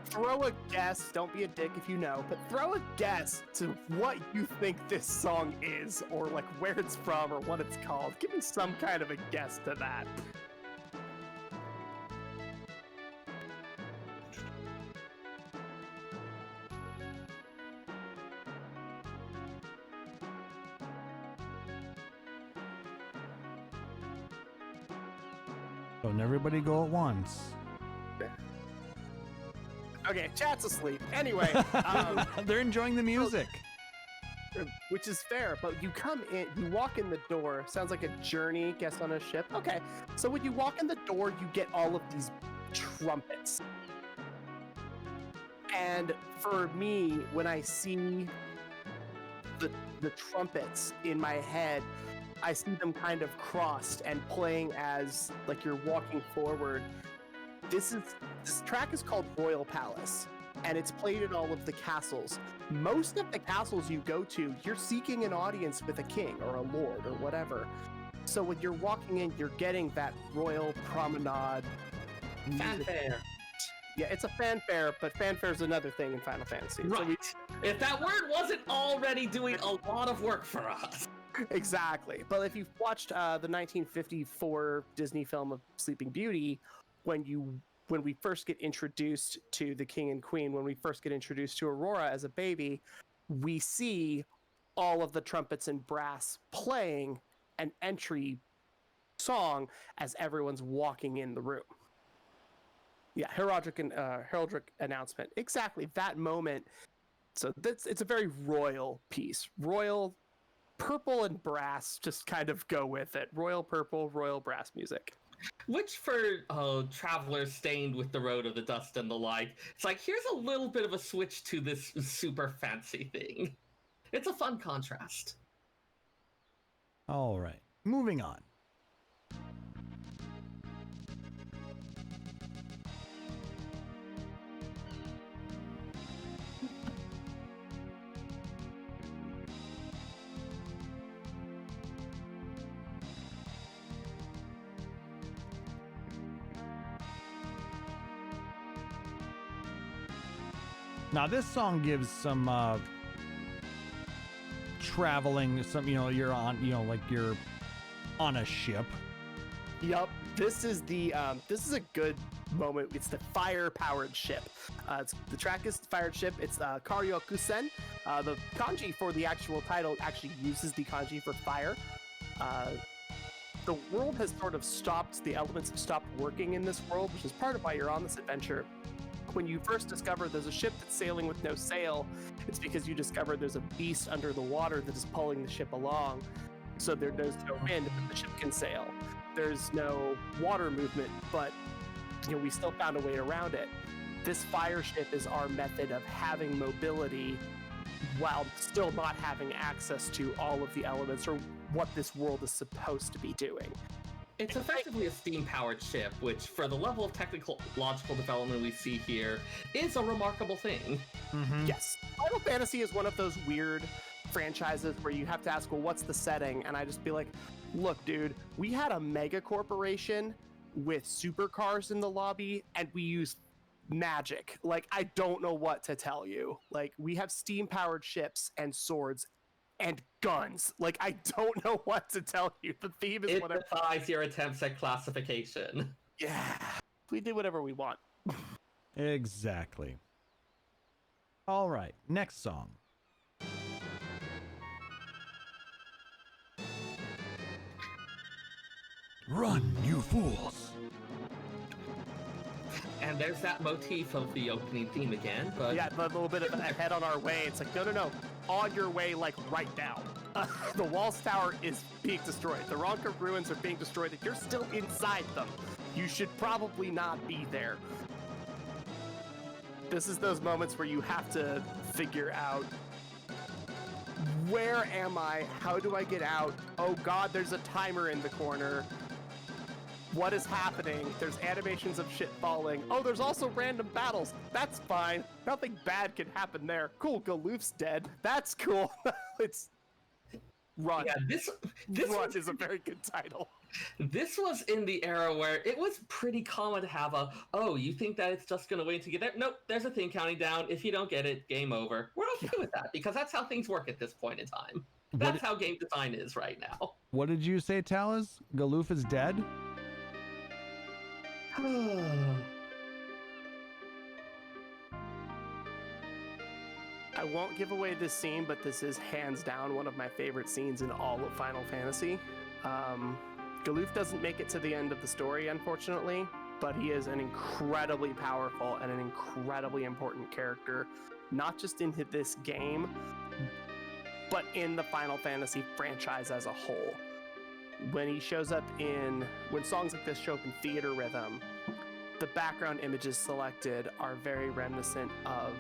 Speaker 3: throw a guess. Don't be a dick if you know, but throw a guess to what you think this song is, or like where it's from, or what it's called. Give me some kind of a guess to that.
Speaker 2: Don't everybody go at once.
Speaker 3: Okay, chat's asleep. Anyway,
Speaker 2: They're enjoying the music.
Speaker 3: which is fair, but you come in, you walk in the door, sounds like a journey, guest on a ship. Okay, so when you walk in the door, you get all of these trumpets. And for me, when I see the trumpets in my head, I see them kind of crossed and playing as like you're walking forward. This track is called Royal Palace, and it's played in all of the castles. Most of the castles you go to, you're seeking an audience with a king or a lord or whatever. So when you're walking in, you're getting that royal promenade.
Speaker 4: Fanfare.
Speaker 3: Yeah, it's a fanfare, but fanfare is another thing in Final Fantasy.
Speaker 4: Right. If that word wasn't already doing a lot of work for us.
Speaker 3: Exactly. But if you've watched the 1954 Disney film of Sleeping Beauty, when we first get introduced to the king and queen, when we first get introduced to Aurora as a baby, we see all of the trumpets and brass playing an entry song as everyone's walking in the room. Yeah, heraldic announcement. Exactly that moment. So it's a very royal piece. Royal purple and brass just kind of go with it. Royal purple, royal brass music.
Speaker 4: Which for travelers stained with the road of the dust and the like, it's like, here's a little bit of a switch to this super fancy thing. It's a fun contrast.
Speaker 2: All right, moving on. Now this song gives some traveling, some, you're on, like you're on a ship.
Speaker 3: Yup. This is a good moment. It's the fire-powered ship. The track is fired ship. It's Karyokusen. The kanji for the actual title actually uses the kanji for fire. The world has sort of stopped. The elements have stopped working in this world, which is part of why you're on this adventure. When you first discover there's a ship that's sailing with no sail, it's because you discover there's a beast under the water that is pulling the ship along. So there's no wind, but the ship can sail. There's no water movement, but we still found a way around it. This fire ship is our method of having mobility while still not having access to all of the elements or what this world is supposed to be doing.
Speaker 4: It's effectively a steam-powered ship, which, for the level of technological development we see here, is a remarkable thing.
Speaker 2: Mm-hmm.
Speaker 3: Yes. Final Fantasy is one of those weird franchises where you have to ask, well, what's the setting? And I just be like, look, dude, we had a mega corporation with supercars in the lobby, and we use magic. Like, I don't know what to tell you. Like, we have steam-powered ships and swords and guns. Like, I don't know what to tell you. The theme is
Speaker 4: It
Speaker 3: whatever.
Speaker 4: defies your attempts at classification.
Speaker 3: Yeah, we do whatever we want.
Speaker 2: Exactly. All right, next song. Run, you fools!
Speaker 4: And there's that motif of the opening theme again, but
Speaker 3: Yeah, but a little bit of head on our way. It's like, no. On your way, like, right now. The Walls Tower is being destroyed. The Ronka ruins are being destroyed, and you're still inside them. You should probably not be there. This is those moments where you have to figure out, where am I? How do I get out? Oh God, there's a timer in the corner. What is happening? There's animations of shit falling. Oh, there's also random battles. That's fine. Nothing bad can happen there. Cool, Galoof's dead. That's cool. It's Run.
Speaker 4: yeah, this
Speaker 3: Run
Speaker 4: was,
Speaker 3: is a very good title.
Speaker 4: this was in the era where it was pretty common to have a, oh, you think that it's just going to wait to get there? Nope, there's a thing counting down. If you don't get it, game over. We're okay with that because that's how things work at this point in time. That's how game design is right now.
Speaker 2: What did you say, Taliz? Galoof is dead?
Speaker 3: I won't give away this scene, but this is hands down one of my favorite scenes in all of Final Fantasy. Galoof doesn't make it to the end of the story, unfortunately, but he is an incredibly powerful and an incredibly important character, not just in this game, but in the Final Fantasy franchise as a whole. When he shows up when songs like this show up in Theater Rhythm, the background images selected are very reminiscent of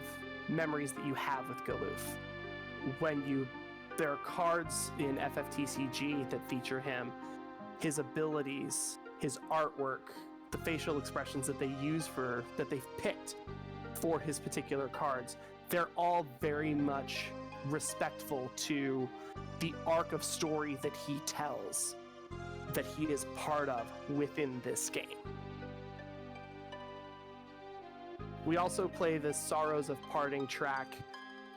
Speaker 3: memories that you have with Galoof. There are cards in FFTCG that feature him, his abilities, his artwork, the facial expressions that that they've picked for his particular cards. They're all very much respectful to the arc of story that he tells, that he is part of within this game. We also play the Sorrows of Parting track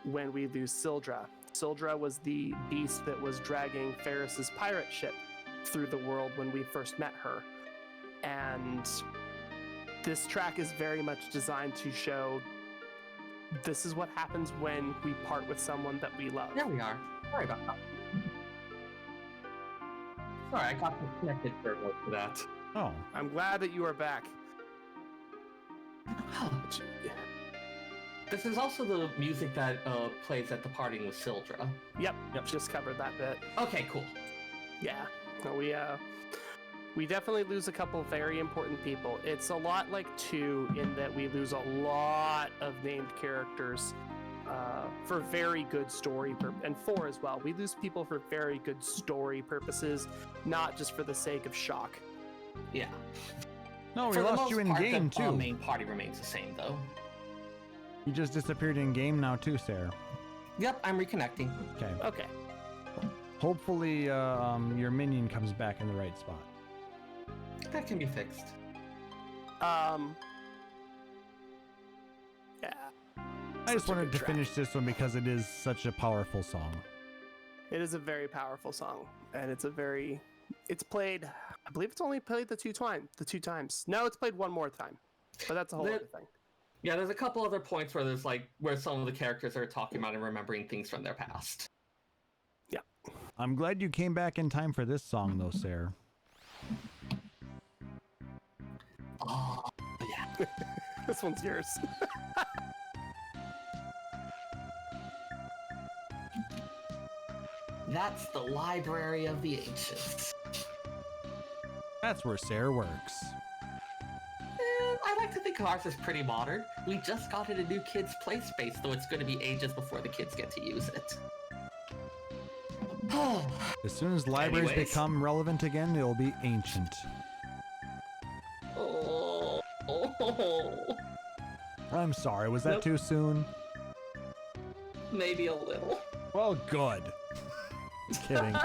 Speaker 3: when we lose Sildra. Sildra was the beast that was dragging Ferris's pirate ship through the world when we first met her. And this track is very much designed to show this is what happens when we part with someone that we love.
Speaker 4: There we are. Sorry about that. Sorry, I got disconnected for a moment for that.
Speaker 2: Oh.
Speaker 3: I'm glad that you are back.
Speaker 4: This is also the music that plays at the parting with Sildra.
Speaker 3: Yep, just covered that bit.
Speaker 4: Okay, cool.
Speaker 3: Yeah, we definitely lose a couple very important people. It's a lot like 2 in that we lose a lot of named characters for very good story, and 4 as well. We lose people for very good story purposes, not just for the sake of shock.
Speaker 4: Yeah.
Speaker 2: No, we
Speaker 4: For the
Speaker 2: lost
Speaker 4: most
Speaker 2: you in
Speaker 4: part,
Speaker 2: game
Speaker 4: the
Speaker 2: too.
Speaker 4: main party remains the same, though.
Speaker 2: You just disappeared in game now too, Seyrr.
Speaker 4: Yep, I'm reconnecting.
Speaker 2: Okay.
Speaker 3: Okay.
Speaker 2: Hopefully, your minion comes back in the right spot.
Speaker 4: That can be fixed.
Speaker 3: Yeah.
Speaker 2: I just
Speaker 3: Such a
Speaker 2: wanted
Speaker 3: good
Speaker 2: to
Speaker 3: track.
Speaker 2: finish this one because it is such a powerful song.
Speaker 3: It is a very powerful song, and it's played, I believe it's only played the two times. No, it's played one more time, but that's a whole other thing.
Speaker 4: Yeah, there's a couple other points where there's where some of the characters are talking about and remembering things from their past.
Speaker 3: Yeah.
Speaker 2: I'm glad you came back in time for this song, though, Seyrr.
Speaker 4: Oh, yeah.
Speaker 3: This one's yours.
Speaker 4: That's the Library of the Ancients.
Speaker 2: That's where Seyrr works.
Speaker 4: I like to think ours is pretty modern. We just got it a new kids' play space, though it's going to be ages before the kids get to use it.
Speaker 2: As soon as libraries
Speaker 4: Anyways.
Speaker 2: become relevant again, they'll be ancient.
Speaker 4: Oh.
Speaker 2: I'm sorry, was that
Speaker 4: Nope.
Speaker 2: too soon?
Speaker 4: Maybe a little.
Speaker 2: Well, good. Kidding.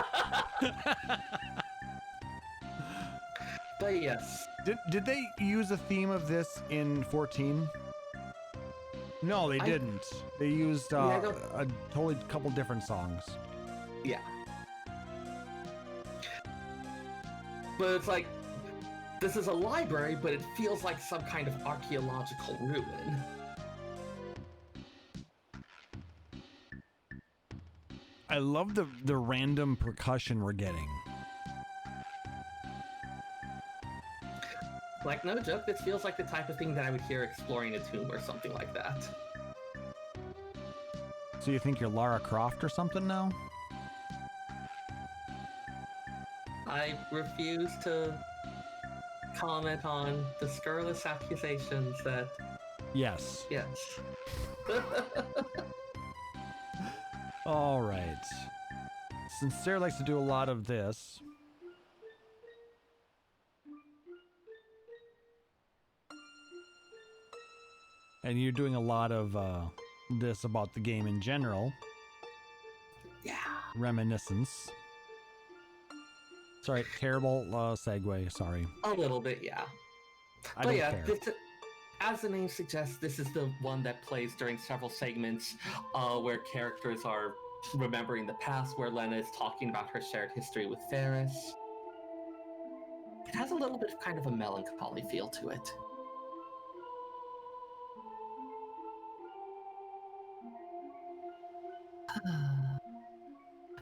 Speaker 4: But yes.
Speaker 2: Did they use a theme of this in 14? No, they didn't. They used a totally couple different songs.
Speaker 4: Yeah. But it's like, this is a library, but it feels like some kind of archaeological ruin.
Speaker 2: I love the random percussion we're getting.
Speaker 4: Like, no joke, this feels like the type of thing that I would hear exploring a tomb or something like that.
Speaker 2: So you think you're Lara Croft or something now?
Speaker 4: I refuse to comment on the scurrilous accusations that...
Speaker 2: Yes.
Speaker 4: Yes.
Speaker 2: All right. Since Seyrr likes to do a lot of this... and you're doing a lot of this about the game in general.
Speaker 4: Yeah.
Speaker 2: Reminiscence. Sorry, terrible segue, sorry.
Speaker 4: A little bit, yeah.
Speaker 2: I
Speaker 4: but
Speaker 2: don't
Speaker 4: yeah,
Speaker 2: care.
Speaker 4: as the name suggests, this is the one that plays during several segments where characters are remembering the past, where Lena is talking about her shared history with Ferris. It has a little bit of kind of a melancholy feel to it.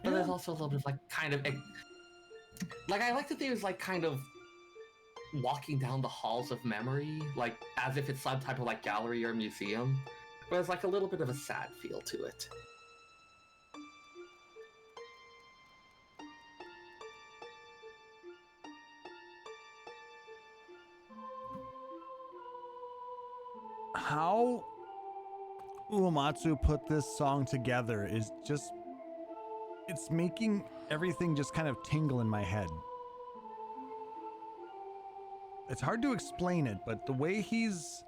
Speaker 4: But there's also a little bit of like kind of like I like that there's like kind of walking down the halls of memory, like as if it's some type of like gallery or museum. But there's like a little bit of a sad feel to it.
Speaker 2: How Uematsu put this song together is just, it's making everything just kind of tingle in my head. It's hard to explain it, but the way he's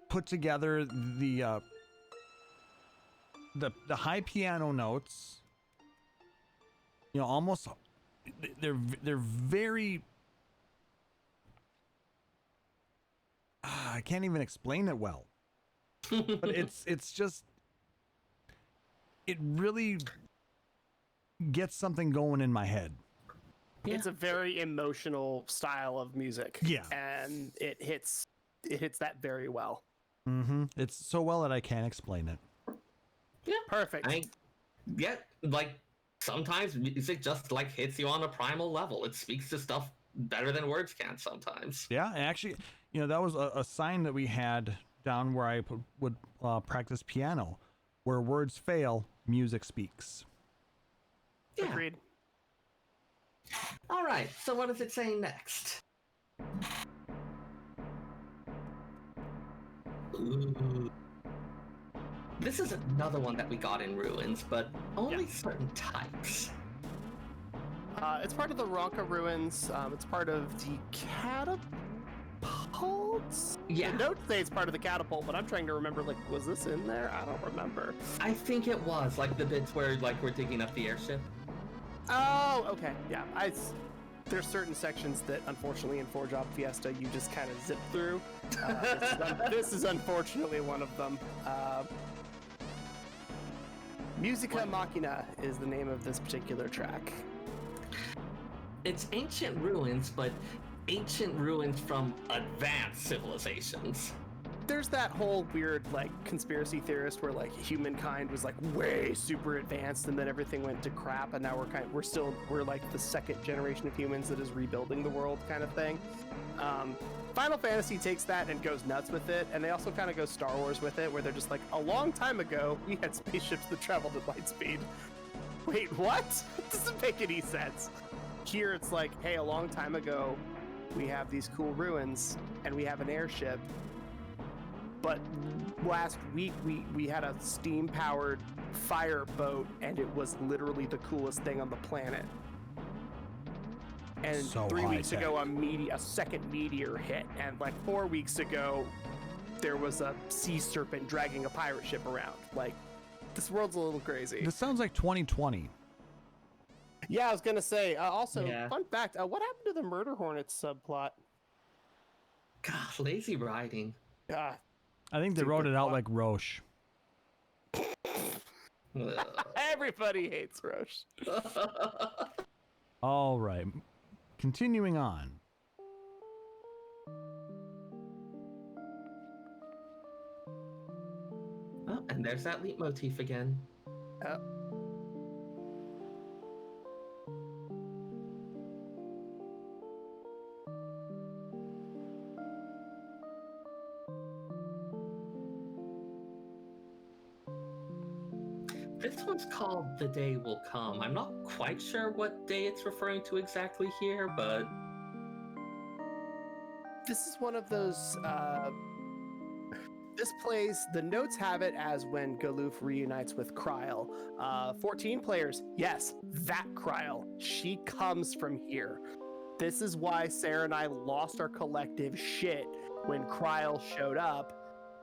Speaker 2: put together the high piano notes, you know, almost they're very I can't even explain it well. But it's just, it really gets something going in my head.
Speaker 3: Yeah. It's a very emotional style of music.
Speaker 2: Yeah.
Speaker 3: And it hits that very well.
Speaker 2: Mm-hmm. It's so well that I can't explain it.
Speaker 4: Yeah.
Speaker 3: Perfect.
Speaker 4: Like sometimes music just like hits you on a primal level. It speaks to stuff better than words can sometimes.
Speaker 2: Yeah, and actually, you know, that was a sign that we had down where I would practice piano. Where words fail, music speaks.
Speaker 3: Yeah. Agreed.
Speaker 4: All right, so what is it saying next? Ooh. This is another one that we got in Ruins, but only certain types.
Speaker 3: It's part of the Ronka ruins. It's part of the catapults.
Speaker 4: Yeah.
Speaker 3: The notes say it's part of the catapult, but I'm trying to remember. Like, was this in there? I don't remember.
Speaker 4: I think it was like the bits where like we're digging up the airship.
Speaker 3: Oh, okay. Yeah. There's certain sections that, unfortunately, in 4-Job Fiesta, you just kind of zip through. This is unfortunately one of them. Musica Machina is the name of this particular track.
Speaker 4: It's ancient ruins, but ancient ruins from advanced civilizations.
Speaker 3: There's that whole weird, like, conspiracy theorist where, like, humankind was, like, way super advanced and then everything went to crap and now we're like the second generation of humans that is rebuilding the world kind of thing. Final Fantasy takes that and goes nuts with it, and they also kind of go Star Wars with it, where they're just like, a long time ago, we had spaceships that traveled at light speed. Wait, what? That doesn't make any sense. Here it's like, hey, a long time ago, we have these cool ruins, and we have an airship, but last week we had a steam-powered fire boat, and it was literally the coolest thing on the planet. And
Speaker 2: So
Speaker 3: 3 weeks
Speaker 2: high-tech.
Speaker 3: ago, a second meteor hit, and like 4 weeks ago, there was a sea serpent dragging a pirate ship around. Like, this world's a little crazy.
Speaker 2: This sounds like 2020.
Speaker 3: Yeah, I was gonna say. Also,
Speaker 4: Yeah.
Speaker 3: fun fact: what happened to the Murder Hornets subplot?
Speaker 4: God, lazy writing.
Speaker 3: Uh,
Speaker 2: I think they
Speaker 3: Super
Speaker 2: wrote it out
Speaker 3: plot.
Speaker 2: like Roche.
Speaker 3: everybody hates Roche.
Speaker 2: All right. Continuing on.
Speaker 4: Oh, and there's that leitmotif again. This one's called The Day Will Come. I'm not quite sure what day it's referring to exactly here, but
Speaker 3: This is one of those. This plays. The notes have it as when Galoof reunites with Kryl. 14 players. Yes, that Kryl. She comes from here. This is why Seyrr and I lost our collective shit when Kryl showed up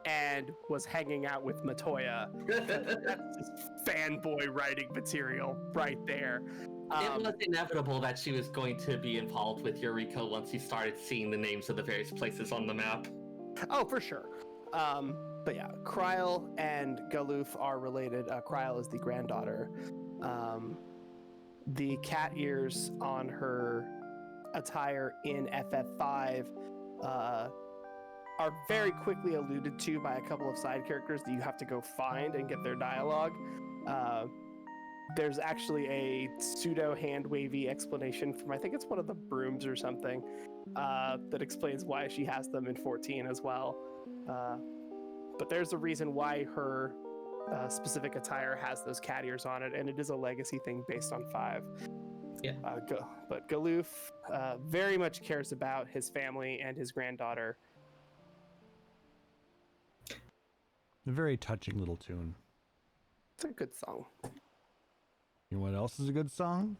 Speaker 3: and was hanging out with Matoya. That's just fanboy writing material right there.
Speaker 4: it was inevitable that she was going to be involved with Eureka once you started seeing the names of the various places on the map.
Speaker 3: Oh, for sure. But yeah, Kryl and Galoof are related. Kryl is the granddaughter. The cat ears on her attire in FF5 are very quickly alluded to by a couple of side characters that you have to go find and get their dialogue. There's actually a pseudo hand wavy explanation from, I think it's one of the brooms or something, that explains why she has them in 14 as well. But there's a reason why her specific attire has those cat ears on it, and it is a legacy thing based on 5.
Speaker 4: Yeah.
Speaker 3: But Galoof very much cares about his family and his granddaughter.
Speaker 2: A very touching little tune.
Speaker 3: It's a good song.
Speaker 2: You know what else is a good song?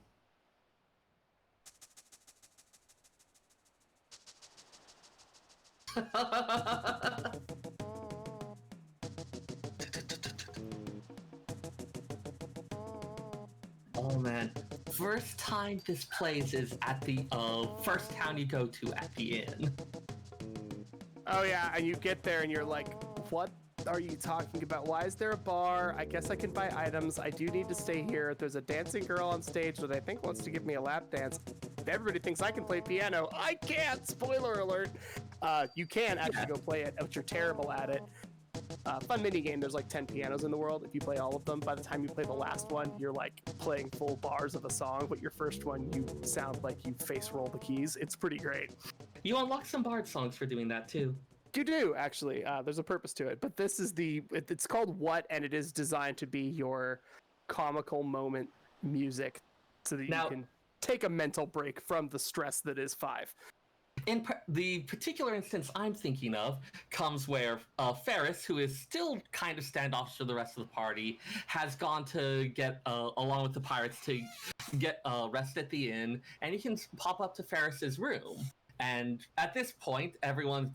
Speaker 4: Oh man. First time this plays is at the first town you go to at the inn.
Speaker 3: Oh yeah, and you get there and you're like, what are you talking about? Why is there a bar? I guess I can buy items. I do need to stay here. There's a dancing girl on stage that I think wants to give me a lap dance. Everybody thinks I can play piano. I can't! Spoiler alert! You can actually go play it, but you're terrible at it. Fun mini game. There's like 10 pianos in the world. If you play all of them, by the time you play the last one, you're like playing full bars of a song, but your first one, you sound like you face roll the keys. It's pretty great.
Speaker 4: You unlock some bard songs for doing that too.
Speaker 3: You do, actually. There's a purpose to it. But this is it's called What, and it is designed to be your comical moment music so that you can take a mental break from the stress that is 5.
Speaker 4: In the particular instance I'm thinking of comes where Ferris, who is still kind of standoffish to the rest of the party, has gone to get, along with the pirates, to get rest at the inn, and you can pop up to Ferris's room. And at this point, everyone's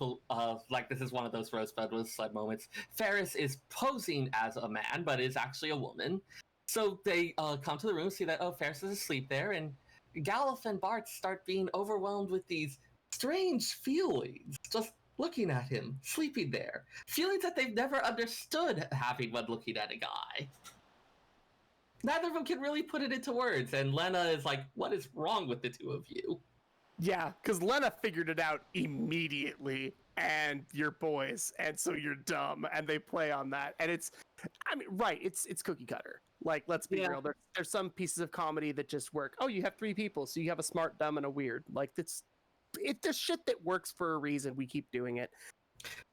Speaker 4: like, this is one of those Rosebud with Sled moments. Ferris is posing as a man, but is actually a woman. So they come to the room, see that, oh, Ferris is asleep there, and Galuf and Bart start being overwhelmed with these strange feelings, just looking at him, sleeping there. Feelings that they've never understood having when looking at a guy. Neither of them can really put it into words, and Lena is like, what is wrong with the two of you?
Speaker 3: Yeah, because Lena figured it out immediately, and you're boys, and so you're dumb, and they play on that. And it's cookie cutter. Like, let's be real. There's some pieces of comedy that just work. Oh, you have 3 people, so you have a smart, dumb, and a weird. Like, there's shit that works for a reason. We keep doing it.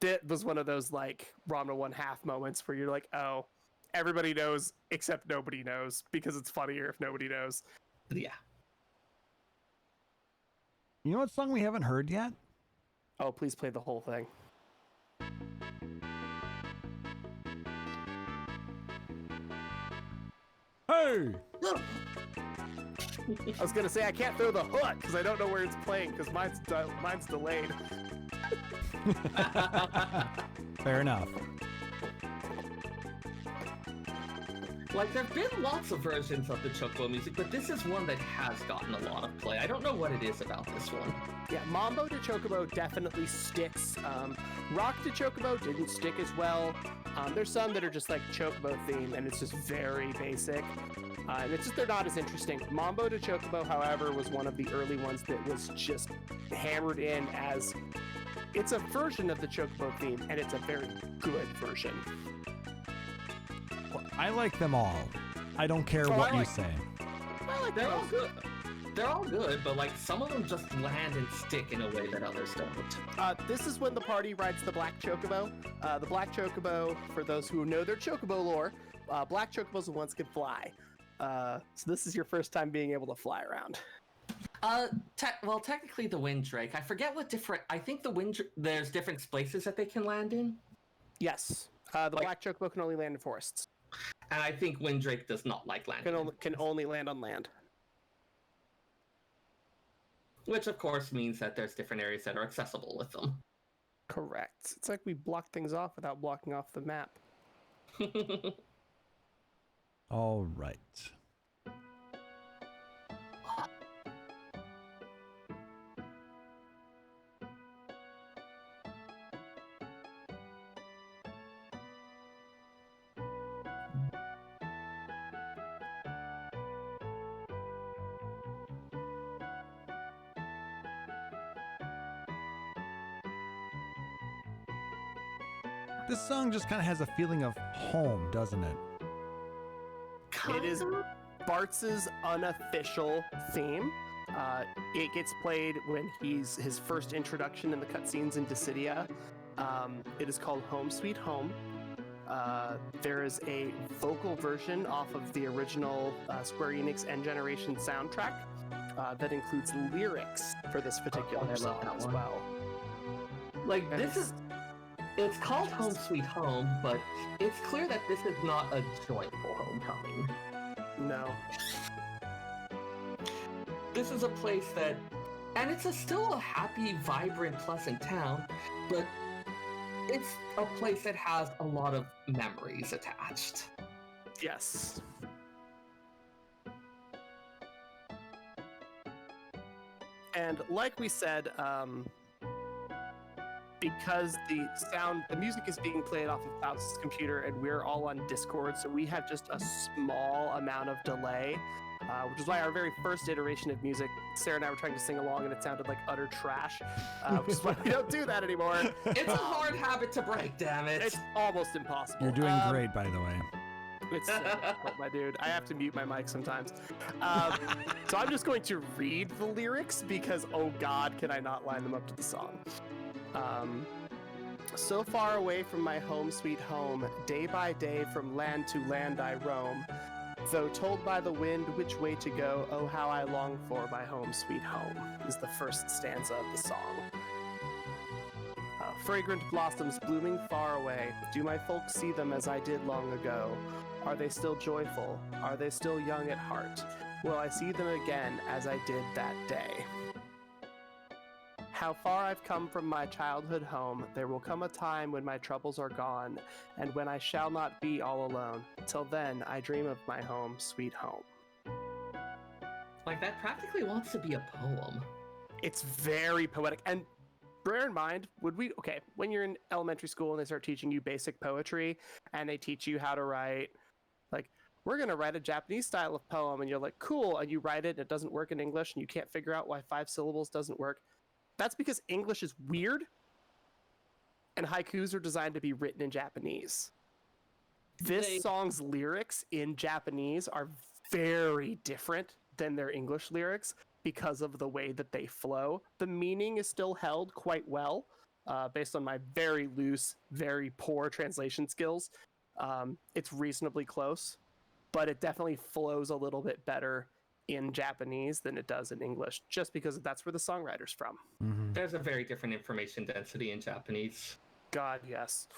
Speaker 3: That was one of those, like, Ramna 1/2 moments where you're like, oh, everybody knows except nobody knows, because it's funnier if nobody knows.
Speaker 4: Yeah.
Speaker 2: You know what song we haven't heard yet?
Speaker 3: Oh, please play the whole thing.
Speaker 2: Hey!
Speaker 3: I was gonna say I can't throw the hook because I don't know where it's playing because mine's delayed.
Speaker 2: Fair enough.
Speaker 4: Like, there have been lots of versions of the Chocobo music, but this is one that has gotten a lot of play. I don't know what it is about this one.
Speaker 3: Yeah, Mambo to Chocobo definitely sticks. Rock to Chocobo didn't stick as well. There's some that are just like Chocobo theme, and it's just very basic. And it's just, they're not as interesting. Mambo to Chocobo, however, was one of the early ones that was just hammered in as, it's a version of the Chocobo theme, and it's a very good version.
Speaker 2: Well, I like them all. I don't care what you say.
Speaker 4: They're all good. They're all good, but like some of them just land and stick in a way that others don't.
Speaker 3: This is when the party rides the Black Chocobo. The Black Chocobo, for those who know their Chocobo lore, Black Chocobos the ones can fly. So this is your first time being able to fly around.
Speaker 4: Well, technically the Windrake. I forget what different. I think there's different places that they can land in.
Speaker 3: Yes, the Black Chocobo can only land in forests.
Speaker 4: And I think Windrake does not like landing.
Speaker 3: Can only land on land.
Speaker 4: Which, of course, means that there's different areas that are accessible with them.
Speaker 3: Correct. It's like we block things off without blocking off the map.
Speaker 2: All right. This song just kind of has a feeling of home, doesn't it?
Speaker 3: It is Bartz's unofficial theme. It gets played when he's his first introduction in the cutscenes in Dissidia. It is called Home Sweet Home. There is a vocal version off of the original Square Enix N Generation soundtrack that includes lyrics for this particular song as well.
Speaker 4: Like, it's called Home Sweet Home, but it's clear that this is not a joyful homecoming.
Speaker 3: No.
Speaker 4: This is a place that, and it's still a happy, vibrant, pleasant town, but it's a place that has a lot of memories attached.
Speaker 3: Yes. And like we said, because the music is being played off of Klauss's computer and we're all on Discord, so we have just a small amount of delay, which is why our very first iteration of music, Seyrr and I were trying to sing along and it sounded like utter trash, which is why we don't do that anymore.
Speaker 4: It's a hard habit to break, damn it.
Speaker 3: It's almost impossible.
Speaker 2: You're doing great, by the way.
Speaker 3: It's my dude. I have to mute my mic sometimes. So I'm just going to read the lyrics because, oh God, can I not line them up to the song? So far away from my home sweet home, day by day from land to land I roam. Though told by the wind which way to go, oh how I long for my home sweet home, is the first stanza of the song. Fragrant blossoms blooming far away, do my folks see them as I did long ago? Are they still joyful? Are they still young at heart? Will I see them again as I did that day? How far I've come from my childhood home, there will come a time when my troubles are gone, and when I shall not be all alone. Till then, I dream of my home, sweet home.
Speaker 4: Like, that practically wants to be a poem.
Speaker 3: It's very poetic, and bear in mind, when you're in elementary school and they start teaching you basic poetry, and they teach you how to write, like, we're going to write a Japanese style of poem, and you're like, cool, and you write it, and it doesn't work in English, and you can't figure out why 5 syllables doesn't work. That's because English is weird, and haikus are designed to be written in Japanese. This song's lyrics in Japanese are very different than their English lyrics because of the way that they flow. The meaning is still held quite well, based on my very loose, very poor translation skills. It's reasonably close, but it definitely flows a little bit better in Japanese than it does in English, just because that's where the songwriter's from.
Speaker 2: Mm-hmm.
Speaker 4: There's a very different information density in Japanese.
Speaker 3: God, yes.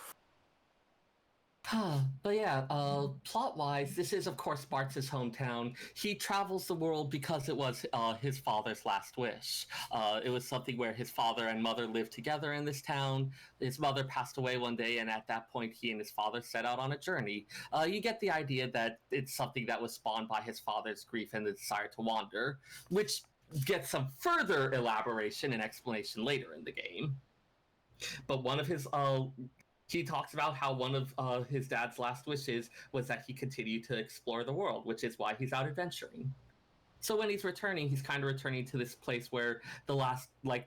Speaker 4: But yeah, plot-wise, this is, of course, Bart's hometown. He travels the world because it was his father's last wish. It was something where his father and mother lived together in this town. His mother passed away one day, and at that point, he and his father set out on a journey. You get the idea that it's something that was spawned by his father's grief and the desire to wander, which gets some further elaboration and explanation later in the game. But one of his... he talks about how one of his dad's last wishes was that he continue to explore the world, which is why he's out adventuring. So when he's returning, he's kind of returning to this place where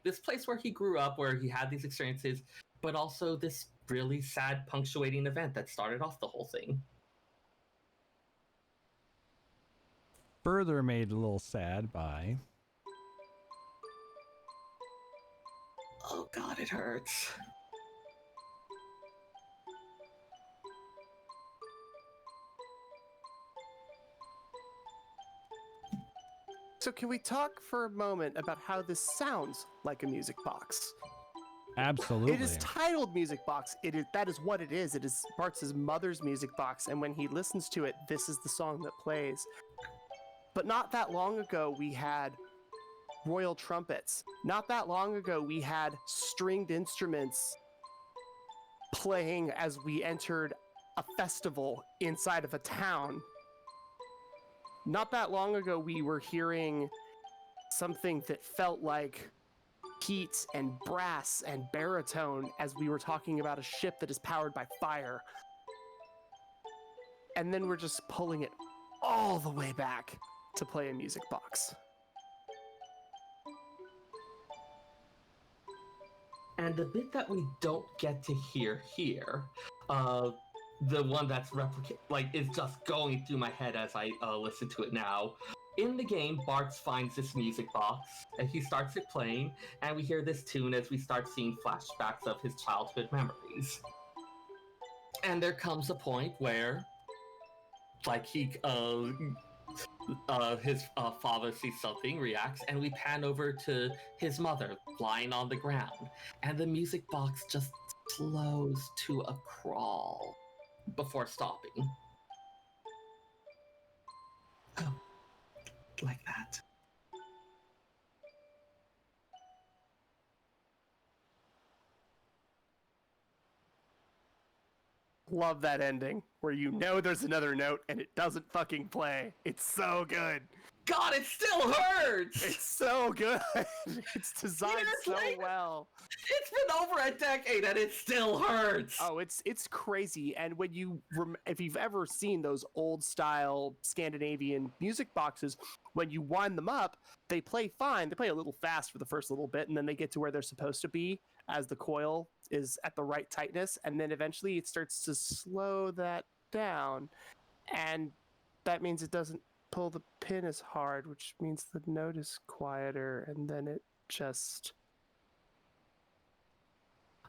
Speaker 4: this place where he grew up, where he had these experiences, but also this really sad punctuating event that started off the whole thing.
Speaker 2: Further made a little sad by...
Speaker 4: Oh God, it hurts.
Speaker 3: So can we talk for a moment about how this sounds like a music box?
Speaker 2: Absolutely.
Speaker 3: It is titled Music Box. That is what it is. It is Bart's mother's music box, and when he listens to it, this is the song that plays. But not that long ago, we had royal trumpets. Not that long ago, we had stringed instruments playing as we entered a festival inside of a town. Not that long ago, we were hearing something that felt like heat and brass and baritone as we were talking about a ship that is powered by fire. And then we're just pulling it all the way back to play a music box.
Speaker 4: And the bit that we don't get to hear here, the one that's is just going through my head as I listen to it now. In the game, Bart finds this music box, and he starts it playing, and we hear this tune as we start seeing flashbacks of his childhood memories. And there comes a point where, his father sees something, reacts, and we pan over to his mother lying on the ground, and the music box just slows to a crawl before stopping. Oh, like that.
Speaker 3: Love that ending where you know there's another note and it doesn't fucking play. It's so good.
Speaker 4: God, it still hurts!
Speaker 3: It's so good. It's designed so well.
Speaker 4: It's been over a decade and it still hurts.
Speaker 3: Oh, it's crazy. And when if you've ever seen those old style Scandinavian music boxes, when you wind them up, they play fine. They play a little fast for the first little bit, and then they get to where they're supposed to be as the coil is at the right tightness, and then eventually it starts to slow that down, and that means it doesn't pull the pin as hard, which means the note is quieter, and then it just...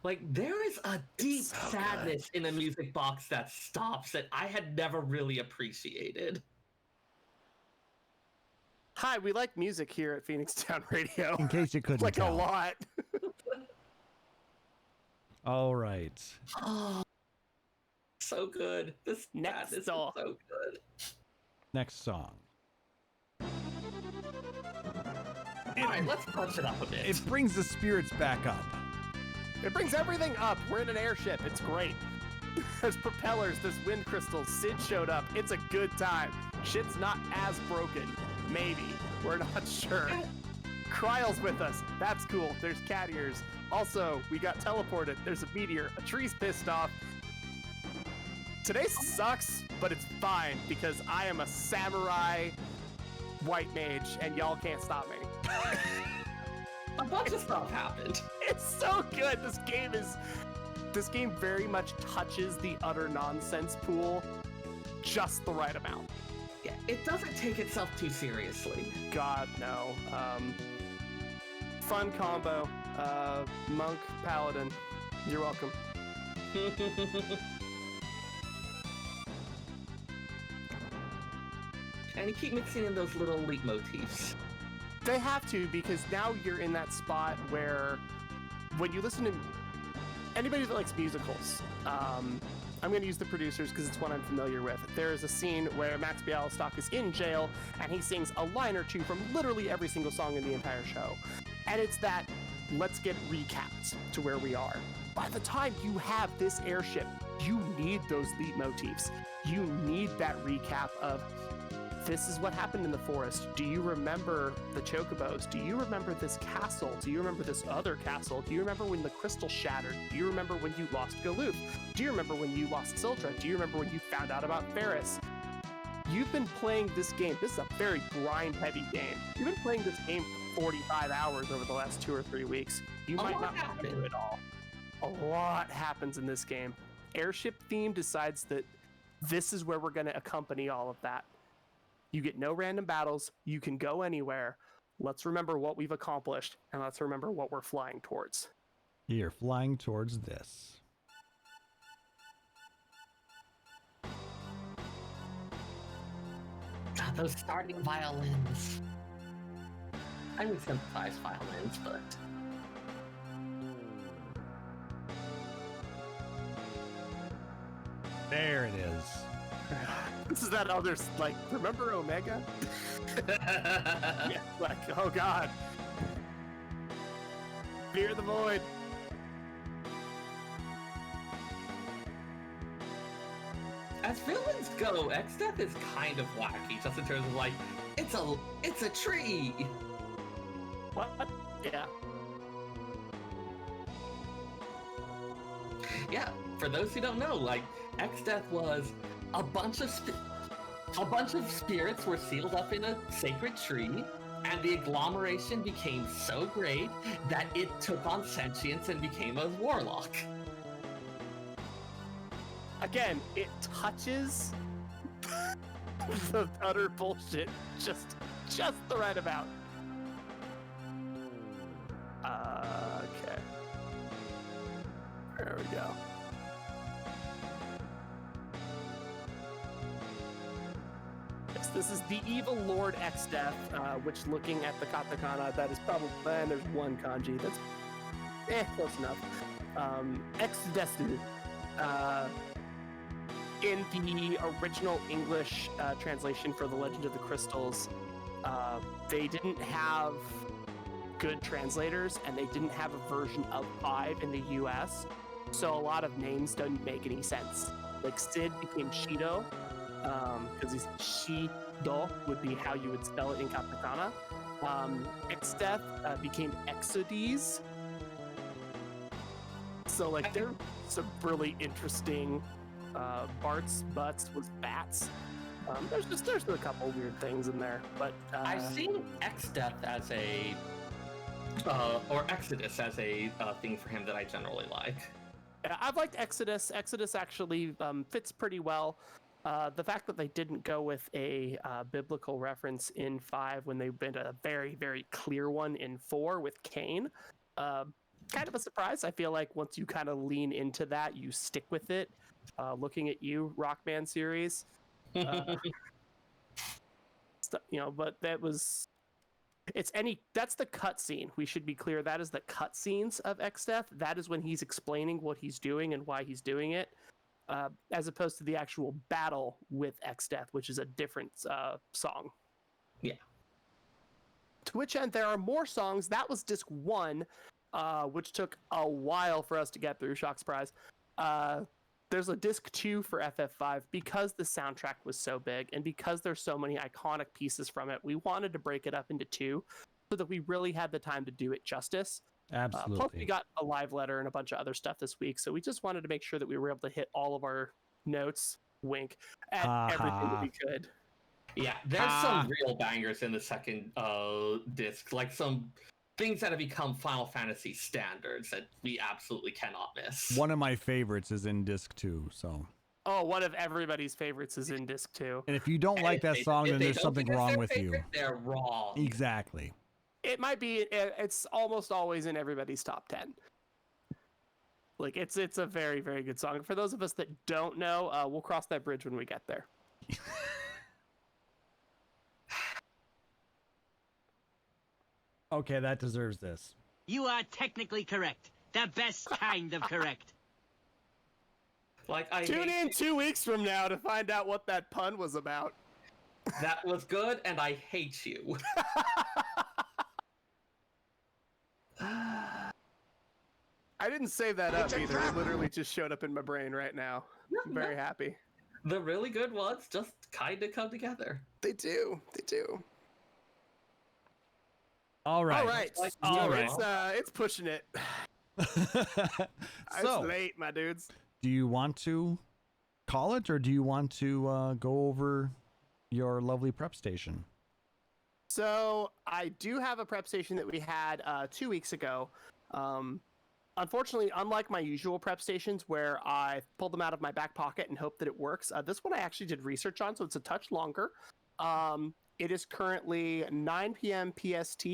Speaker 4: there is a deep
Speaker 3: so
Speaker 4: sadness in a music box that stops that I had never really appreciated.
Speaker 3: Hi, we like music here at Phoenix Town Radio.
Speaker 2: In case you couldn't tell.
Speaker 3: A lot.
Speaker 2: All right.
Speaker 4: Oh, so good. This
Speaker 3: Next
Speaker 4: sadness is
Speaker 3: song.
Speaker 4: so good.
Speaker 2: Next song.
Speaker 4: All right, let's punch it up a bit.
Speaker 2: It brings the spirits back up.
Speaker 3: It brings everything up. We're in an airship. It's great. There's propellers. There's wind crystals. Sid showed up. It's a good time. Shit's not as broken. Maybe. We're not sure. Kryle's with us. That's cool. There's cat ears. Also, we got teleported. There's a meteor. A tree's pissed off. Today sucks, but it's fine because I am a samurai white mage and y'all can't stop me.
Speaker 4: A bunch of stuff happened.
Speaker 3: It's so good. This game very much touches the utter nonsense pool just the right amount.
Speaker 4: Yeah, it doesn't take itself too seriously.
Speaker 3: God, no. Fun combo. Monk, Paladin. You're welcome.
Speaker 4: And you keep mixing in those little leitmotifs.
Speaker 3: They have to, because now you're in that spot where when you listen to anybody that likes musicals, I'm going to use the producers because it's one I'm familiar with. There is a scene where Max Bialystock is in jail, and he sings a line or two from literally every single song in the entire show. And it's that, let's get recapped to where we are. By the time you have this airship, you need those leitmotifs. You need that recap of, this is what happened in the forest. Do you remember the chocobos? Do you remember this castle? Do you remember this other castle? Do you remember when the crystal shattered? Do you remember when you lost Galoof? Do you remember when you lost Sildra? Do you remember when you found out about Ferris? You've been playing this game. This is a very grind-heavy game. You've been playing this game for 45 hours over the last 2 or 3 weeks. You might not remember it all. A lot happens in this game. Airship theme decides that this is where we're going to accompany all of that. You get no random battles. You can go anywhere. Let's remember what we've accomplished, and let's remember what we're flying towards.
Speaker 2: You're flying towards this.
Speaker 4: God, those starting violins. I mean, synthesized violins, but...
Speaker 2: There it is.
Speaker 3: This is that other, like, remember Omega? Yeah, like, oh god. Fear the void.
Speaker 4: As villains go, X-Death is kind of wacky, just in terms of like, it's a tree.
Speaker 3: What? Yeah.
Speaker 4: Yeah, for those who don't know, like, X-Death was a bunch of spirits were sealed up in a sacred tree, and the agglomeration became so great that it took on sentience and became a warlock.
Speaker 3: Again, it touches the utter bullshit just the right amount. Okay. There we go. Yes, this is the evil Lord X-Death, which, looking at the katakana, that is probably, and there's one kanji, that's, close enough. X-Desu. In the original English translation for The Legend of the Crystals, they didn't have good translators, and they didn't have a version of 5 in the US, so a lot of names don't make any sense. Like Sid became Shido, because he's Shido would be how you would spell it in katakana. X-Death became Exodes. So like there are some really interesting Bart's butts was bats. There's a couple weird things in there, but
Speaker 4: I've seen X-Death as a or Exodus as a thing for him that I generally like.
Speaker 3: I've liked Exodus. Exodus actually fits pretty well. The fact that they didn't go with a biblical reference in 5 when they did a very, very clear one in 4 with Cain, kind of a surprise. I feel like once you kind of lean into that, you stick with it. Looking at you, Rockman series. But that's the cutscene. We should be clear. That is the cutscenes of X-Death. That is when he's explaining what he's doing and why he's doing it, as opposed to the actual battle with X-Death, which is a different song.
Speaker 4: Yeah.
Speaker 3: To which end, there are more songs. That was disc 1, which took a while for us to get through. Shock surprise. There's a disc 2 for FF5 because the soundtrack was so big and because there's so many iconic pieces from it. We wanted to break it up into 2 so that we really had the time to do it justice.
Speaker 2: Absolutely.
Speaker 3: Plus, we got a live letter and a bunch of other stuff this week, so we just wanted to make sure that we were able to hit all of our notes, wink, at everything that we could.
Speaker 4: Yeah, there's some real bangers in the second disc, like some things that have become Final Fantasy standards that we absolutely cannot miss.
Speaker 2: One of my favorites is in disc 2, so.
Speaker 3: Oh, one of everybody's favorites is in disc 2.
Speaker 2: And if you don't like that song, then there's something wrong with you.
Speaker 4: They're wrong.
Speaker 2: Exactly.
Speaker 3: It might be, it's almost always in everybody's top 10. Like, it's a very, very good song. For those of us that don't know, we'll cross that bridge when we get there.
Speaker 2: Okay, that deserves this.
Speaker 5: You are technically correct. The best kind of correct.
Speaker 4: Like I
Speaker 3: Tune
Speaker 4: hate
Speaker 3: in 2 weeks from now to find out what that pun was about.
Speaker 4: that was good, and I hate you.
Speaker 3: I didn't save that up either. It literally just showed up in my brain right now. I'm very happy.
Speaker 4: The really good ones just kind of come together.
Speaker 3: They do. They do.
Speaker 2: All right.
Speaker 3: All right.
Speaker 2: All right.
Speaker 3: It's pushing it.
Speaker 2: So,
Speaker 3: It's late, my dudes.
Speaker 2: do you want to call it, or do you want to go over your lovely prep station?
Speaker 3: So I do have a prep station that we had 2 weeks ago. Unfortunately, unlike my usual prep stations where I pull them out of my back pocket and hope that it works, this one I actually did research on, so it's a touch longer. It is currently 9 p.m. PST.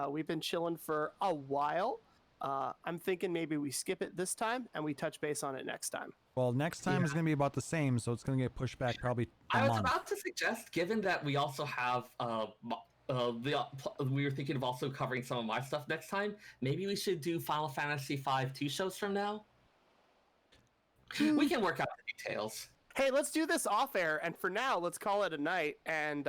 Speaker 3: We've been chilling for a while. I'm thinking maybe we skip it this time and we touch base on it next time.
Speaker 2: Well, next time is going to be about the same, so it's going to get pushed back probably a
Speaker 4: I was
Speaker 2: month.
Speaker 4: about to suggest, given that we also have we were thinking of also covering some of my stuff next time. Maybe we should do Final Fantasy V 2 shows from now. We can work out the details.
Speaker 3: Hey, let's do this off air, and for now, let's call it a night, and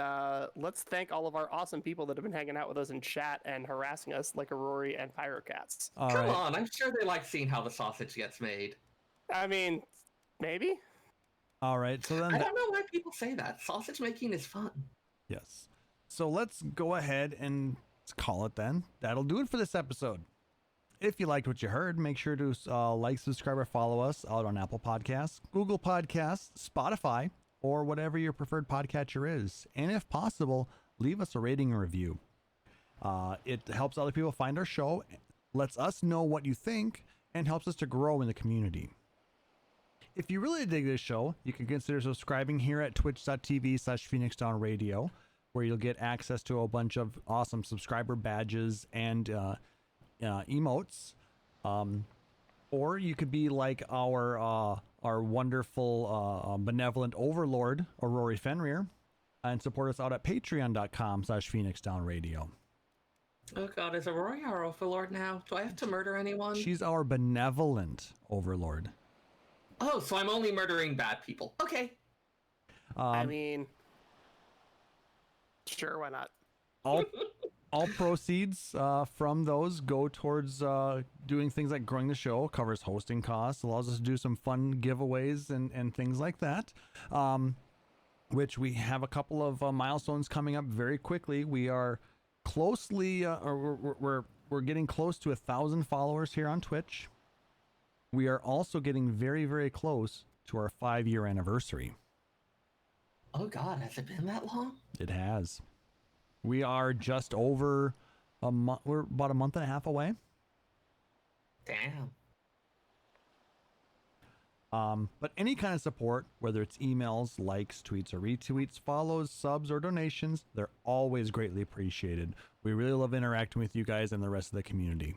Speaker 3: let's thank all of our awesome people that have been hanging out with us in chat and harassing us, like Aurori and Pyrocats.
Speaker 2: All
Speaker 4: Come
Speaker 2: right.
Speaker 4: on, I'm sure they like seeing how the sausage gets made.
Speaker 3: I mean, maybe?
Speaker 2: All right. So then,
Speaker 4: I don't know why people say that. Sausage making is fun.
Speaker 2: yes. So let's go ahead and call it then. That'll do it for this episode. If you liked what you heard, make sure to like, subscribe, or follow us out on Apple Podcasts, Google Podcasts, Spotify, or whatever your preferred podcatcher is. And if possible, leave us a rating and review. It helps other people find our show, lets us know what you think, and helps us to grow in the community. If you really dig this show, you can consider subscribing here at twitch.tv/PhoenixDownRadio, where you'll get access to a bunch of awesome subscriber badges and emotes. Or you could be like our wonderful benevolent overlord, Aurori Fenrir, and support us out at patreon.com/PhoenixDownRadio.
Speaker 4: Oh god, is Aurori our overlord now? Do I have to murder anyone?
Speaker 2: She's our benevolent overlord.
Speaker 4: Oh, so I'm only murdering bad people. Okay.
Speaker 3: I mean, sure, why not?
Speaker 2: All proceeds from those go towards doing things like growing the show, covers hosting costs, allows us to do some fun giveaways and things like that, which we have a couple of milestones coming up very quickly. We are closely, or we're getting close to 1,000 followers here on Twitch. We are also getting very, very close to our 5-year anniversary.
Speaker 4: Oh god, has it been that long?
Speaker 2: It has. We are just over a month. We're about a month and a half away.
Speaker 4: Damn.
Speaker 2: But any kind of support, whether it's emails, likes, tweets, or retweets, follows, subs, or donations, they're always greatly appreciated. We really love interacting with you guys and the rest of the community.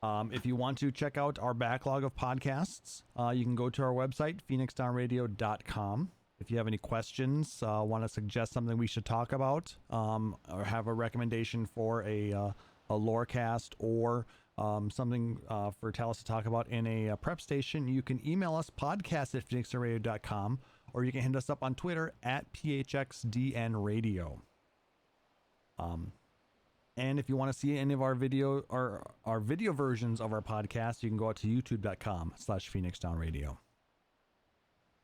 Speaker 2: If you want to check out our backlog of podcasts, you can go to our website, phoenixdownradio.com. If you have any questions, want to suggest something we should talk about, or have a recommendation for a lore cast, or something for Taliz to talk about in a prep station, you can email us podcast@phoenixdownradio.com, or you can hit us up on Twitter at phxdnradio. And if you want to see any of our video or our video versions of our podcast, you can go out to youtube.com/phoenixdownradio.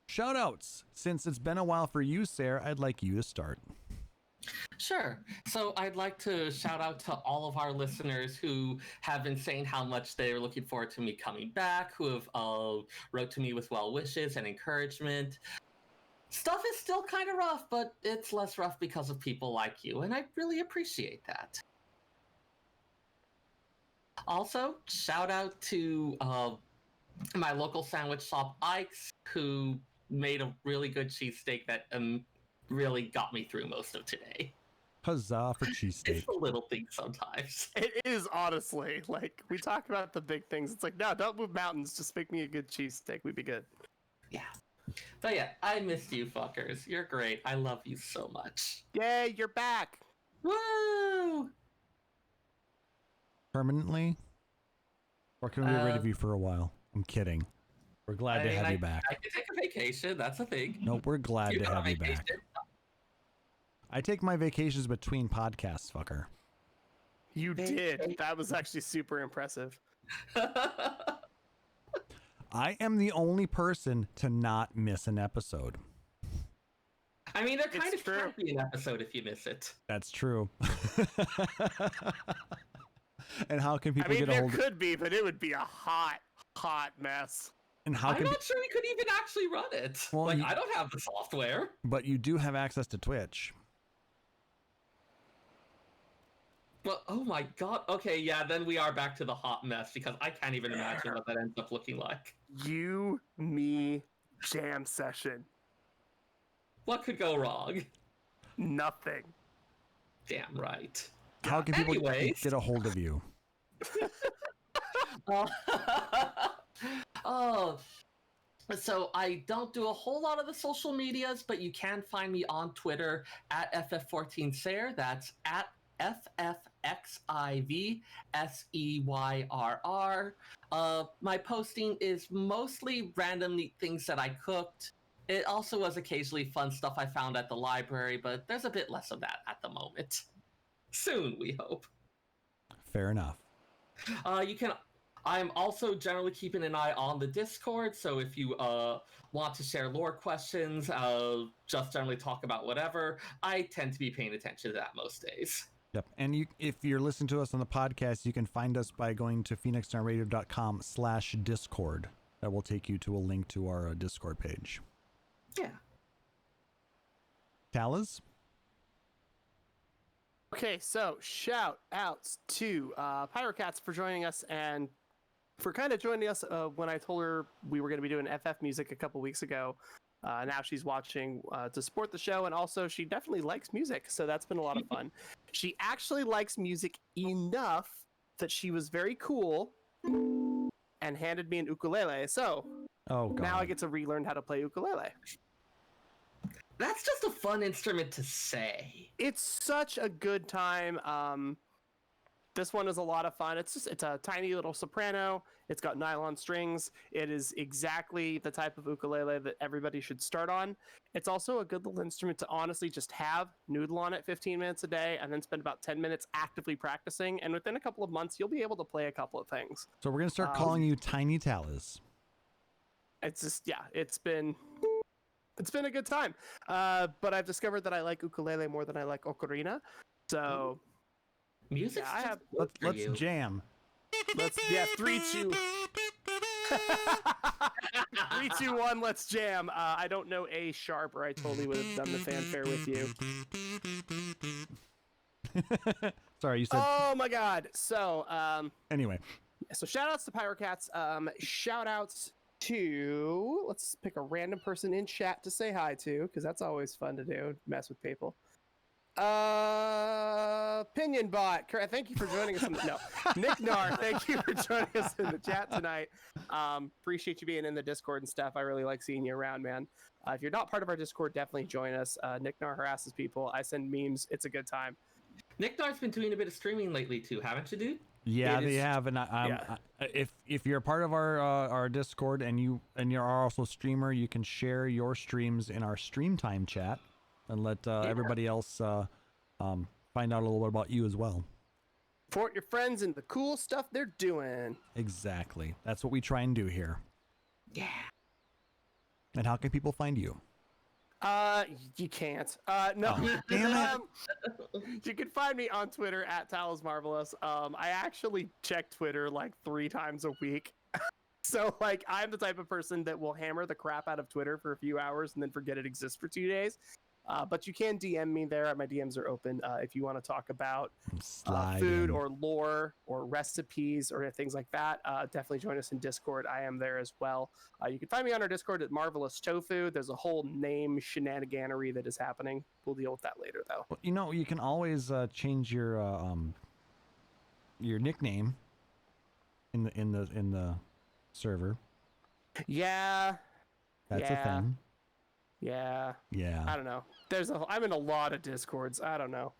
Speaker 2: Shout outs. Since it's been a while for you, Seyrr, I'd like you to start.
Speaker 4: Sure. So I'd like to shout out to all of our listeners who have been saying how much they're looking forward to me coming back, who have wrote to me with well wishes and encouragement. Stuff is still kind of rough, but it's less rough because of people like you, and I really appreciate that. Also, shout out to my local sandwich shop, Ike's, who made a really good cheesesteak that really got me through most of today.
Speaker 2: Huzzah for cheesesteak.
Speaker 4: It's the little things sometimes.
Speaker 3: It is, honestly. Like, we talk about the big things. It's like, no, don't move mountains. Just make me a good cheesesteak. We'd be good.
Speaker 4: Yeah. But yeah, I missed you fuckers. You're great. I love you so much.
Speaker 3: Yay, you're back.
Speaker 4: Woo!
Speaker 2: Permanently? Or can we get rid of you for a while? I'm kidding. We're glad to have you back.
Speaker 4: I can take a vacation. That's a thing.
Speaker 2: Nope, we're glad to have you back. I take my vacations between podcasts, fucker.
Speaker 3: You did. That was actually super impressive.
Speaker 2: I am the only person to not miss an episode.
Speaker 4: I mean, there kind
Speaker 3: It's
Speaker 4: of
Speaker 3: true.
Speaker 4: can't be an episode if you miss it.
Speaker 2: That's true. And how can people
Speaker 3: I mean,
Speaker 2: get a
Speaker 3: there
Speaker 2: hold of
Speaker 3: could be, but it would be a hot mess.
Speaker 2: and how
Speaker 4: I'm
Speaker 2: can
Speaker 4: not sure we could even actually run it.
Speaker 2: Well,
Speaker 4: like,
Speaker 2: you-
Speaker 4: I don't have the software.
Speaker 2: but you do have access to Twitch.
Speaker 4: Well, oh my god. Okay, yeah, then we are back to the hot mess because I can't even imagine what that ends up looking like.
Speaker 3: You, me, jam session.
Speaker 4: What could go wrong?
Speaker 3: Nothing.
Speaker 4: Damn right.
Speaker 2: How can people
Speaker 4: Anyways.
Speaker 2: get a hold of you?
Speaker 4: Oh, so I don't do a whole lot of the social medias, but you can find me on Twitter at FF14 Seyrr. That's at FFXIV SEYRR. My posting is mostly random neat things that I cooked. It also was occasionally fun stuff I found at the library, but there's a bit less of that at the moment. Soon, we hope.
Speaker 2: Fair enough.
Speaker 4: I'm also generally keeping an eye on the Discord, so if you want to share lore questions, just generally talk about whatever, I tend to be paying attention to that most days.
Speaker 2: Yep. And if you're listening to us on the podcast, you can find us by going to phoenixdownradio.com/discord. That will take you to a link to our Discord page.
Speaker 4: Yeah.
Speaker 2: Taliz?
Speaker 3: Okay, so shout outs to Pyrocats for joining us and for kind of joining us when I told her we were going to be doing FF music a couple weeks ago. Now she's watching to support the show, and also she definitely likes music, so that's been a lot of fun. She actually likes music enough that she was very cool and handed me an ukulele. So
Speaker 2: Oh, God.
Speaker 3: now I get to relearn how to play ukulele.
Speaker 4: That's just a fun instrument to say.
Speaker 3: It's such a good time. This one is a lot of fun. It's a tiny little soprano. It's got nylon strings. It is exactly the type of ukulele that everybody should start on. It's also a good little instrument to honestly just have, noodle on it 15 minutes a day, and then spend about 10 minutes actively practicing. And within a couple of months, you'll be able to play a couple of things.
Speaker 2: So we're going to start calling you Tiny Taliz.
Speaker 3: It's just, yeah, it's been a good time. But I've discovered that I like ukulele more than I like ocarina. So
Speaker 4: Music's
Speaker 3: Yeah, I
Speaker 4: just
Speaker 3: have-
Speaker 4: good for
Speaker 2: Let's
Speaker 4: you.
Speaker 2: jam.
Speaker 3: let's 3, 2 3, 2, 1, let's jam. I don't know A sharp, or I totally would have done the fanfare with you.
Speaker 2: Sorry, you said.
Speaker 3: Oh my god. So
Speaker 2: Anyway,
Speaker 3: so shout outs to Pyrocats. Shout outs to, let's pick a random person in chat to say hi to, because that's always fun to do, mess with people. Pinion Bot, thank you for joining us. Nick Nar, thank you for joining us in the chat tonight. Appreciate you being in the Discord and stuff. I really like seeing you around, man. If you're not part of our Discord, definitely join us. Nick Nar harasses people. I send memes. It's a good time.
Speaker 4: Nick Nar's been doing a bit of streaming lately too, haven't you, dude?
Speaker 2: yeah,
Speaker 3: It
Speaker 2: they
Speaker 3: is-
Speaker 2: have, and if you're a part of our Discord and you're also a streamer, you can share your streams in our stream time chat and let everybody else find out a little bit about you as well.
Speaker 3: Support your friends and the cool stuff they're doing.
Speaker 2: Exactly. That's what we try and do here.
Speaker 4: Yeah.
Speaker 2: And how can people find you?
Speaker 3: You can't. No.
Speaker 2: Oh, damn
Speaker 3: You can find me on Twitter at TalisMarvelous. I actually check Twitter like 3 times a week. So like I'm the type of person that will hammer the crap out of Twitter for a few hours and then forget it exists for 2 days. But you can DM me there. My DMs are open if you want to talk about food or lore or recipes or things like that. Definitely join us in Discord. I am there as well. You can find me on our Discord at Marvelous Tofu. There's a whole name shenaniganery that is happening. We'll deal with that later, though.
Speaker 2: Well, you can always change your nickname in the server.
Speaker 3: Yeah.
Speaker 2: That's a thing.
Speaker 3: Yeah.
Speaker 2: Yeah.
Speaker 3: I don't know. I'm in a lot of Discords. I don't know.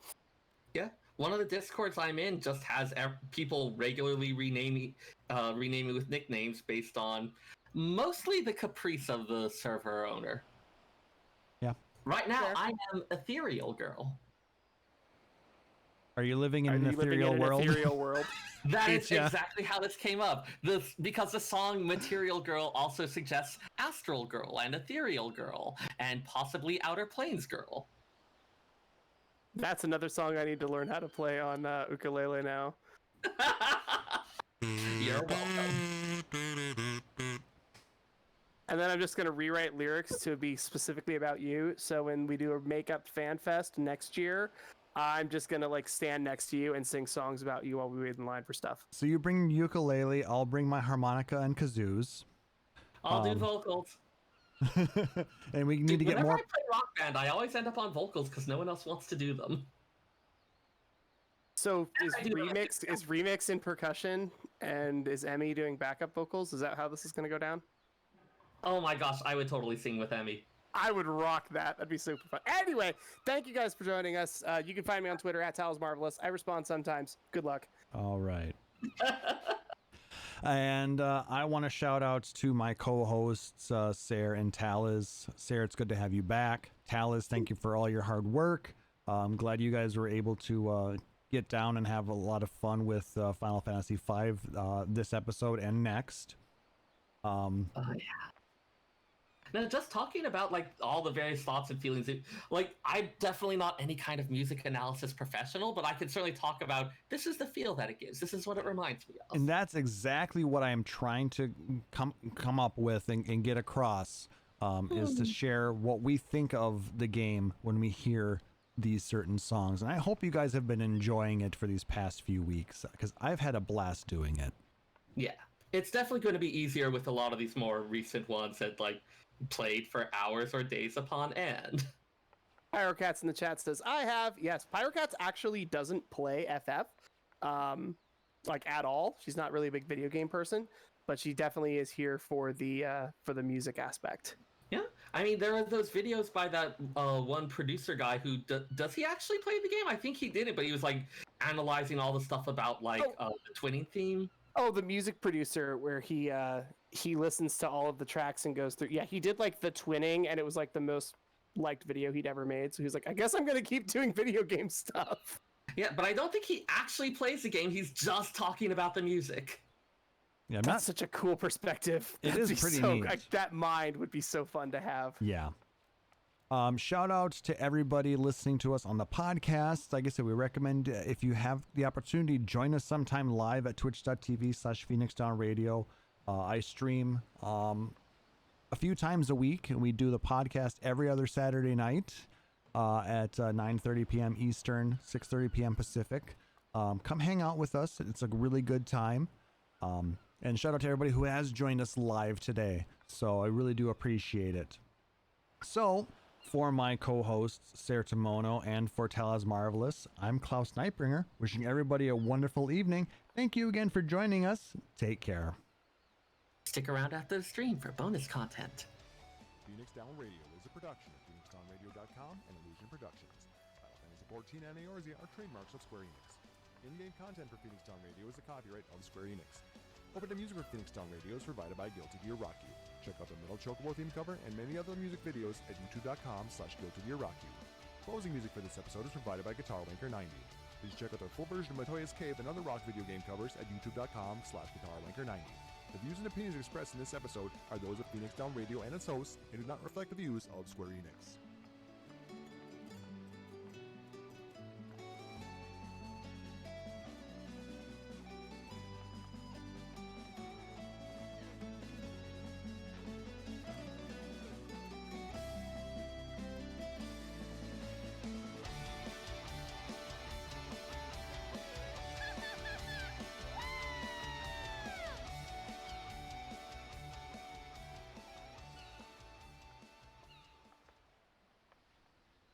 Speaker 4: Yeah. One of the Discords I'm in just has people regularly rename me with nicknames based on Mostly the caprice of the server owner.
Speaker 2: Yeah.
Speaker 4: Right now,
Speaker 3: Fair.
Speaker 4: I am Ethereal Girl.
Speaker 2: Are you living in
Speaker 3: Are
Speaker 2: an
Speaker 3: you living
Speaker 2: ethereal
Speaker 3: in an
Speaker 2: world?
Speaker 3: ethereal world?
Speaker 4: That is
Speaker 2: Yeah.
Speaker 4: exactly how this came up. Because the song Material Girl also suggests Astral Girl and Ethereal Girl and possibly Outer Planes Girl.
Speaker 3: That's another song I need to learn how to play on ukulele now.
Speaker 4: You're welcome.
Speaker 3: And then I'm just gonna rewrite lyrics to be specifically about you. So when we do a makeup fan fest next year, I'm just gonna like stand next to you and sing songs about you while we wait in line for stuff.
Speaker 2: So you bring ukulele, I'll bring my harmonica and kazoos.
Speaker 4: I'll do vocals.
Speaker 2: And we need to get
Speaker 4: Whenever
Speaker 2: more.
Speaker 4: I play Rock Band, I always end up on vocals because no one else wants to do them.
Speaker 3: So is
Speaker 4: I do that.
Speaker 3: remix in percussion, and is Emmy doing backup vocals? Is that how this is gonna go down?
Speaker 4: Oh my gosh, I would totally sing with Emmy.
Speaker 3: I would rock that. That'd be super fun. Anyway, thank you guys for joining us. You can find me on Twitter at @TalizMarvelous. I respond sometimes. Good luck.
Speaker 2: All right. And I want to shout out to my co-hosts, Seyrr and Taliz. Seyrr, it's good to have you back. Taliz, thank you for all your hard work. I'm glad you guys were able to get down and have a lot of fun with Final Fantasy V this episode and next.
Speaker 4: Oh yeah. Now, just talking about like all the various thoughts and feelings, like I'm definitely not any kind of music analysis professional, but I can certainly talk about this is the feel that it gives. This is what it reminds me of.
Speaker 2: And that's exactly what I am trying to come up with and get across, is to share what we think of the game when we hear these certain songs. And I hope you guys have been enjoying it for these past few weeks, because I've had a blast doing it.
Speaker 4: Yeah, it's definitely going to be easier with a lot of these more recent ones that like played for hours or days upon end.
Speaker 3: Pyrocats in the chat says, I have. Yes, Pyrocats actually doesn't play FF, like at all. She's not really a big video game person, but she definitely is here for the music aspect.
Speaker 4: Yeah, I mean, there are those videos by that one producer guy who does he actually play the game? I think he did it, but he was like analyzing all the stuff about like the twinning theme.
Speaker 3: Oh, the music producer where he listens to all of the tracks and goes through. Yeah, he did like the twinning, and it was like the most liked video he'd ever made. So he's like, I guess I'm gonna keep doing video game stuff.
Speaker 4: Yeah, but I don't think he actually plays the game. He's just talking about the music.
Speaker 2: Yeah,
Speaker 3: That's such a cool perspective.
Speaker 2: It
Speaker 3: That'd
Speaker 2: is
Speaker 3: be
Speaker 2: pretty
Speaker 3: so,
Speaker 2: neat.
Speaker 3: like, that mind would be so fun to have.
Speaker 2: Yeah. Shout out to everybody listening to us on the podcast. Like I said, we recommend if you have the opportunity, join us sometime live at twitch.tv/PhoenixDownRadio. I stream a few times a week, and we do the podcast every other Saturday night at 9:30 p.m. Eastern, 6:30 p.m. Pacific. Come hang out with us. It's a really good time. And shout out to everybody who has joined us live today. So I really do appreciate it. So, for my co-hosts, Seyrr Timono, and for Taliz Marvelous, I'm Klauss Nightbringer, wishing everybody a wonderful evening. Thank you again for joining us. Take care.
Speaker 4: Stick around after the stream for bonus content.
Speaker 1: Phoenix Down Radio is a production of PhoenixDownRadio.com and Illusion Productions. Final Fantasy 14 and Eorzea are trademarks of Square Enix. In-game content for Phoenix Down Radio is the copyright of Square Enix. Open music for Phoenix Down Radio is provided by Guilty Gear Rock You. Check out the Metal Chocobo theme cover and many other music videos at youtube.com/Guilty Gear Rock You. Closing music for this episode is provided by Guitar Wanker 90. Please check out their full version of Matoya's Cave and other rock video game covers at youtube.com/Guitar Wanker 90. The views and opinions expressed in this episode are those of Phoenix Down Radio and its hosts and do not reflect the views of Square Enix.